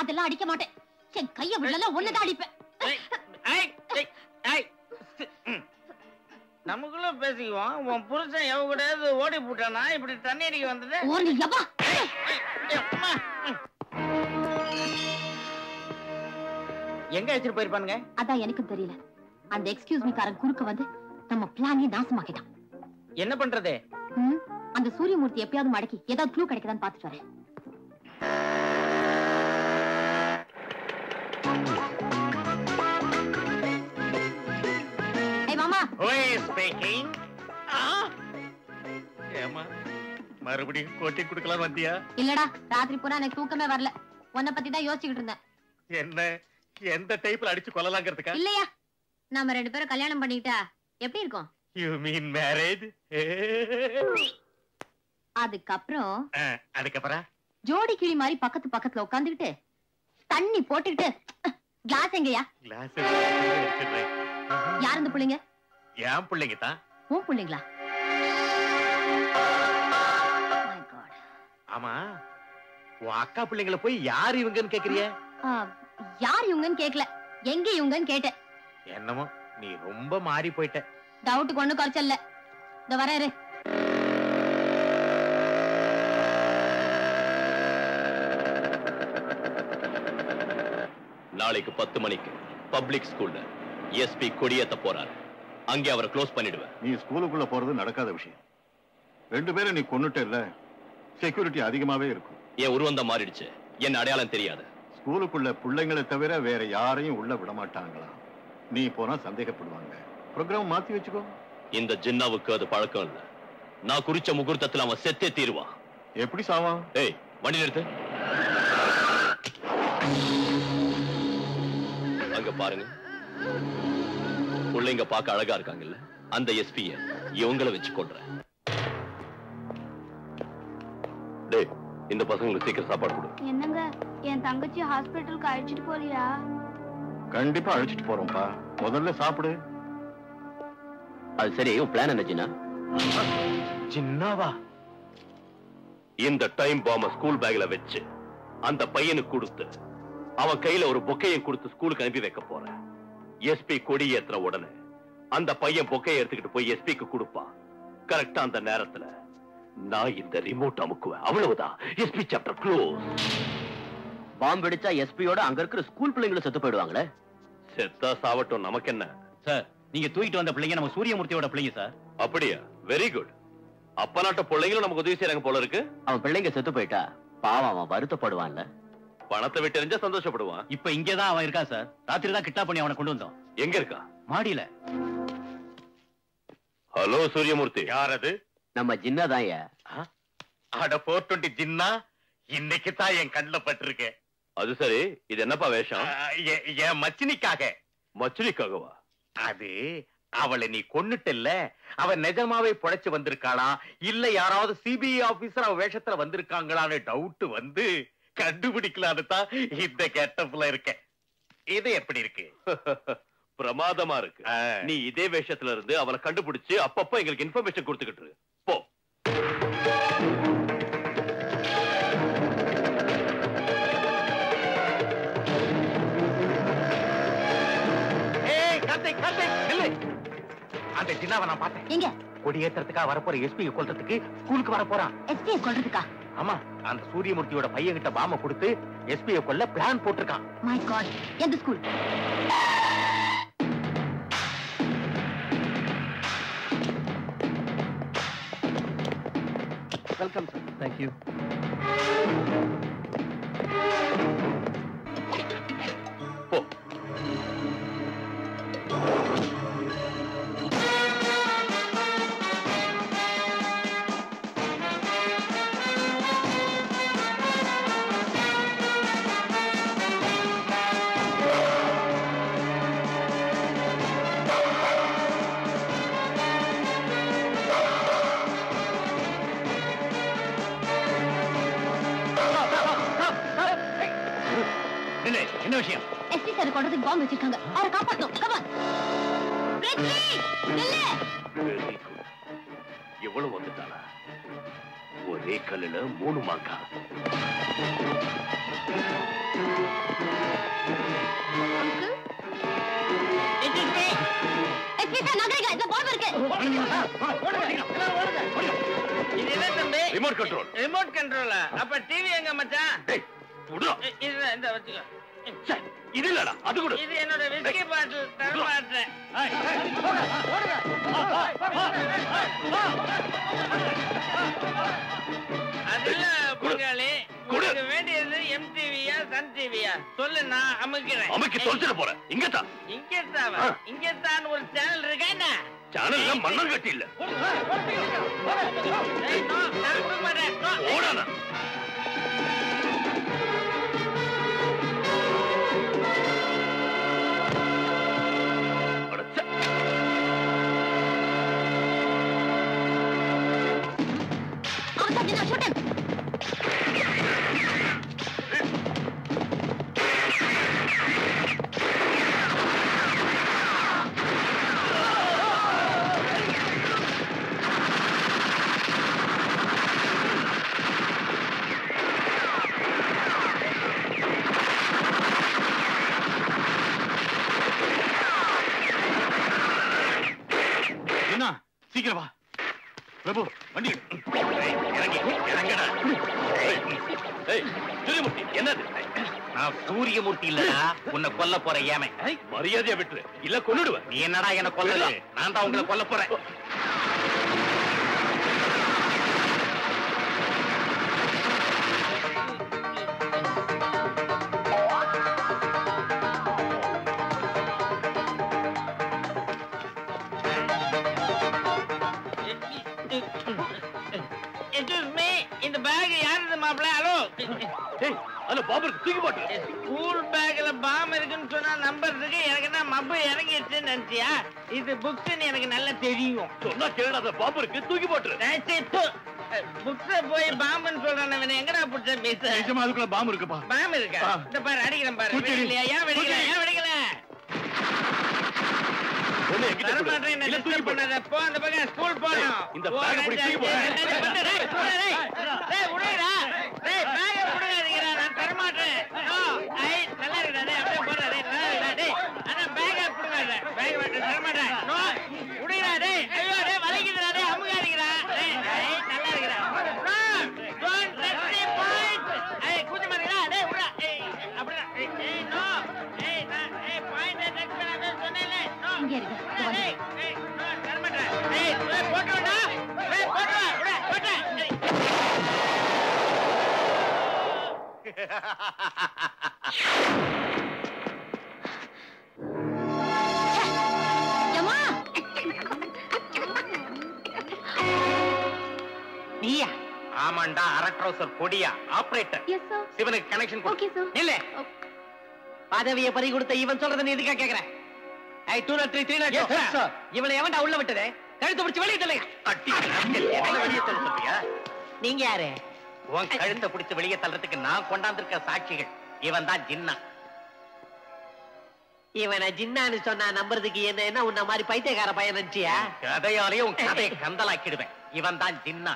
அதெல்லாம் அடிக்க மாட்டேன். என் கைய விடல ஒண்ணுதான் அடிப்பேன். நமக்குள்ள பேசிக்குவோம். உன் புருஷன் எவ கூட ஓடி போட்டானா இப்படி தண்ணி அடிக்க வந்தது? எங்க வச்சிட்டு போயிருப்பானுங்க? அதான் எனக்கும் தெரியல. அந்த எக்ஸ்கியூஸ் மீ காரன் குறுக்க வந்து நம்ம பிளானே நாசமாக்கிட்டான். என்ன பண்றது? அந்த சூரியமூர்த்தி எப்பயாவது மடக்கி ஏதாவது க்ளூ கிடைக்குதான்னு பாத்துட்டு வரேன். ஏய் மாமா. ஸ்பீக்கிங். ஏமா மறுபடியும் கோட்டி குடுக்கலாம் வந்தியா? இல்லடா, ராத்திரி பூரா எனக்கு தூக்கமே வரல. உன்னை பத்தி தான் யோசிச்சுக்கிட்டு இருந்தேன். என்ன எந்த டைப்ல அடிச்சு கொல்லலாங்கிறதுக்கா? இல்லையா, நாம 2 பேரும் கல்யாணம் பண்ணிக்கிட்டா எப்படி இருக்கும்? You mean marriage? அதுக்கப்புறம் ஜோடி கிளி மாதிரி பக்கத்து பக்கத்துல உட்காந்துக்கிட்டு தண்ணி போட்டுக்கிட்டு கிளாஸ் எங்கயா? கிளாஸ் யார் இந்த பிள்ளைங்க? என் பிள்ளைங்க தான். உன் பிள்ளைங்களா? ஆமா, உன் அக்கா பிள்ளைங்களை போய் யார் இவங்கன்னு கேக்குறிய? யார் இவங்கன்னு கேக்கல, எங்க இவங்கன்னு கேட்டேன். என்னமோ நீ ரொம்ப மாறி போயிட்ட. டவுட்டுக்கு ஒண்ணு குறைச்சல்ல. இந்த வராரு. நாளைக்கு 10 மணிக்கு பப்ளிக் ஸ்கூல்ல எஸ்பி கொடியேத்த போறாரு. அங்கே அவரை க்ளோஸ் பண்ணிடுவேன். நீ ஸ்கூலுக்குள்ள போறது நடக்காத விஷயம். 2 பேரும் நீ கொன்னுட்ட இல்ல, செக்யூரிட்டி அதிகமாவே இருக்கும். என் உருவம் தான் மாறிடுச்சு, என்ன அடையாளம் தெரியாது. ஸ்கூலுக்குள்ள பிள்ளைங்களை தவிர வேற யாரையும் உள்ள விட மாட்டாங்களா? நீ போனா சந்தேகப்படுவாங்க. ப்ரோக்ராம் மாத்தி வச்சுக்கோ. இந்த ஜின்னாவுக்கு அது பழக்கம் இல்ல. நான் குறிச்ச முகூர்த்தத்தில் அவன் செத்தே தீருவான். எப்படி சாவான்? ஏய், வண்டி நிறுத்து. அங்க பாருங்க, பிள்ளைங்க பார்க்க அழகா இருக்காங்கல்ல, அந்த எஸ்பிய இவங்களை வச்சு கொள்றேன். டேய், இந்த பசங்களுக்கு சீக்கிரம் சாப்பாடு கொடு. என்னங்க, என் தங்கச்சி ஹாஸ்பிட்டலுக்கு அழைச்சிட்டு போறியா? கண்டிப்பா அழைச்சிட்டு போறோம்ப்பா. முதல்ல சாப்பிடு. அது சரி, பிளான் என்ன ஜின்னா? ஜின்னாவா? இந்த டைம் பாம்ப ஸ்கூல் பேக்ல வச்சு அந்த பையனுக்கு கொடுத்து அவன் கையில ஒரு பொக்கையை கொடுத்து ஸ்கூலுக்கு அனுப்பி வைக்க போறேன். எஸ்பி கொடி ஏத்துற உடனே அந்த பையன் பொக்கையை எடுத்துக்கிட்டு போய் எஸ்பிக்கு கொடுப்பான். கரெக்டா அந்த நேரத்துல நான் இந்த ரிமோட் அமுக்குவேன். அவ்வளவுதான். SP chapter close. பாம்பு வெடிச்சா எஸ்பியோட அங்க இருக்கிற ஸ்கூல் பிள்ளைங்களும் செத்து போயிடுவாங்களே. செத்தா சாவட்டும், நமக்கு என்ன சார்? நீங்க தூக்கிட்டு வந்த பிள்ளைங்க நம்ம சூரியமூர்த்தியோட பிள்ளைங்க சார். அப்படியா? Very good. அப்ப நாட்ட பிள்ளைங்களும் நமக்கு உதவி செய்யறாங்க போல இருக்கு. அவன் பிள்ளைங்க செத்து போயிட்டா பாவம் அவன் வருத்தப்படுவான்ல. பணத்தை விட்டு எறிஞ்சா சந்தோஷப்படுவான். இப்ப இங்கதான் அவன் இருக்கான் சார். ராத்திரி தான் கிட்டா பண்ணி அவனை கொண்டு வந்தோம். எங்க இருக்கா? மாடியில. ஹலோ சூரியமூர்த்தி. யார் அது? நம்ம ஜின்னா தான். அட 420 ஜின்னா, இன்னைக்கு தான் என் கண்ணுல பட்டிருக்கேன். அது சரி, இது என்னப்பா வேஷம்? என் மச்சினிக்காக. மச்சினிக்காகவா? அது அவளை நீ கொன்னுட்டல்ல, அவ நிஜமாவே பொழைச்சு வந்திருக்காளா இல்ல யாராவது சிபிஐ ஆபீசர் அவ வேஷத்துல வந்திருக்காங்களான்னு டவுட் வந்து கண்டுபிடிக்கலான்னு தான் இந்த கெட்டப்ல இருக்கேன். இது எப்படி இருக்கு? பிரமாதமா இருக்கு. நீ இதே வேஷத்துல இருந்து அவளை கண்டுபிடிச்சு அப்பப்ப எங்களுக்கு இன்ஃபர்மேஷன் கொடுத்துக்கிட்டு இரு. போ. அந்த ஜின்னாவை நான் பார்த்தேன். எங்க? கொடியேற்றத்துக்காக வரப்போற எஸ்பி கொல்றதுக்கு ஸ்கூலுக்கு வர போறான். எஸ்பி கொல்றதுக்கா? ஆமா, அந்த சூரியமூர்த்தியோட பையன் கிட்ட பாம்ப கொடுத்து எஸ்பியை கொல்ல பிளான் போட்டிருக்கான். மை காட், எந்த school? Welcome sir. Thank you. போ. என்ன விஷயம்? எஸ்பி சார் கொல்றதுக்கு பாம்பு வச்சிருக்காங்க. அவரை காப்பாத்தணும். Come on. பிரிட்ஜி, நில்லு. Very good. எவ்வளவு வந்துட்டானா? ஒரே கல்லுல 3 மாங்கா. இது என்ன தம்பி? Remote control. ரிமோட் கண்ட்ரோலா? அப்ப டிவி எங்க மச்சான்? இது இந்த வச்சுக்கோ. இது இல்லடா, அது கூட. இது என்னோட விஸ்கி பாட்டில், தர மாட்டேன். அது இல்ல பங்காளி, உங்களுக்கு வேண்டியது MTVயா சன் டிவியா சொல்லு, நான் அமுக்கிறேன். அமுக்கி தொலைச்சிட போறேன். இங்கதான் இங்கத்தான் ஒரு சேனல் இருக்கா என்ன? சேனல்ல மண்ணம் கட்டி இல்ல. ஓடாத. சீக்கிரம் வா பிரபு, வண்டி என்னது? நான் சூரியமூர்த்தி இல்லடா, உன்னை கொல்ல போற ஏமை. மரியாதையா விட்டுரு, இல்ல கொன்னுடுவேன். நீ என்னடா என்ன கொல்லல? நான் தான் உங்களை கொல்ல போறேன். இந்த பேக் யாருது மாப்பிள்ள? ஹலோ, அது பாபருக்கு தூக்கி போட்டு. ஸ்கூல் பேக்ல பாம் இருக்குன்னு சொன்னா நம்புறதுக்கு எனக்கு என்ன மப்பு இறங்கிடுச்சுன்னு நினைச்சியா? இது புக்ஸ் எனக்கு நல்லா தெரியும். சொன்னா கேளாத, பாபருக்கு தூக்கி போட்டு. புக்ஸ போய் பாம்புன்னு சொல்றானே, எங்கடா புடிச்ச பேச? நிஜமா அதுக்குள்ள பாம்பு இருக்குப்பா. பாம்பு இருக்கா? இந்த பாரு, அடிக்கிறேன் பாரு. வெடிக்கலையா? ஏன் வெடிக்கல? ஏன் வெடிக்கல? வரமாட்டேன், என்ன டிஸ்டர்ப் பண்ணாத. போ, அந்த பக்கம் ஸ்கூல் போறோம். இந்த பேக் அப்படி தூக்கி போடு. டேய் உடைடா. டேய் பேக் புடிக்காதீங்கடா, நான் தர மாட்டேன். நோ, நல்லா இருக்குடா. டேய் அப்படியே போடா. டேய் நல்லா இருக்குடா. டேய் அண்ணா பேக் புடிக்காத. பேக் வாட்ட தர மாட்டேன். நோ, உடைடா. டேய் ஐயோ, டேய் வலிக்குதுடா. டேய் அமுகாதீங்கடா. டேய் நல்லா இருக்குடா. No, don't touch the point. கூட்டி மாட்டீங்களா? டேய் உடா. அப்படிடா. நோ. பாயிண்ட் டச் பண்ணாத சொன்னேனே. நோ. இங்க இருக்கு. நோ, தர மாட்டேன். போட்டுடா. போட்டுடா. உடா, போட்டு. நீயா? ஆமாண்டா, அரட்ரோசர் கொடியா ஆபரேட்டர். சிவனுக்கு கனெக்ஷன் கொடு. இல்ல பதவியை பறி கொடுத்த இவன் சொல்றத நீ எதுக்கா கேக்குற? 203 302 இவனை எவன்டா உள்ள விட்டதே? கழுத்து பிடிச்சு வெளியே தள்ளுங்க. வெளியே தள்ள சொல்றியா? நீங்க யாரு? உன் கழுத்தை பிடிச்சு வெளியே தள்ளுறதுக்கு நான் கொண்டாந்துருக்க சாட்சிகள். இவன் தான் ஜின்னா. இவனை ஜின்னான்னு சொன்னா நம்புறதுக்கு என்ன உன்ன மாதிரி பைத்தியக்கார பையன் நினைச்சியா? கதையாலேயே உன் கதையை கந்தலாக்கிடுவேன். இவன் தான் ஜின்னா.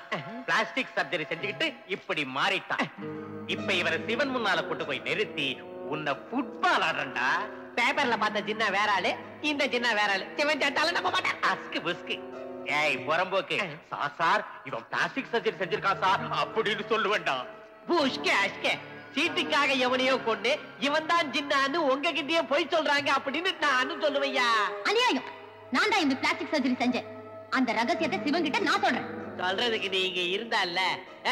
பிளாஸ்டிக் சர்ஜரி செஞ்சுக்கிட்டு இப்படி மாறிட்டான். இப்ப இவரை சிவன் முன்னால கொண்டு போய் நிறுத்தி உன்னை ஃபுட்பால் ஆடுறா. பேப்பர்ல பார்த்த ஜின்னா வேற ஆளு, இந்த ஜின்னா வேற ஆளு. சிவன் கேட்டாலும் நம்ப மாட்டேன். அஸ்கு புஸ்கு. ஏய் புறம்போக்கு, சார் இவன் பிளாஸ்டிக் சர்ஜரி செஞ்சிருக்கான் சார் அப்படின்னு சொல்லுவேன்டா. புஷ்கே அஷ்கே, சீட்டுக்காக எவனையோ கொண்டு இவன் தான் ஜின்னான்னு உங்ககிட்டயே போய் சொல்றாங்க அப்படின்னு நானும் சொல்லுவையா? அநியாயம். நான் தான் இந்த பிளாஸ்டிக் சர்ஜரி செஞ்சேன். அந்த ரகசியத்தை சிவன் கிட்ட நான் சொல்றேன். சொல்றதுக்கு நீங்க இருந்தால,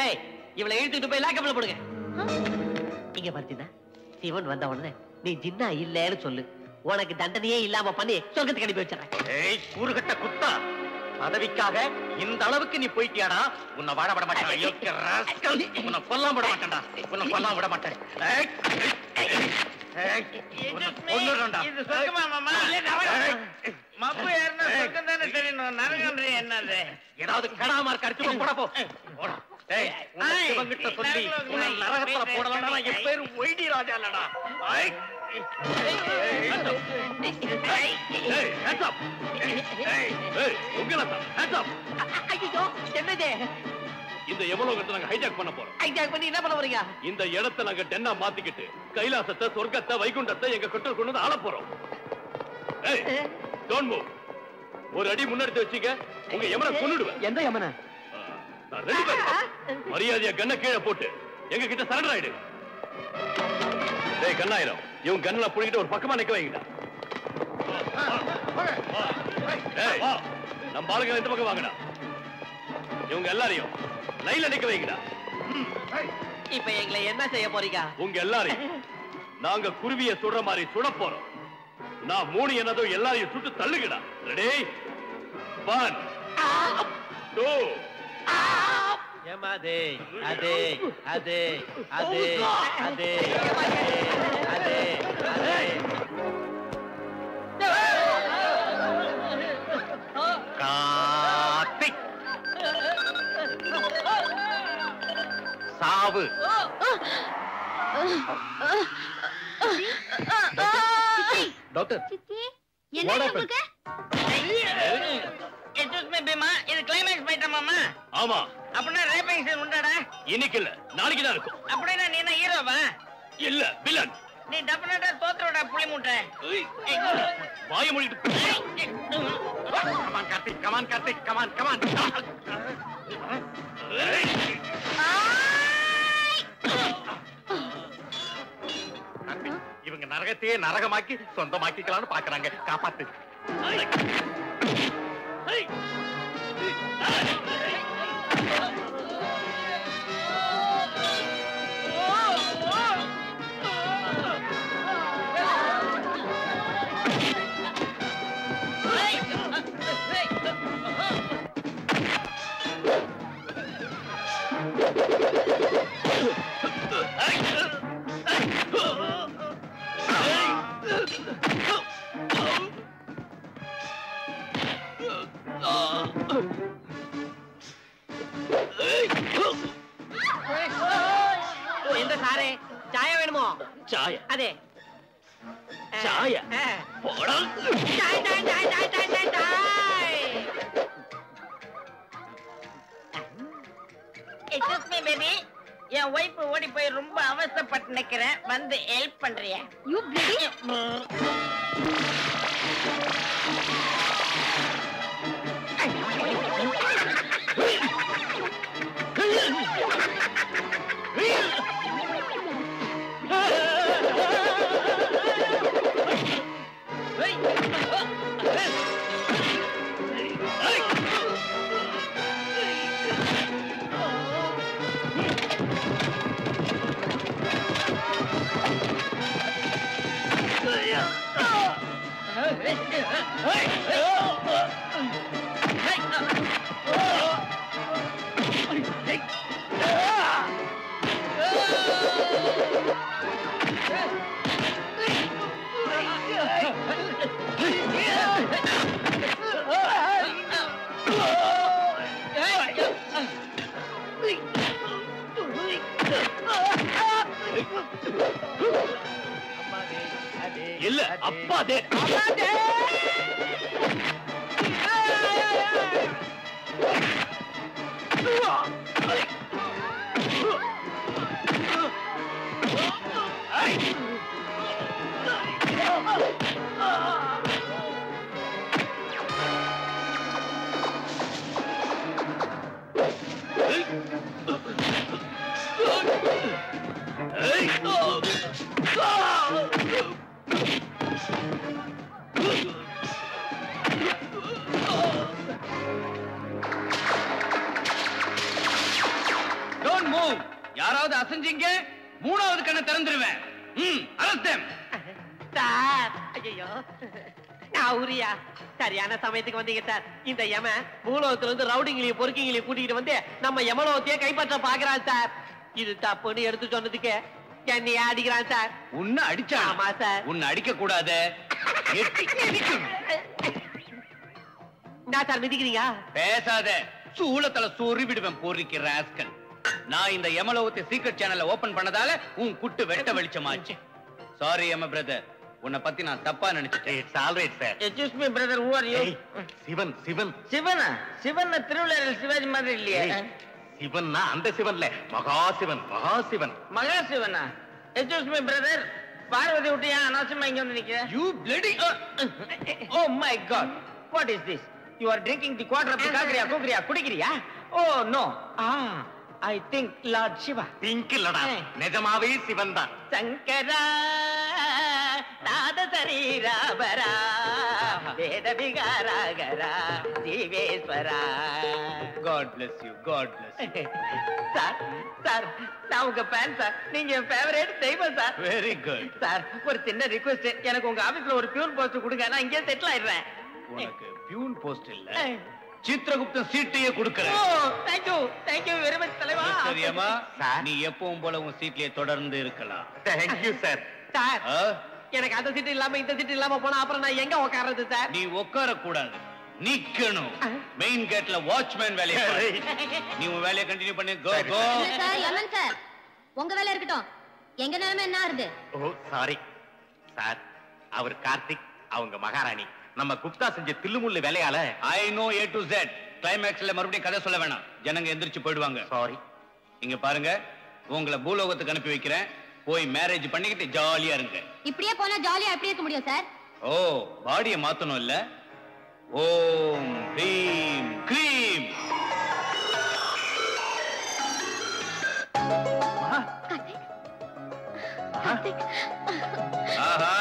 ஏய் இவளை இழுத்துட்டு போய் லாக்கப்ல போடுங்க. இங்க பார்த்தீங்கன்னா சிவன் வந்த உடனே நீ ஜின்னா இல்லன்னு சொல்லு. உனக்கு தண்டனையே இல்லாம பண்ணி சொர்க்கத்துக்கு அனுப்பி வச்சிடறேன். ஏய் கூறுகட்ட குத்தா, பதவிக்காக இந்த அளவுக்கு நீ போயிட்டியாடா? உன்னை வாழ விட மாட்டேன். உன்னை கொல்லாம விட மாட்டேன்டா. உன்னை கொல்லாம விட மாட்டேன். இது சொர்க்கமா மாமா? மப்பு ஏறினா சொர்க்கம் தானே தெரியணும். நரகன்றி என்னது? ஏதாவது கடாமா இருக்க அடிச்சு போட போ. இவங்கிட்ட சொல்லி உன்னை நரகத்துல போடலன்னா என் பேரு ஒய்டி ராஜா இல்லடா. ஐயோ என்னது? இந்த எமலோகத்தை நாங்க ஹைஜாக் பண்ண போறோம். ஹைஜாக் பண்ணி என்ன பண்ண போறீங்க? இந்த இடத்தை நாங்க டென்னா மாத்திக்கிட்டு கைலாசத்தை, சொர்க்கத்தை, வைகுண்டத்தை எங்க கட்டல் கொண்டு வந்து ஆள போறோம். ஏய், டோன்ட் மூவ். ஒரு அடி முன்னெடுத்து வச்சீங்க, உங்க யமனை கொன்னுடுவேன். எந்த யமனை? நான் ரெண்டு பேரும் மரியாதையா கண்ணை கீழே போட்டு எங்க கிட்ட சரண்டர் ஆயிடு. டேய் கண்ணாயிரம், இவங்க கண்ணெல்லாம் புடிக்கிட்டு ஒரு பக்கமா நிக்க வைங்கடா. டேய், நம்ம ஆளுங்க இந்த பக்கம் வாங்கடா. இவங்க எல்லாரையும் லைன்ல நிக்க வைங்கடா. இப்ப எங்களை என்ன செய்ய போறீங்க? உங்க எல்லாரையும் நாங்க குருவிய சுடுற மாதிரி சுட போறோம். நான் 3 என்னதோ எல்லாரையும் சுட்டு தள்ளுங்கடா. ரெடி? 1 2 ஏமாதே அதே அதே அதே அதே அதே அதே கார்த்திக் சாவு. டாக்டர் என்ன உங்களுக்கு? எக்ஸ்கியூஸ் மீ பீமா, இது கிளைமாக்ஸ் போயிட்டோமாமா? ஆமா. அப்படின்னா ரேப்பிங் சீன் உண்டாடா? இன்னைக்கு இல்ல, நாளைக்கு தான் இருக்கும். அப்படின்னா நீ என்ன ஹீரோவா? இல்ல, வில்லன். நீ டெஃபினட்டா தோத்துறடா புலி மூட்டை. வாய மூடிட்டு. Come on Karthik, come on Karthik, come on come on. இவங்க நரகத்தையே நரகமாக்கி சொந்தமாக்கிக்கலாம்னு பாக்குறாங்க. காப்பாத்து. எந்த சாரே சாய வேணுமோ? சாய அதே சாய போடா. சாய் சாய் சாய் சாய் சாய் சாய் சாய். எக்ஸ்கியூஸ் மீ பேபி, என் ஒய்ஃப் ஓடி போய் ரொம்ப அவசரப்பட்டு நிக்கிறேன், வந்து ஹெல்ப் பண்றியா? You bloody. இல்ல அப்பாதே. Don't move. யாராவது அசைஞ்சீங்க, 3வது கண்ணை திறந்துருவேன். அரஸ்ட். சார் ஐயோ நான் உரியா சரியான சமயத்துக்கு வந்தீங்க சார். இந்த யம பூலோகத்துல இருந்து ரவுடிங்களையும் பொறுக்கிங்களையும் கூட்டிட்டு வந்து நம்ம யமலோகத்தையே கைப்பற்ற பாக்குறான் சார். இது தப்புன்னு எடுத்து சொன்னதுக்கு என்னைய அடிக்கிறான் சார். உன்னை அடிச்சா? ஆமா சார். உன்னை அடிக்க கூடாது. நான் சார் மிதிக்கிறீங்க? பேசாத, சூளத்துல சொறி விடுவேன் பொறிக்கிற ராஸ்கல். நான் இந்த யமலோகத்தை சீக்ரெட் சேனலை ஓபன் பண்ணதால உன் குட்டு வெட்ட வெளிச்சமாச்சு. சாரி யம பிரதர், உன்னை பத்தி நான் தப்பா நினைச்சிட்டேன். It's alright sir. Excuse me brother, who are you? Sivan Sivan சிவனா? சிவன் திருவிழாவில் சிவாஜி மாதிரி இல்லையே. சிவன்னா அந்த சிவன்ல மகாசிவன் மகாசிவன். மகாசிவனா? எக்ஸ்கியூஸ் மீ பிரதர், பார்வதி விட்டியா அனாவசியமா இங்க வந்து நிக்கிற? You bloody Oh my god, what is this? You are drinking the quarter of the காக்கரியா கூக்கரியா குடிக்கிறியா? Oh no. I think Lord Shiva. Think இல்லடா, நிஜமாவே சிவன் தான். சங்கரா நாத சரீராபரா வேத விகாராகரா ஜீவேஸ்வரா. God bless you, God bless you. Sir நான் உங்க ஃபேன் சார், நீங்க என் favourite தெய்வம் sir. Very good. Sir ஒரு சின்ன ரிக்வெஸ்ட், எனக்கு உங்க ஆபீஸ்ல ஒரு பியூன் போஸ்ட் கொடுங்க, நான் இங்கே செட்டில் ஆயிடுறேன். உனக்கு பியூன் போஸ்ட் இல்ல, சித்ரகுப்தன் சீட்டையே கொடுக்கறேன். Thank you very much தலைவா. சரியாமா? நீ எப்பவும் போல உன் சீட்லயே தொடர்ந்து இருக்கலாம். Thank you sir. சார் எனக்கு அந்த சீட் இல்லாம இந்த சீட் இல்லாம போனா அப்புறம் நான் எங்க உட்கார்றது சார்? நீ உட்கார கூடாது, நிக்கணும். மெயின் கேட்ல வாட்ச்மேன் வேலையை பாரு. நீ உன் வேலையை கண்டினியூ பண்ணு. கோ கோ. சார் யமன் சார், உங்க வேலை இருக்கட்டும், எங்க நிலைமை என்ன ஆறுது? ஓ சாரி சார், அவர் கார்த்திக், அவங்க மகாராணி. நம்ம குப்தா செஞ்ச தில்லுமுள்ளு வேலையால I know A to Z. கிளைமேக்ஸ்ல மறுபடியும் கதை சொல்ல வேணாம், ஜனங்க எந்திரிச்சு போயிடுவாங்க. சாரி. இங்க பாருங்க, உங்களை பூலோகத்துக்கு அனுப்பி வைக்கிறேன். போய் மேரேஜ் பண்ணிக்கிட்டு ஜாலியா இருங்க. இப்படியே போனா ஜாலியா எப்படி இருக்க முடியும் சார்? ஓ, பாடியை மாத்தணும் இல்ல? ஓம் ஹ்ரீம் க்ரீம். ஆஹா,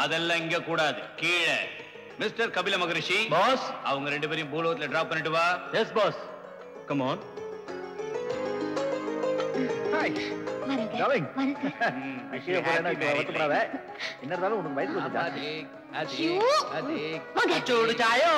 அதெல்லாம் இங்க கூடாது, கீழே. மிஸ்டர் கபில மகரிஷி பாஸ், அவங்க ரெண்டு பேரையும் பூலோகத்துல டிராப் பண்ணிட்டு வா. Yes boss. Come on. Hi darling. விஷயம் போறேன்னா வரதுறாத. என்னறாலும் உனக்கு வயசு வந்து ஜாஸ்தி. சூடு சாயோ.